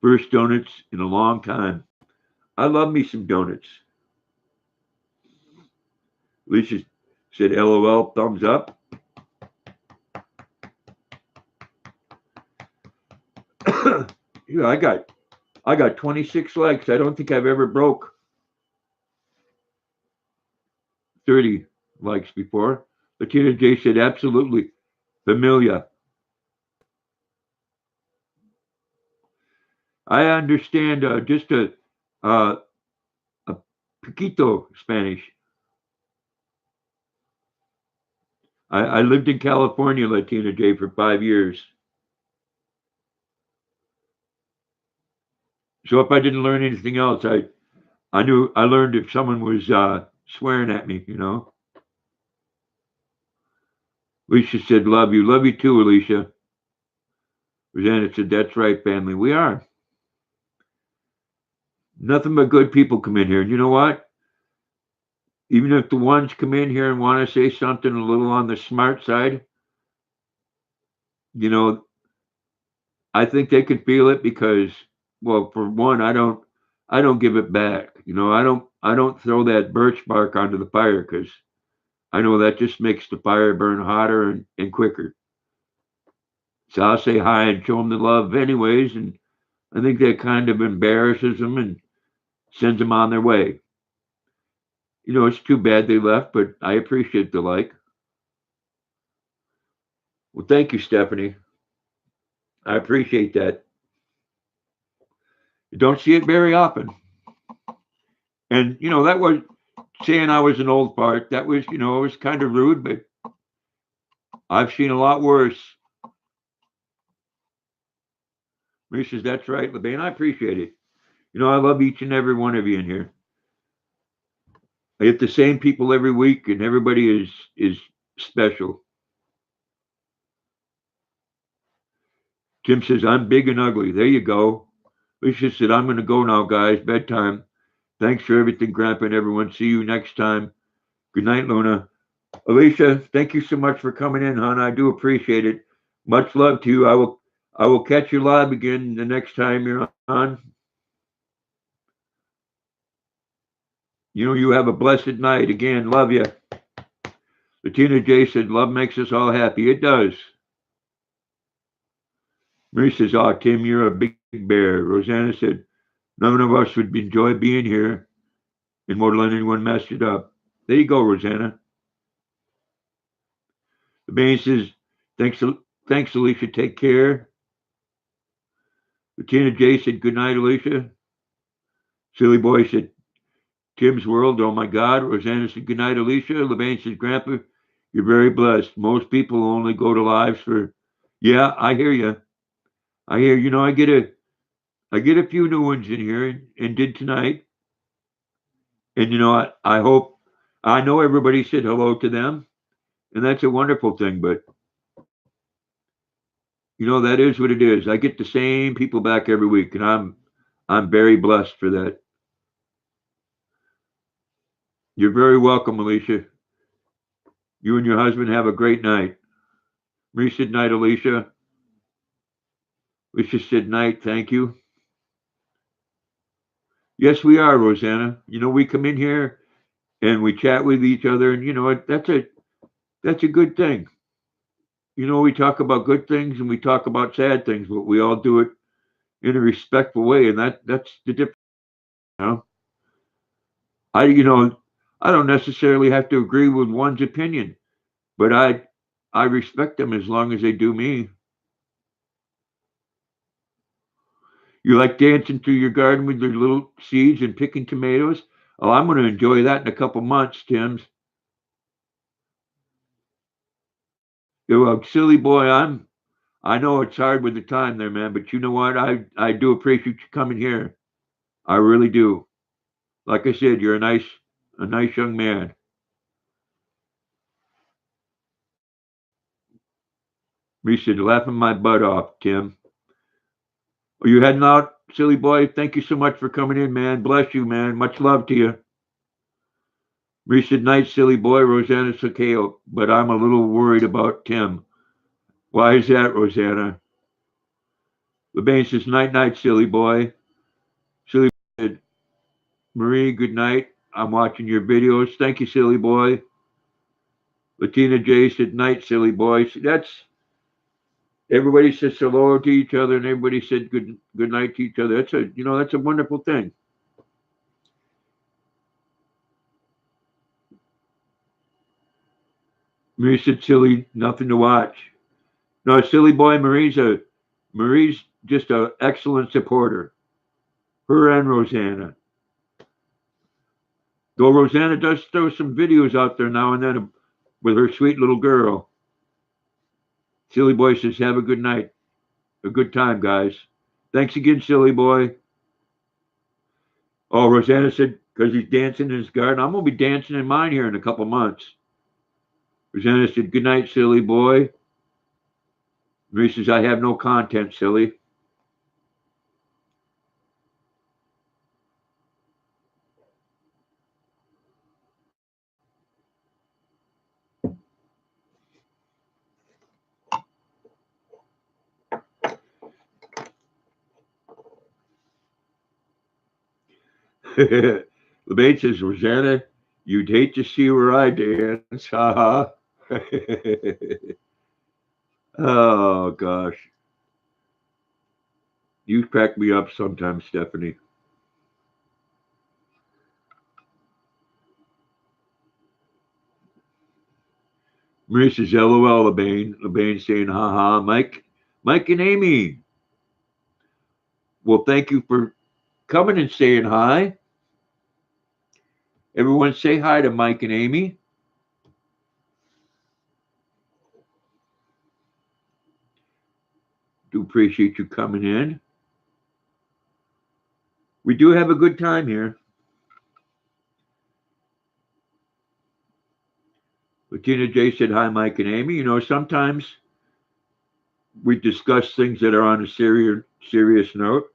first donuts in a long time. I love me some donuts. Alicia said, LOL, thumbs up. Yeah, I got 26 legs. I don't think I've ever broke 30 likes before. Latina J said, absolutely. Familia. I understand just a poquito Spanish. I lived in California, Latina J, for 5 years. So if I didn't learn anything else, I learned if someone was swearing at me, you know. Alicia said, love you. Love you too, Alicia. Rosanna said, that's right, family. We are. Nothing but good people come in here. And you know what? Even if the ones come in here and want to say something a little on the smart side, you know, I think they can feel it because, well, for one, I don't give it back. You know, I don't throw that birch bark onto the fire because I know that just makes the fire burn hotter and quicker. So I'll say hi and show them the love anyways, and I think that kind of embarrasses them and sends them on their way. You know, it's too bad they left, but I appreciate the like. Well, thank you, Stephanie. I appreciate that. You don't see it very often. And, you know, that was saying I was an old fart. That was, you know, it was kind of rude, but I've seen a lot worse. Marie says, that's right, LeBain. I appreciate it. You know, I love each and every one of you in here. I get the same people every week, and everybody is special. Tim says, I'm big and ugly. There you go. Alicia said, I'm going to go now, guys. Bedtime. Thanks for everything, Grandpa and everyone. See you next time. Good night, Luna. Alicia, thank you so much for coming in, hon. I do appreciate it. Much love to you. I will catch you live again the next time you're on. You know, you have a blessed night. Again, love you. Latina J said, love makes us all happy. It does. Marie says, oh, Tim, you're a big bear. Rosanna said, none of us would enjoy being here and won't let anyone mess it up. There you go, Rosanna. The man says, thanks, Alicia. Take care. Lieutenant J said, good night, Alicia. Silly boy said, Tim's world, oh my God. Rosanna said, good night, Alicia. LeBain says, Grandpa, you're very blessed. Most people only go to lives for, yeah, I hear you. I hear, you know, I get a few new ones in here and did tonight. And, you know, I know everybody said hello to them. And that's a wonderful thing, but you know, that is what it is. I get the same people back every week, and I'm very blessed for that. You're very welcome, Alicia. You and your husband have a great night. Marie said night, Alicia. Alicia said night, thank you. Yes, we are, Rosanna. You know, we come in here and we chat with each other, and you know, that's a good thing. You know, we talk about good things and we talk about sad things, but we all do it in a respectful way, and that's the difference. You know? You know, I don't necessarily have to agree with one's opinion, but I respect them as long as they do me. You like dancing through your garden with your little seeds and picking tomatoes? Oh, I'm going to enjoy that in a couple months, Tim's. Silly boy, I know it's hard with the time there, man, but you know what? I do appreciate you coming here. I really do. Like I said, you're a nice young man. Marie said, laughing my butt off, Tim. Are you heading out, silly boy? Thank you so much for coming in, man. Bless you, man. Much love to you. Marie said, night, silly boy. Rosanna Sakeo, but I'm a little worried about Tim. Why is that, Rosanna? LeBain says, night, night, silly boy. Silly boy said, Marie, good night. I'm watching your videos. Thank you, silly boy. Latina J said, night, silly boy. That's everybody says hello to each other, and everybody said good night to each other. That's a wonderful thing. Marie said, silly, nothing to watch. No, silly boy, Marie's just an excellent supporter. Her and Rosanna. Though Rosanna does throw some videos out there now and then with her sweet little girl. Silly boy says, have a good night. A good time, guys. Thanks again, silly boy. Oh, Rosanna said, because he's dancing in his garden. I'm going to be dancing in mine here in a couple months. Rosanna said, good night, silly boy. Marie says, I have no content, silly. LeBain says, Rosanna, you'd hate to see where I dance. Ha ha. Oh, gosh. You crack me up sometimes, Stephanie. Marie says, LOL, LeBain. LeBain saying, haha. Mike and Amy. Well, thank you for coming and saying hi. Everyone say hi to Mike and Amy. Do appreciate you coming in. We do have a good time here. Latina J said, hi, Mike and Amy. Sometimes we discuss things that are on a serious note.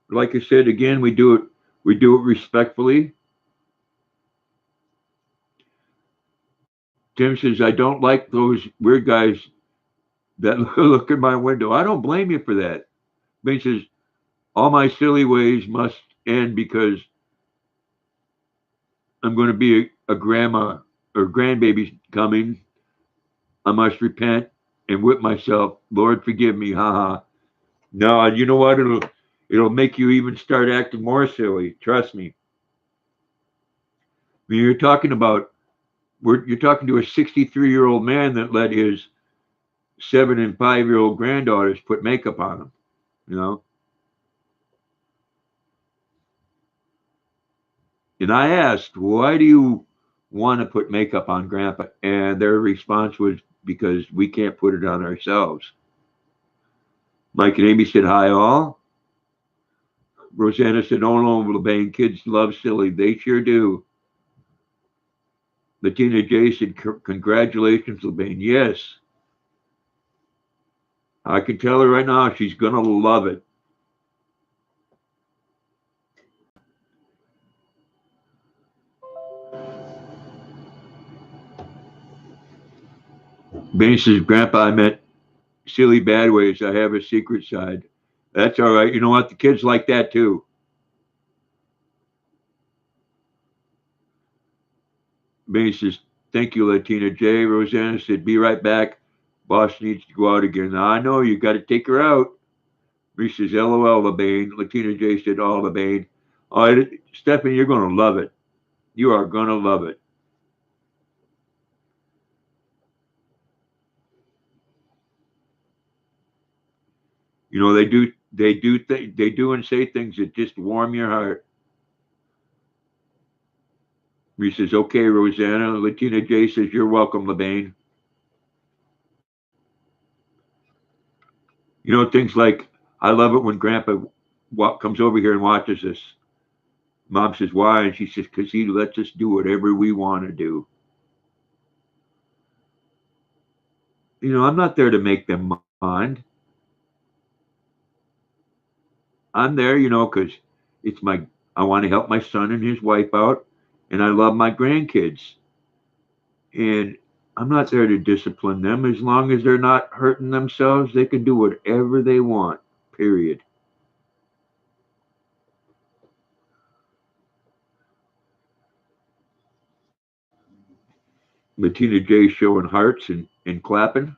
Like I said, again, we do it respectfully. Tim says, I don't like those weird guys that look in my window. I don't blame you for that. He says, all my silly ways must end because I'm going to be a grandma or grandbaby coming. I must repent and whip myself. Lord, forgive me. Haha. No, you know what? It'll make you even start acting more silly. Trust me. I mean, you're talking to a 63-year-old man that let his 7 and 5-year-old granddaughters put makeup on him. And I asked, why do you want to put makeup on Grandpa? And their response was, because we can't put it on ourselves. Mike and Amy said, hi, all. Rosanna said, oh, no, LeBain, kids love silly. They sure do. Latina J said, congratulations, LeBain. Yes. I can tell her right now she's going to love it. Bain says, Grandpa, I meant silly bad ways. I have a secret side. That's all right. You know what? The kids like that too. Bain says, thank you, Latina J. Rosanna said, be right back. Boss needs to go out again. Now, I know you got to take her out. Reese says, LOL, LeBain. Latina J said, oh, LeBain. All right, Stephanie, you're going to love it. You are going to love it. They do and say things that just warm your heart. Reese says, okay, Rosanna. Latina J says, you're welcome, LeBain. Things like, I love it when Grandpa comes over here and watches us. Mom says, why? And she says, because he lets us do whatever we want to do. I'm not there to make them respond. I'm there, you know, because it's my, I want to help my son and his wife out, and I love my grandkids. And I'm not there to discipline them. As long as they're not hurting themselves, they can do whatever they want, period. Latina J showing hearts and clapping.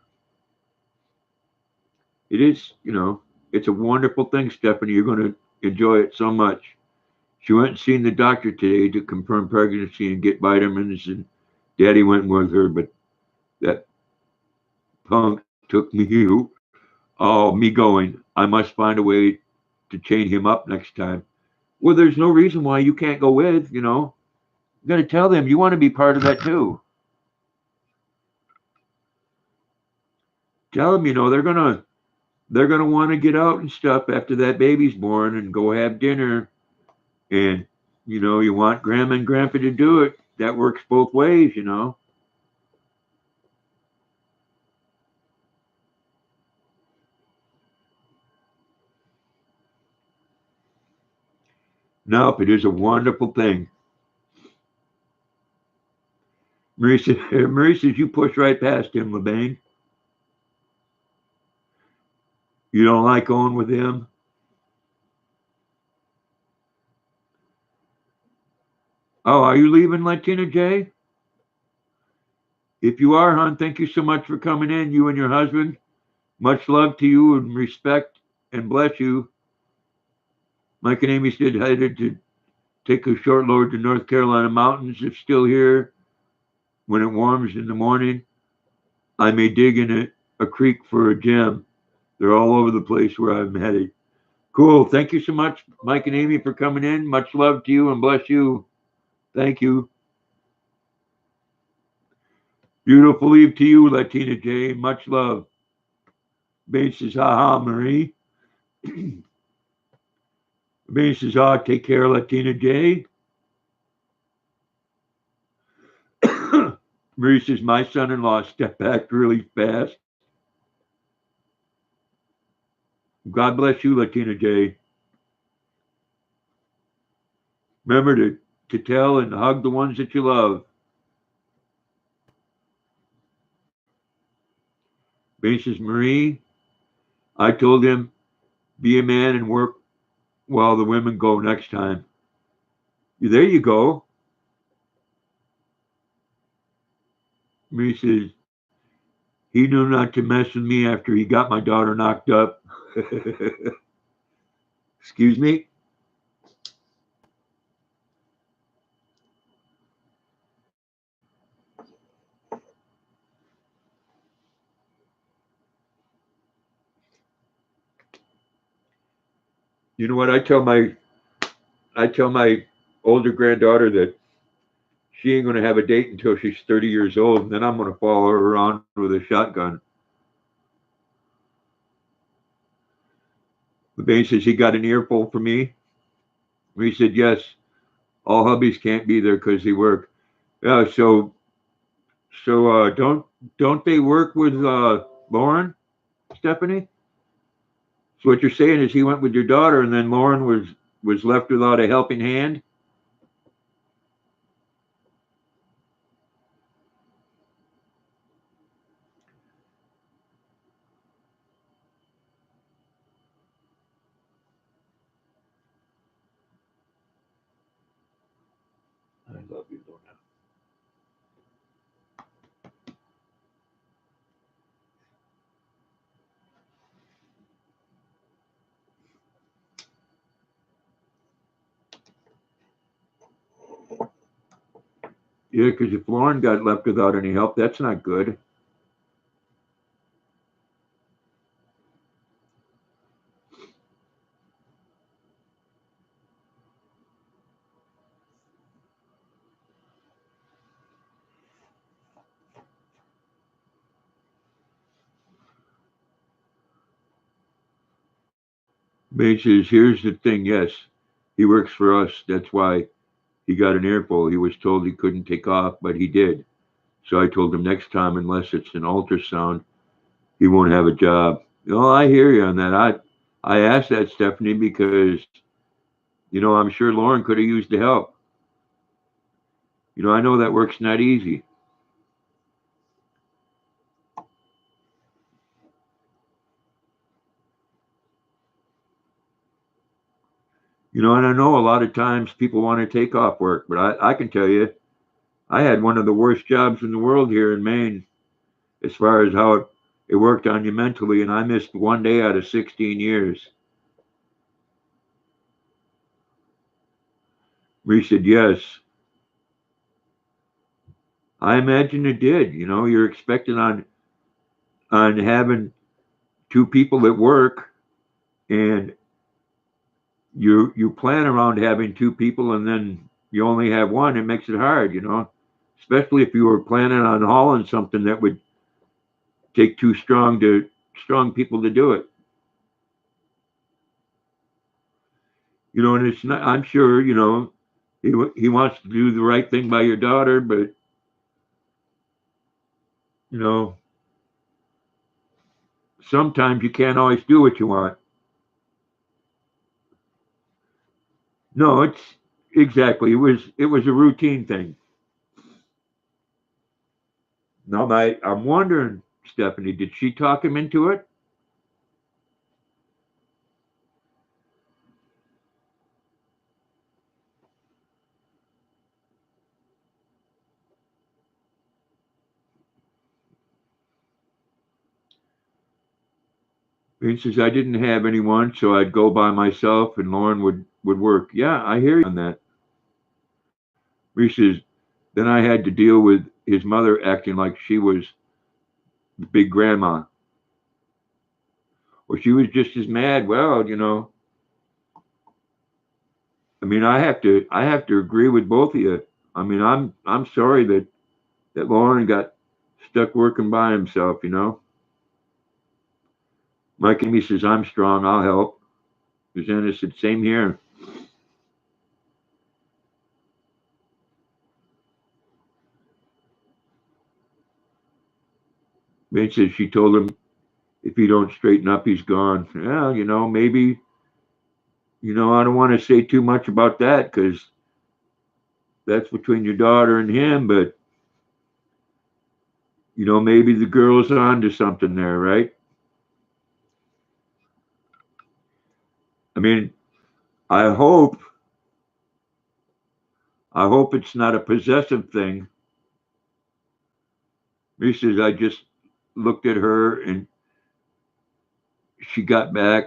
It is, you know, it's a wonderful thing, Stephanie. You're going to enjoy it so much. She went and seen the doctor today to confirm pregnancy and get vitamins, and Daddy went with her, but that punk took me. Oh, me going. I must find a way to chain him up next time. Well, there's no reason why you can't go with. You know, you got to tell them you want to be part of that too. Tell them, you know, they're gonna want to get out and stuff after that baby's born and go have dinner, and you know, you want grandma and grandpa to do it. That works both ways, you know. Nope, it is a wonderful thing. Marie says, Marie says you push right past him, LeBang. You don't like going with him? Oh, are you leaving, Latina J? If you are, hon, thank you so much for coming in, you and your husband. Much love to you and respect and bless you. Mike and Amy said headed to take a short load to North Carolina mountains. If still here, when it warms in the morning, I may dig in a creek for a gem. They're all over the place where I'm headed. Cool. Thank you so much, Mike and Amy, for coming in. Much love to you and bless you. Thank you. Beautiful eve to you, Latina J. Much love. Bain says, haha, Marie. Bain says, ah, take care, Latina J. Marie says, my son-in-law stepped back really fast. God bless you, Latina J. Remember to tell and hug the ones that you love. Bain says, Marie, I told him, be a man and work while the women go next time. There you go. Marie says, he knew not to mess with me after he got my daughter knocked up. Excuse me? You know what? I tell my older granddaughter that she ain't gonna have a date until she's 30 years old, and then I'm gonna follow her around with a shotgun. The Bane says he got an earful for me. He said, yes, all hubbies can't be there because they work. Yeah, so don't they work with Lauren, Stephanie? So what you're saying is he went with your daughter, and then Lauren was left without a helping hand. I love you, Lorna. Yeah, because if Lauren got left without any help, that's not good. Maine says, here's the thing. Yes, he works for us. That's why he got an earful. He was told he couldn't take off, but he did. So I told him next time, unless it's an ultrasound, he won't have a job. I hear you on that. I asked that, Stephanie, because I'm sure Lauren could have used the help. I know that work's not easy. And I know a lot of times people want to take off work, but I can tell you, I had one of the worst jobs in the world here in Maine as far as how it worked on you mentally, and I missed one day out of 16 years. We said, yes. I imagine it did. You're expecting on having two people at work, and you plan around having two people, and then you only have one. It makes it hard. Especially if you were planning on hauling something that would take two strong people to do it. And it's not. I'm sure. He wants to do the right thing by your daughter, but you know sometimes you can't always do what you want. No, it's exactly. It was a routine thing. Now, I'm wondering, Stephanie, did she talk him into it? He says I didn't have anyone, so I'd go by myself, and Lauren would work. Yeah, I hear you on that. He says then I had to deal with his mother acting like she was the big grandma, or she was just as mad. Well, I mean, I have to agree with both of you. I mean, I'm sorry that Lauren got stuck working by himself. Mike and me says I'm strong. I'll help. Susanna said same here. Vane says she told him if he don't straighten up, he's gone. Well, maybe. I don't want to say too much about that because that's between your daughter and him. But maybe the girl's onto something there, right? I mean, I hope I hope it's not a possessive thing. He says I just looked at her and she got back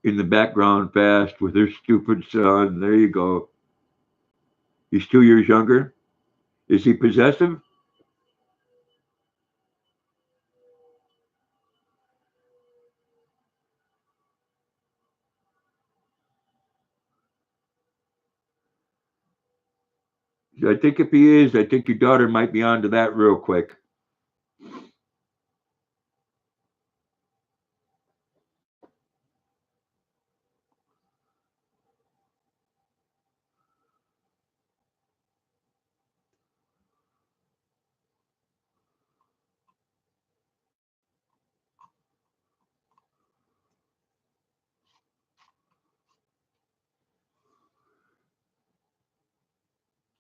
in the background fast with her stupid son. There you go. He's 2 years younger. Is he possessive? I think if he is, I think your daughter might be onto that real quick.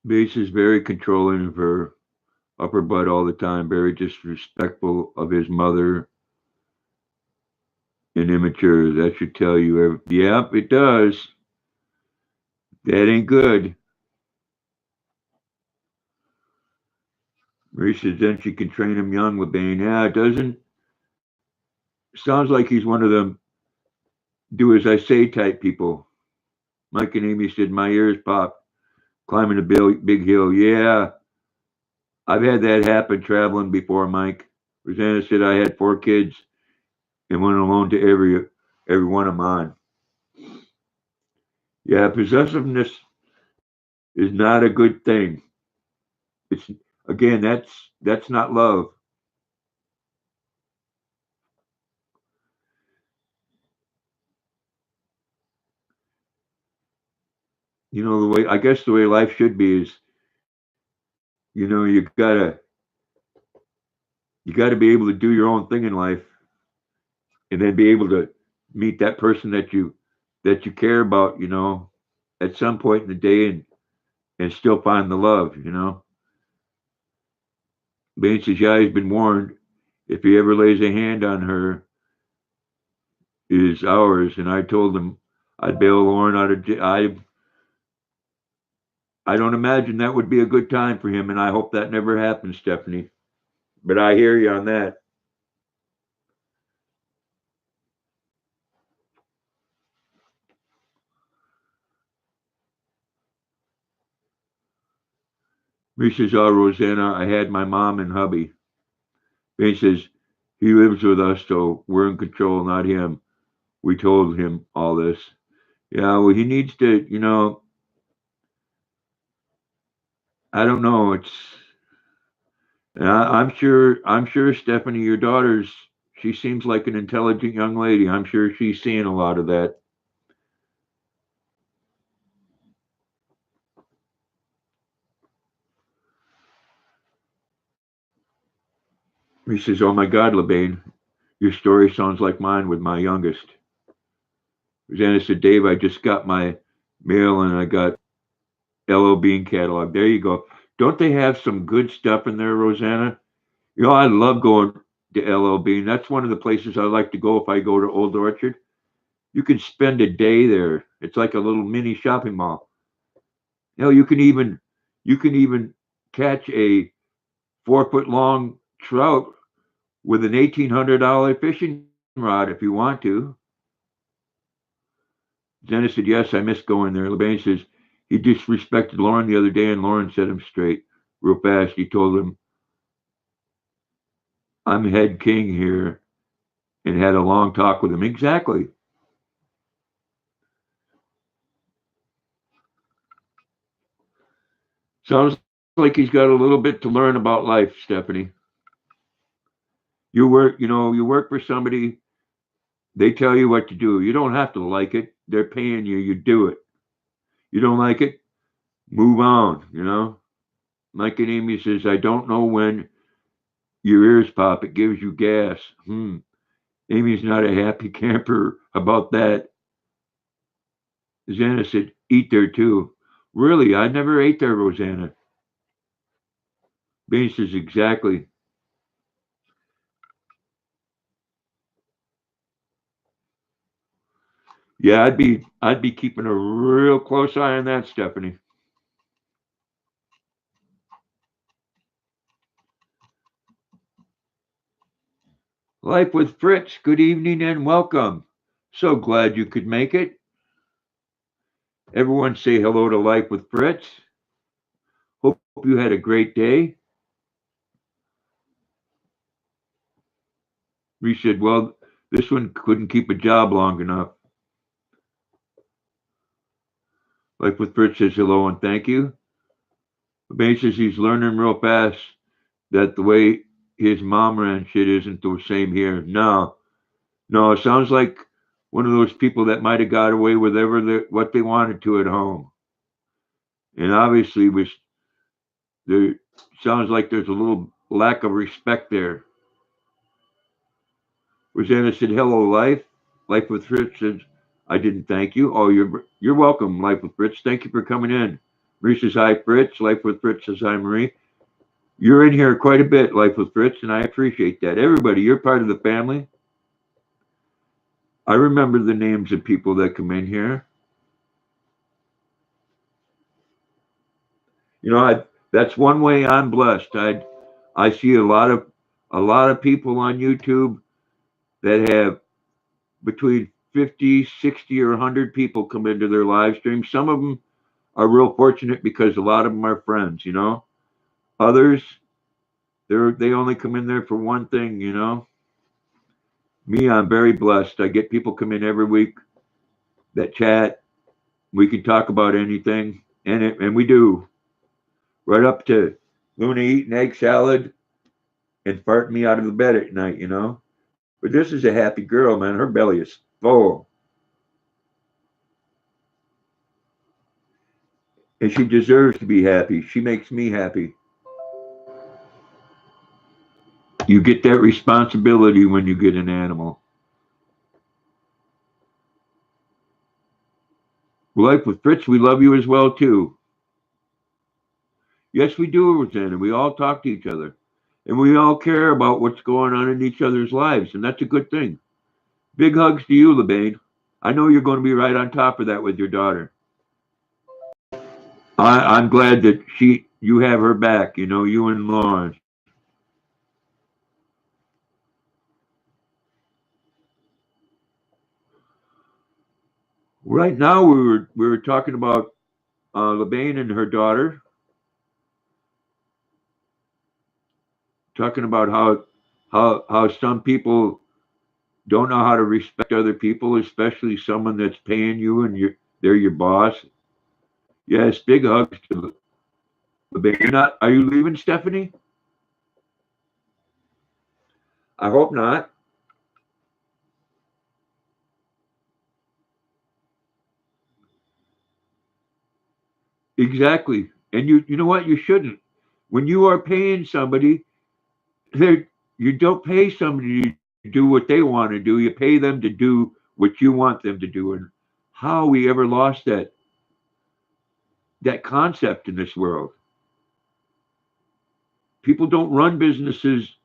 Base is very controlling of her upper butt all the time, very disrespectful of his mother and immature. That should tell you. Yep, it does. That ain't good. Marie says then she can train him young with Bane. Yeah, it doesn't. Sounds like he's one of them do as I say type people. Mike and Amy said my ears pop climbing a big hill. Yeah, I've had that happen traveling before, Mike. Rosanna said I had 4 kids and went alone to every one of mine. Yeah, possessiveness is not a good thing. It's again, that's not love. The way I guess the way life should be is, you gotta be able to do your own thing in life and then be able to meet that person that you care about, at some point in the day, and still find the love. Bain says, yeah, he's been warned. If he ever lays a hand on her, it is ours. And I told him I'd bail Lauren out of jail. I don't imagine that would be a good time for him, and I hope that never happens, Stephanie. But I hear you on that. He says, oh, Rosanna, I had my mom and hubby. Bain says, he lives with us, so we're in control, not him. We told him all this. Yeah, well, he needs to, I don't know. I'm sure, Stephanie, your daughter's, she seems like an intelligent young lady. I'm sure she's seeing a lot of that. He says, oh my God, LeBain, your story sounds like mine with my youngest. Rosanna said, Dave, I just got my mail and I got LL Bean catalog. There you go. Don't they have some good stuff in there, Rosanna? I love going to LL Bean. That's one of the places I like to go if I go to Old Orchard. You can spend a day there. It's like a little mini shopping mall. You can even catch a 4 foot long trout with an $1,800 fishing rod if you want to. Dennis said, yes, I miss going there. LeBain says, he disrespected Lauren the other day, and Lauren set him straight real fast. He told him, I'm head king here, and had a long talk with him. Exactly. Sounds like he's got a little bit to learn about life, Stephanie. You work for somebody, they tell you what to do. You don't have to like it. They're paying you, you do it. You don't like it, move on. Mike and Amy says, I don't know when your ears pop, it gives you gas. Amy's not a happy camper about that. Rosanna said, eat there too. Really? I never ate there, Rosanna. Bain says, exactly. Yeah, I'd be keeping a real close eye on that, Stephanie. Life with Fritz, good evening and welcome. So glad you could make it. Everyone say hello to Life with Fritz. Hope you had a great day. We said, well, this one couldn't keep a job long enough. Life with Fritz says hello and thank you. Bain says he's learning real fast that the way his mom ran shit isn't the same here. No, no, it sounds like one of those people that might have got away with what they wanted to at home. And obviously, there sounds like there's a little lack of respect there. Rosanna said, hello, Life. Life with Fritz says, I didn't thank you. Oh, you're welcome, Life with Fritz. Thank you for coming in. Marie says, hi, Fritz. Life with Fritz says, hi, Marie. You're in here quite a bit, Life with Fritz, and I appreciate that. Everybody, you're part of the family. I remember the names of people that come in here. That's one way I'm blessed. I see a lot of people on YouTube that have between 50, 60, or 100 people come into their live stream. Some of them are real fortunate because a lot of them are friends. Others, they only come in there for one thing. Me, I'm very blessed. I get people come in every week that chat. We can talk about anything, and we do. Right up to Luna eating egg salad and farting me out of the bed at night. But this is a happy girl, man. Her belly is full. And she deserves to be happy. She makes me happy. You get that responsibility when you get an animal. Life with Fritz, we love you as well too. Yes, we do, Rosanna. We all talk to each other. And we all care about what's going on in each other's lives, and that's a good thing. Big hugs to you, LeBain. I know you're going to be right on top of that with your daughter. I'm glad that you have her back, you and Lauren. Right now we were talking about LeBain and her daughter, talking about how some people don't know how to respect other people, especially someone that's paying you and they're your boss. Yes, big hugs to LeBain. Are you leaving, Stephanie? I hope not. Exactly. And you know what? You shouldn't. When you are paying somebody, they you don't pay somebody to do what they want to do. You pay them to do what you want them to do. And how we ever lost that concept in this world. People don't run businesses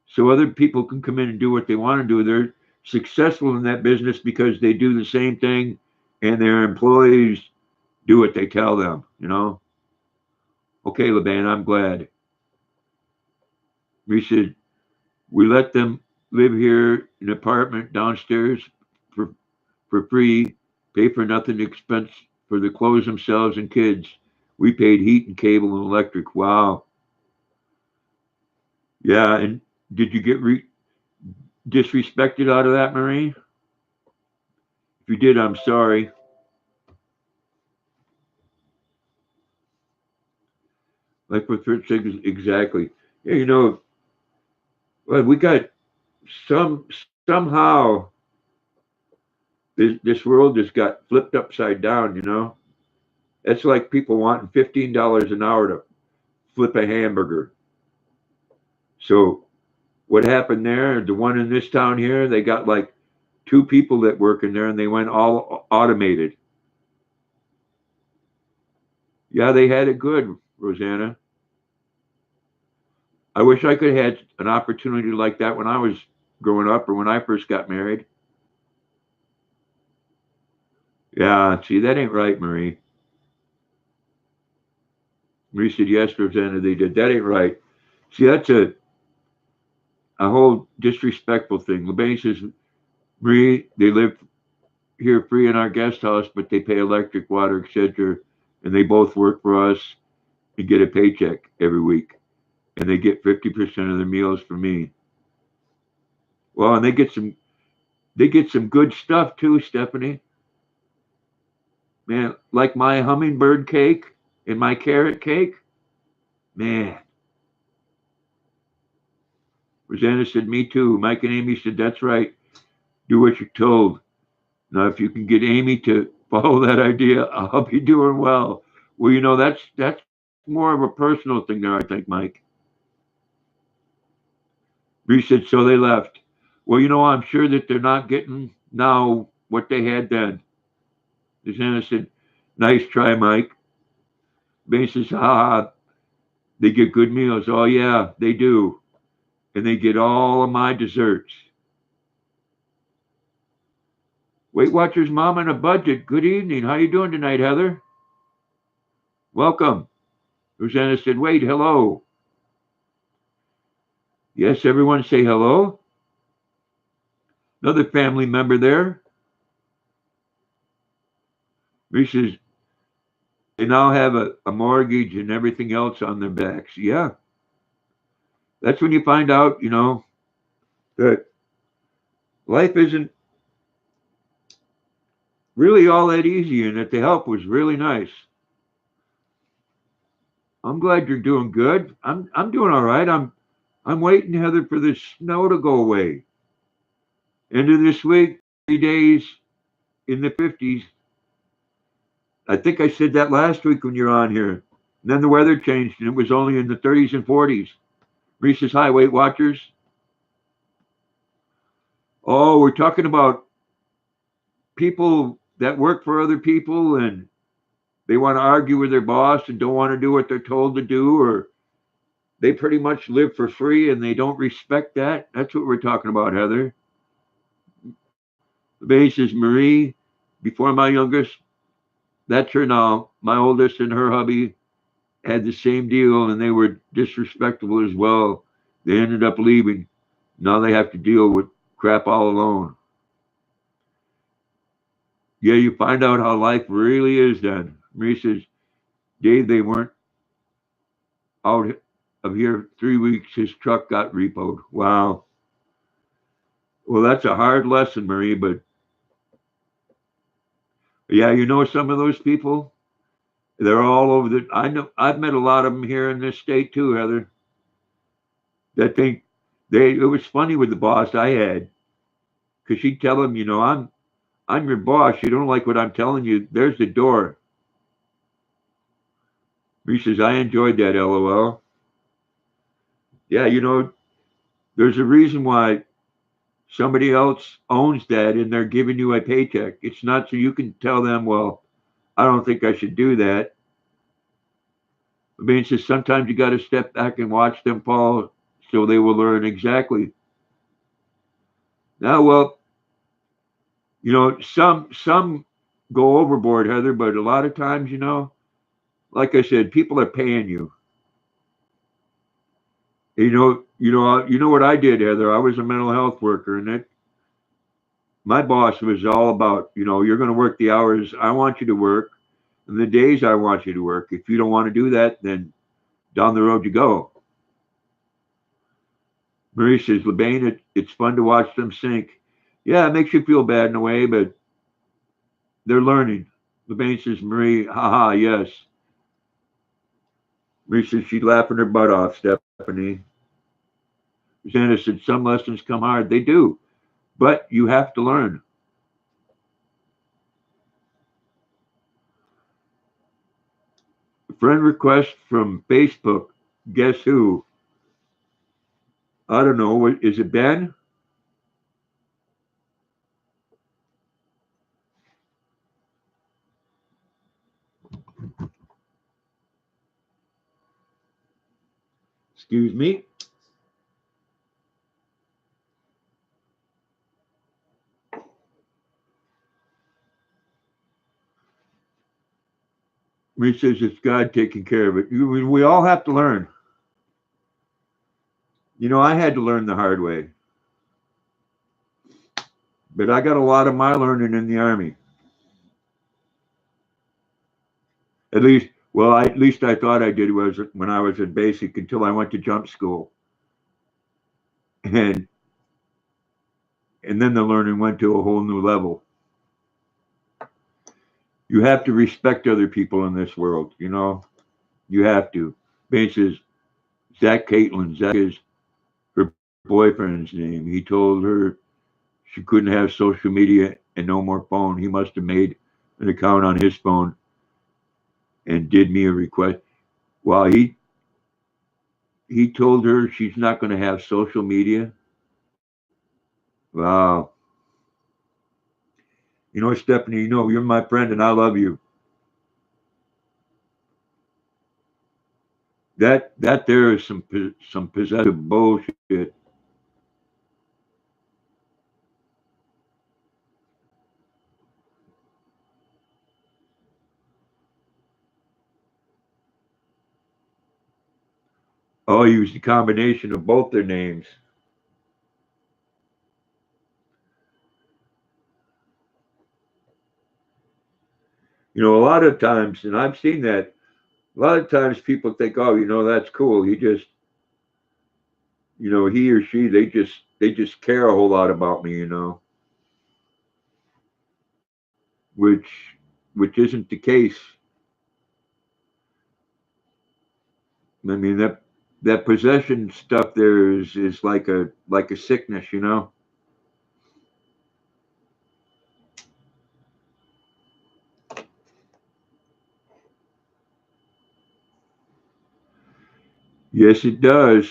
so other people can come in and do what they want to do. They're successful in that business because they do the same thing and their employees do what they tell them. Okay, LeBan, I'm glad. We should we let them live here in an apartment downstairs for free, pay for nothing expense for the clothes themselves and kids. We paid heat and cable and electric. Wow. Yeah, and did you get disrespected out of that, Marie? If you did, I'm sorry. Like what Fritz said, exactly. Yeah, well, we got somehow this world just got flipped upside down. It's like people wanting $15 an hour to flip a hamburger. So what happened there? The one in this town here, they got like two people that work in there, and they went all automated. Yeah, they had it good, Rosanna. I wish I could have had an opportunity like that when I was growing up or when I first got married. Yeah, see, that ain't right, Marie. Marie said, yes, Rosanna, they did. That ain't right. See, that's a whole disrespectful thing. LeBay says, Marie, they live here free in our guest house, but they pay electric, water, etc. And they both work for us and get a paycheck every week. And they get 50% of their meals from me. Well, and they get some good stuff too, Stephanie. Man, like my hummingbird cake and my carrot cake. Man, Rosanna said, me too. Mike and Amy said, that's right. Do what you're told. Now, if you can get Amy to follow that idea, I'll be doing well. Well, that's more of a personal thing there, I think, Mike. Reese said, so they left. Well, I'm sure that they're not getting now what they had then. Rosanna said, nice try, Mike. Ben says, ha, they get good meals. Oh, yeah, they do. And they get all of my desserts. Weight Watchers Mom on a Budget. Good evening. How you doing tonight, Heather? Welcome. Rosanna said, wait, hello. Yes, everyone say hello. Another family member there. He says, they now have a mortgage and everything else on their backs. Yeah, that's when you find out, that life isn't really all that easy and that the help was really nice. I'm glad you're doing good. I'm doing all right. I'm waiting, Heather, for the snow to go away. End of this week, 3 days in the 50s. I think I said that last week when you're on here. And then the weather changed and it was only in the 30s and 40s. Reese's High Weight Watchers. Oh, we're talking about people that work for other people and they want to argue with their boss and don't want to do what they're told to do, or they pretty much live for free and they don't respect that. That's what we're talking about, Heather. The base is Marie, before my youngest, that's her now. My oldest and her hubby had the same deal and they were disrespectful as well. They ended up leaving. Now they have to deal with crap all alone. Yeah, you find out how life really is then. Marie says, Dave, they weren't out of here 3 weeks. His truck got repoed. Wow. Well, that's a hard lesson, Marie, but yeah, you know some of those people? They're all over the I know I've met a lot of them here in this state too, Heather, that think they it was funny with the boss I had, because she'd tell them, I'm your boss. You don't like what I'm telling you. There's the door. He says, I enjoyed that, LOL. Yeah, there's a reason why somebody else owns that and they're giving you a paycheck. It's not so you can tell them, well, I don't think I should do that. I mean, it's just sometimes you got to step back and watch them fall so they will learn exactly. Now, well, some go overboard, Heather, but a lot of times, like I said, people are paying you. You know what I did, Heather. I was a mental health worker, and my boss was all about, you're going to work the hours I want you to work, and the days I want you to work. If you don't want to do that, then down the road you go. Marie says, LeBain, it's fun to watch them sink. Yeah, it makes you feel bad in a way, but they're learning. LeBain says, Marie, haha, yes. Marie says, she's laughing her butt off, Stephanie. Susanna said, some lessons come hard. They do, but you have to learn. Friend request from Facebook. Guess who? I don't know. Is it Ben? Excuse me. Marie says it's God taking care of it. We all have to learn. I had to learn the hard way, but I got a lot of my learning in the Army. At least I thought I did was when I was in basic until I went to jump school, and and then the learning went to a whole new level. You have to respect other people in this world. You have to. Ben says Zach Caitlin. Zach is her boyfriend's name. He told her she couldn't have social media and no more phone. He must have made an account on his phone and did me a request. Well, he told her she's not going to have social media. Wow. Stephanie, you're my friend and I love you. That there is some possessive bullshit. Oh, he was the combination of both their names. A lot of times, and I've seen that. A lot of times, people think, "Oh, that's cool." He just, he or she, they just care a whole lot about me, which which isn't the case. I mean that possession stuff there is like a sickness. Yes, it does.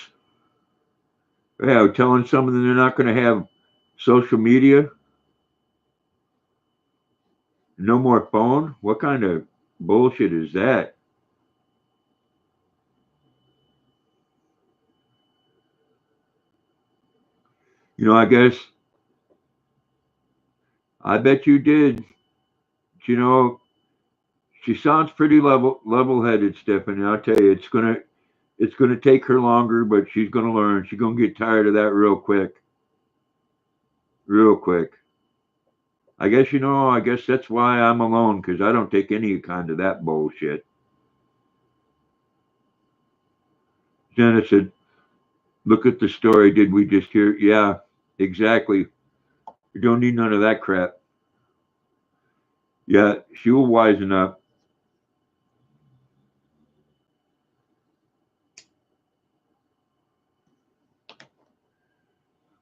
Yeah, telling someone they're not going to have social media. No more phone? What kind of bullshit is that? I guess I bet you did. You know, she sounds pretty level-headed, Stephanie. I'll tell you, it's gonna take her longer, but she's gonna learn. She's gonna get tired of that real quick, real quick. I guess that's why I'm alone because I don't take any kind of that bullshit. Jenna said, "Look at the story. Did we just hear?" Yeah, exactly. We don't need none of that crap. Yeah, she will wisen up.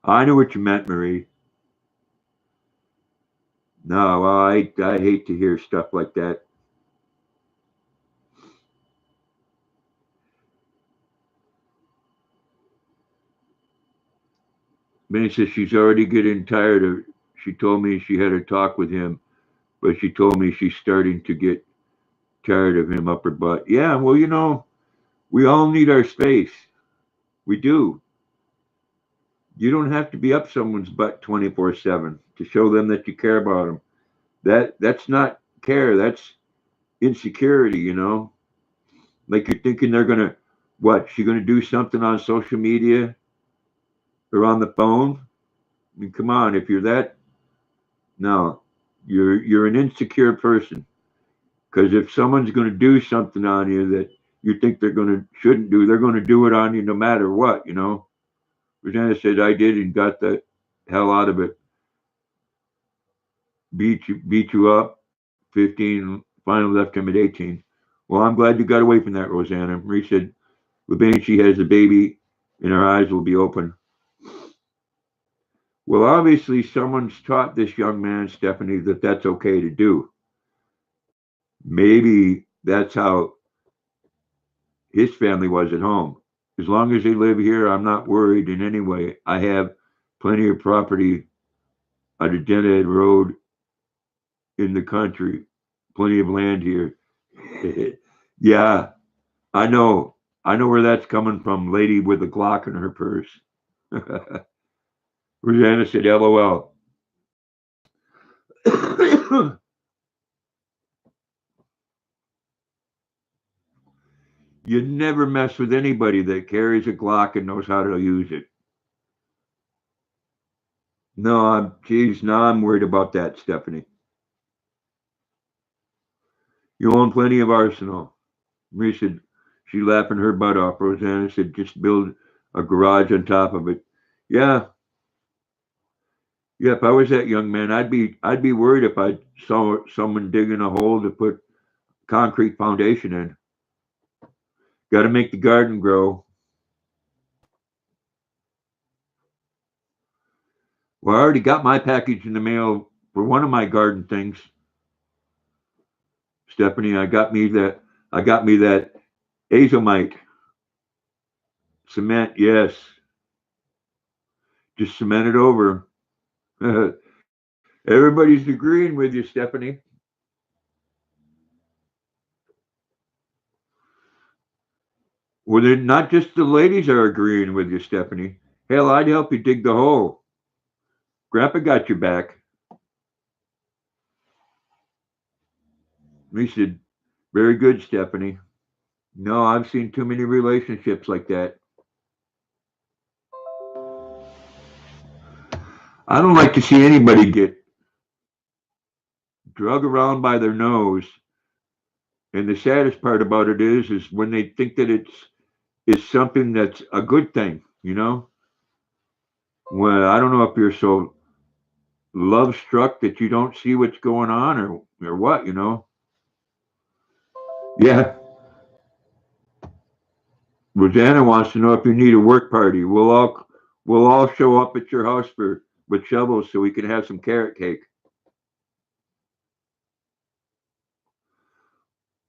I knew what you meant, Marie. No, well, I hate to hear stuff like that. Minnie says she's already getting tired of. She told me she had a talk with him, but she told me she's starting to get tired of him up her butt. Yeah, well, we all need our space. We do. You don't have to be up someone's butt 24/7 to show them that you care about them. That's not care. That's insecurity. Like you're thinking they're gonna what? She gonna do something on social media or on the phone? I mean, come on. If you're that, no, you're an insecure person. Because if someone's gonna do something on you that you think they're gonna shouldn't do, they're gonna do it on you no matter what. Rosanna said I did and got the hell out of it. Beat you up. 15. Finally left him at 18. Well, I'm glad you got away from that, Rosanna. Marie said, "When she has a baby, and her eyes will be open." Well, obviously, someone's taught this young man, Stephanie, that that's okay to do. Maybe that's how his family was at home. As long as they live here, I'm not worried in any way. I have plenty of property on a dead road in the country, plenty of land here. Yeah, I know. I know where that's coming from, lady with a Glock in her purse. Rosanna said, LOL. You never mess with anybody that carries a Glock and knows how to use it. No, geez, now I'm worried about that, Stephanie. You own plenty of arsenal. Marie said, she laughing her butt off. Rosanna said, just build a garage on top of it. Yeah, yeah. If I was that young man, I'd be worried if I saw someone digging a hole to put concrete foundation in. Got to make the garden grow. Well, I already got my package in the mail for one of my garden things, Stephanie. I got me that azomite cement. Yes, just cement it over. Everybody's agreeing with you, Stephanie. Well, then not just the ladies are agreeing with you, Stephanie. Hell, I'd help you dig the hole. Grandpa got your back. He said, very good, Stephanie. No, I've seen too many relationships like that. I don't like to see anybody get drug around by their nose. And the saddest part about it is when they think that it's something that's a good thing. Well, I don't know if you're so love struck that you don't see what's going on or what. Yeah, Rosanna wants to know if you need a work party. We'll all show up at your house for with shovels so we can have some carrot cake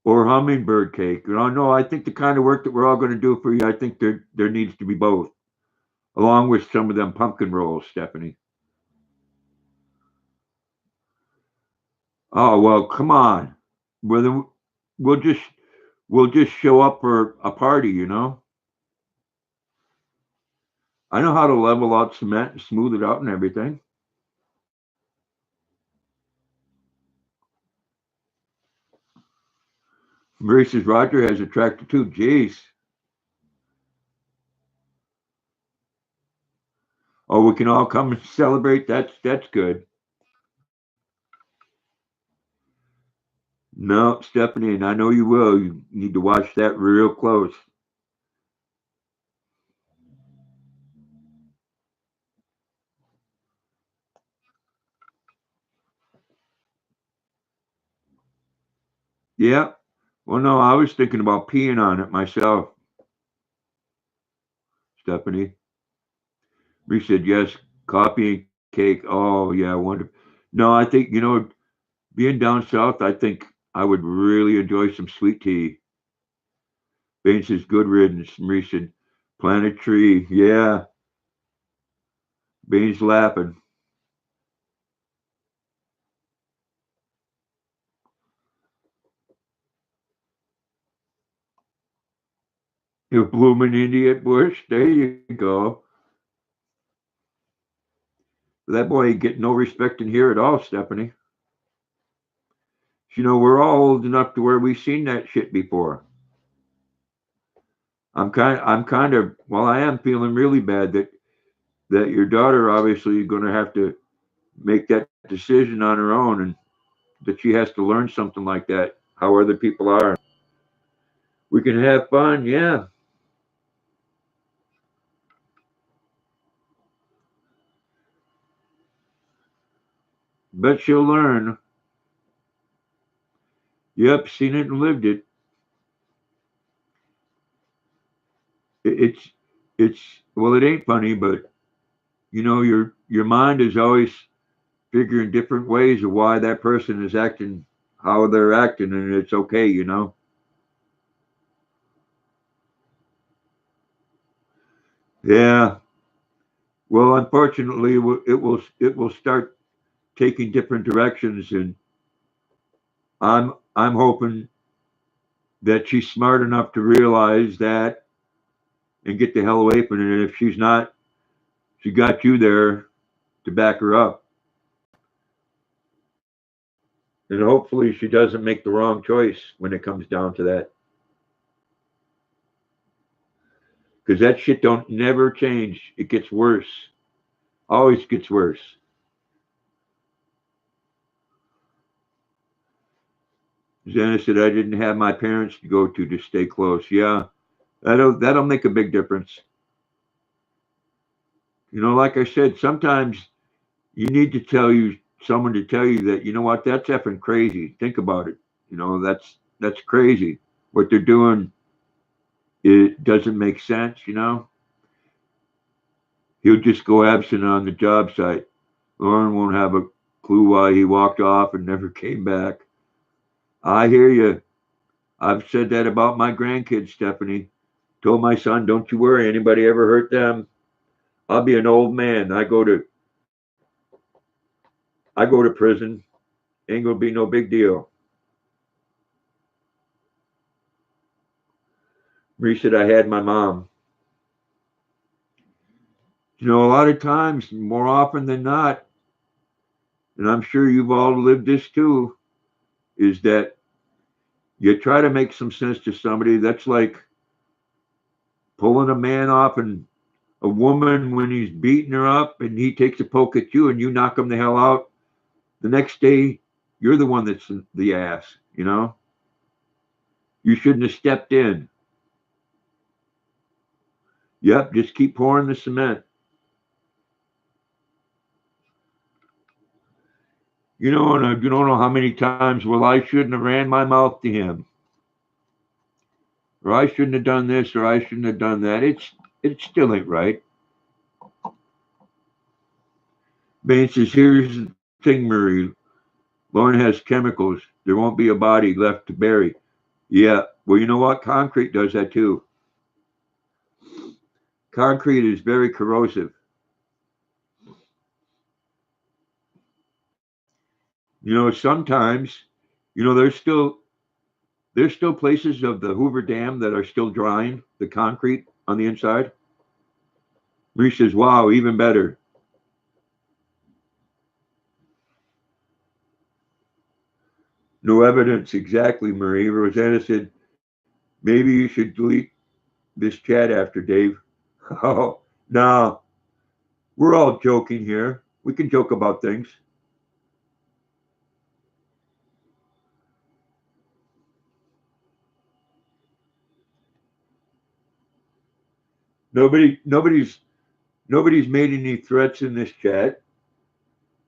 or hummingbird cake. No, I think the kind of work that we're all going to do for you, I think there needs to be both, along with some of them pumpkin rolls, Stephanie. Oh well, come on. Whether we'll just we'll just show up for a party, you know. I know how to level out cement and smooth it out and everything. Marie says Roger has a tractor too. Jeez. Oh, we can all come and celebrate. That's good. No, Stephanie, and I know you will. You need to watch that real close. Yeah. Well, no, I was thinking about peeing on it myself, Stephanie. We said yes, coffee and cake. Oh, yeah, wonderful. No, I think, being down south, I think I would really enjoy some sweet tea. Bain says good riddance. Marie said plant a tree. Yeah, Bain's laughing. You blooming Indian bush. There you go. That boy ain't get no respect in here at all, Stephanie. We're all old enough to where we've seen that shit before. I'm kind of well, I am feeling really bad that your daughter obviously is going to have to make that decision on her own, and that she has to learn something like that, how other people are. We can have fun, yeah. Bet she'll learn. Yep, seen it and lived it. It's it's well, it ain't funny, but your mind is always figuring different ways of why that person is acting how they're acting, and it's okay. Yeah. Well, unfortunately, it will start taking different directions, and I'm hoping that she's smart enough to realize that and get the hell away from it. And if she's not, she got you there to back her up, and hopefully she doesn't make the wrong choice when it comes down to that, because that shit don't never change. It gets worse. Always gets worse. Xana said I didn't have my parents to go to stay close. Yeah, that'll make a big difference. Like I said, sometimes you need to tell you someone to tell you that what, that's effing crazy. Think about it. That's crazy. What they're doing, it doesn't make sense. He'll just go absent on the job site. Lauren won't have a clue why he walked off and never came back. I hear you. I've said that about my grandkids, Stephanie. Told my son, don't you worry, anybody ever hurt them? I'll be an old man. I go to prison. Ain't gonna be no big deal. Marie said I had my mom. A lot of times, more often than not, and I'm sure you've all lived this too, is that you try to make some sense to somebody. That's like pulling a man off and a woman when he's beating her up and he takes a poke at you and you knock him the hell out. The next day, you're the one that's the ass. You shouldn't have stepped in. Yep, just keep pouring the cement. And you don't know how many times, well, I shouldn't have ran my mouth to him, or I shouldn't have done this, or I shouldn't have done that. It still ain't right. Bain says, here's the thing, Murray. Lauren has chemicals. There won't be a body left to bury. Yeah. Well, you know what? Concrete does that too. Concrete is very corrosive. Sometimes, there's still places of the Hoover Dam that are still drying the concrete on the inside. Marie says, wow, even better. No evidence exactly, Marie. Rosanna said, maybe you should delete this chat after, Dave. Oh, no, we're all joking here. We can joke about things. Nobody's made any threats in this chat.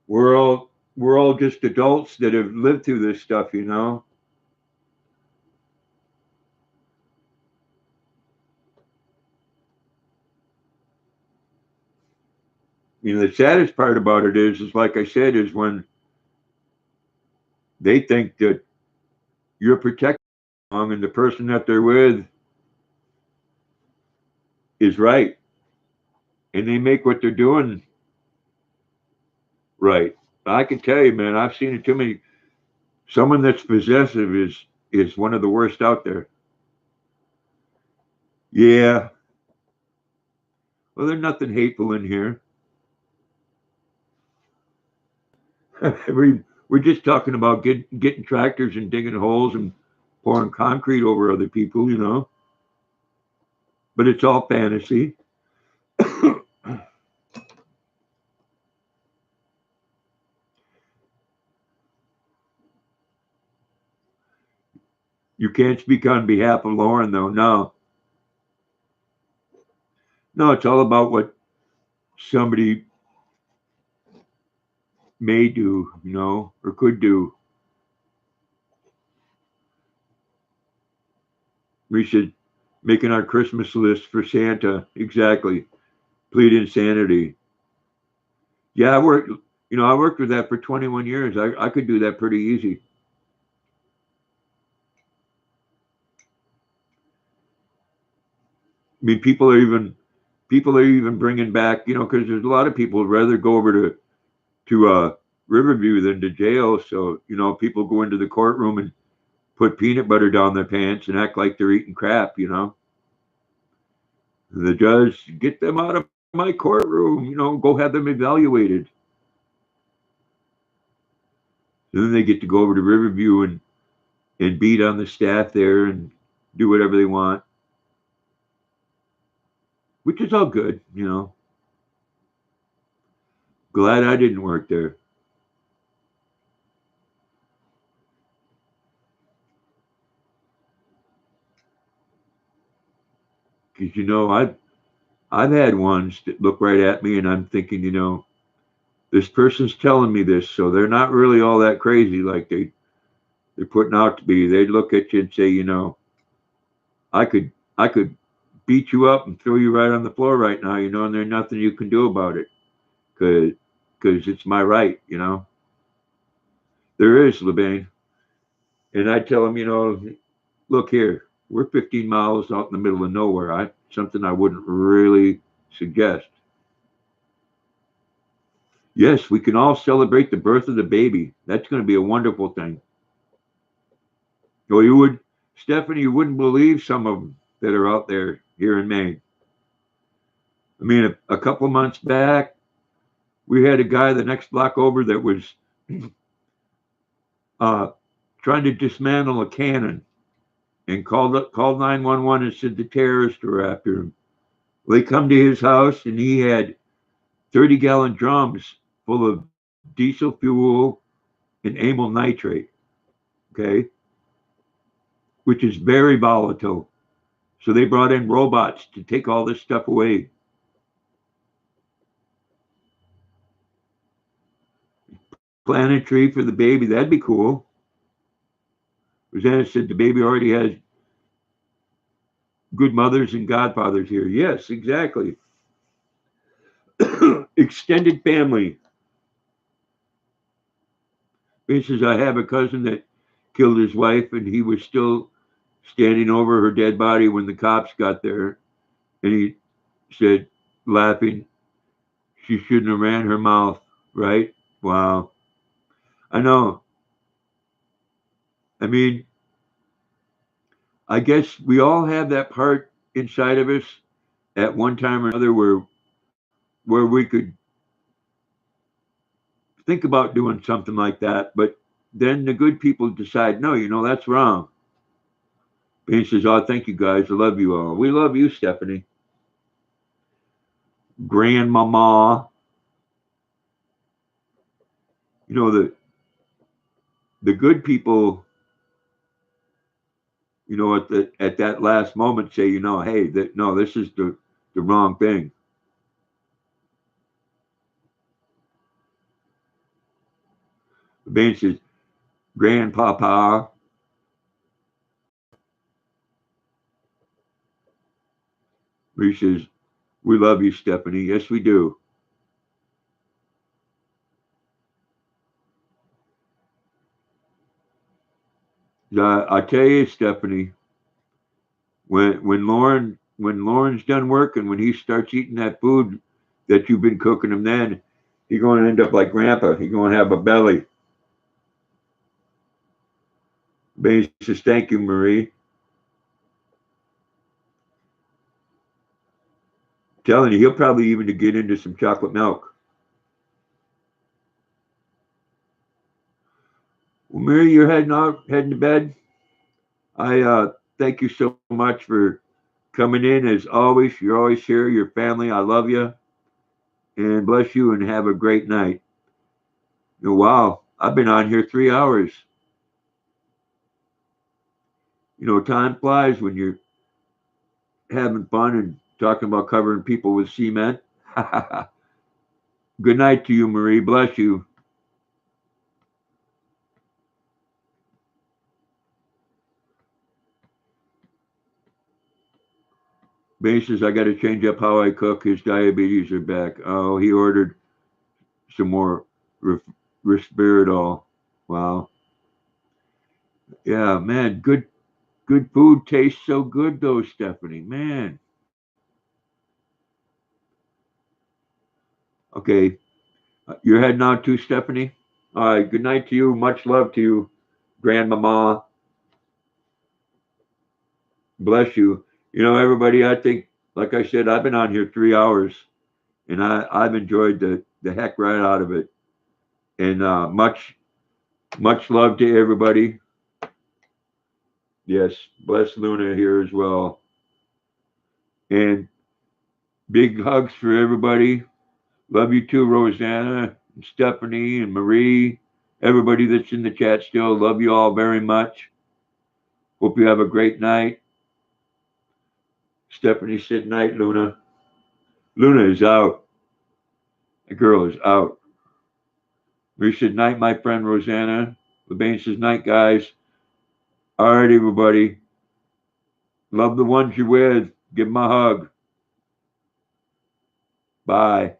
We're all just adults that have lived through this stuff. The saddest part about it is like I said, is when they think that you're protecting them and the person that they're with is right, and they make what they're doing right. I can tell you, man, I've seen it too many. Someone that's possessive is one of the worst out there. Yeah. Well, there's nothing hateful in here. We're just talking about getting tractors and digging holes and pouring concrete over other people. But it's all fantasy. You can't speak on behalf of Lauren, though. No, no, it's all about what somebody may do, or could do. We should making our Christmas list for Santa. Exactly. Plead insanity. Yeah, I worked with that for 21 years. I could do that pretty easy. I mean, people are even bringing back, because there's a lot of people who'd rather go over to Riverview than to jail. So people go into the courtroom and put peanut butter down their pants and act like they're eating crap. The judge, get them out of my courtroom. Go have them evaluated. And then they get to go over to Riverview and beat on the staff there and do whatever they want, which is all good. Glad I didn't work there. Because I've had ones that look right at me and I'm thinking, this person's telling me this, so they're not really all that crazy like they're putting out to be. They'd look at you and say, I could beat you up and throw you right on the floor right now, and there's nothing you can do about it because it's my right. There is, LeBain. And I tell them, look here, we're 15 miles out in the middle of nowhere. Something I wouldn't really suggest. Yes, we can all celebrate the birth of the baby. That's going to be a wonderful thing. Well, Stephanie, you wouldn't believe some of them that are out there here in Maine. I mean, a couple months back, we had a guy the next block over that was uh, trying to dismantle a cannon and called 911 and said the terrorists were after him. They come to his house and he had 30-gallon drums full of diesel fuel and amyl nitrate, okay, which is very volatile. So they brought in robots to take all this stuff away. Plant a tree for the baby, that'd be cool. Rosanna said the baby already has good mothers and godfathers here. Yes, exactly. Extended family. He says, I have a cousin that killed his wife and he was still standing over her dead body when the cops got there. And he said, laughing, she shouldn't have ran her mouth, right? Wow. I know. I mean, I guess we all have that part inside of us at one time or another where we could think about doing something like that, but then the good people decide, no, that's wrong. And he says, oh, thank you guys. I love you all. We love you, Stephanie. Grandmama. You know, the good people, at that last moment say, hey, no, this is the wrong thing. The man says, Grandpapa. He says, we love you, Stephanie. Yes, we do. I tell you, Stephanie, when Lauren's done working, when he starts eating that food that you've been cooking him, then he's going to end up like Grandpa. He's going to have a belly. He says, thank you, Marie. Telling you, he'll probably even get into some chocolate milk. Well, Mary, you're heading to bed. I thank you so much for coming in. As always, you're always here. Your family, I love you, and bless you, and have a great night. Wow, I've been on here 3 hours. Time flies when you're having fun and talking about covering people with cement. Good night to you, Marie. Bless you. Basis, I got to change up how I cook. His diabetes are back. Oh, he ordered some more Risperidol. Wow. Yeah, man. Good food tastes so good though, Stephanie. Man. Okay. You're heading out too, Stephanie? All right. Good night to you. Much love to you, Grandmama. Bless you. Everybody, I think, like I said, I've been on here 3 hours and I've enjoyed the heck right out of it. And much love to everybody. Yes, bless Luna here as well. And big hugs for everybody. Love you too, Rosanna, and Stephanie, and Marie. Everybody that's in the chat still, love you all very much. Hope you have a great night. Stephanie said night, Luna. Luna is out. The girl is out. Marie said night, my friend Rosanna. LeBain says night, guys. All right, everybody. Love the ones you're with. Give them a hug. Bye.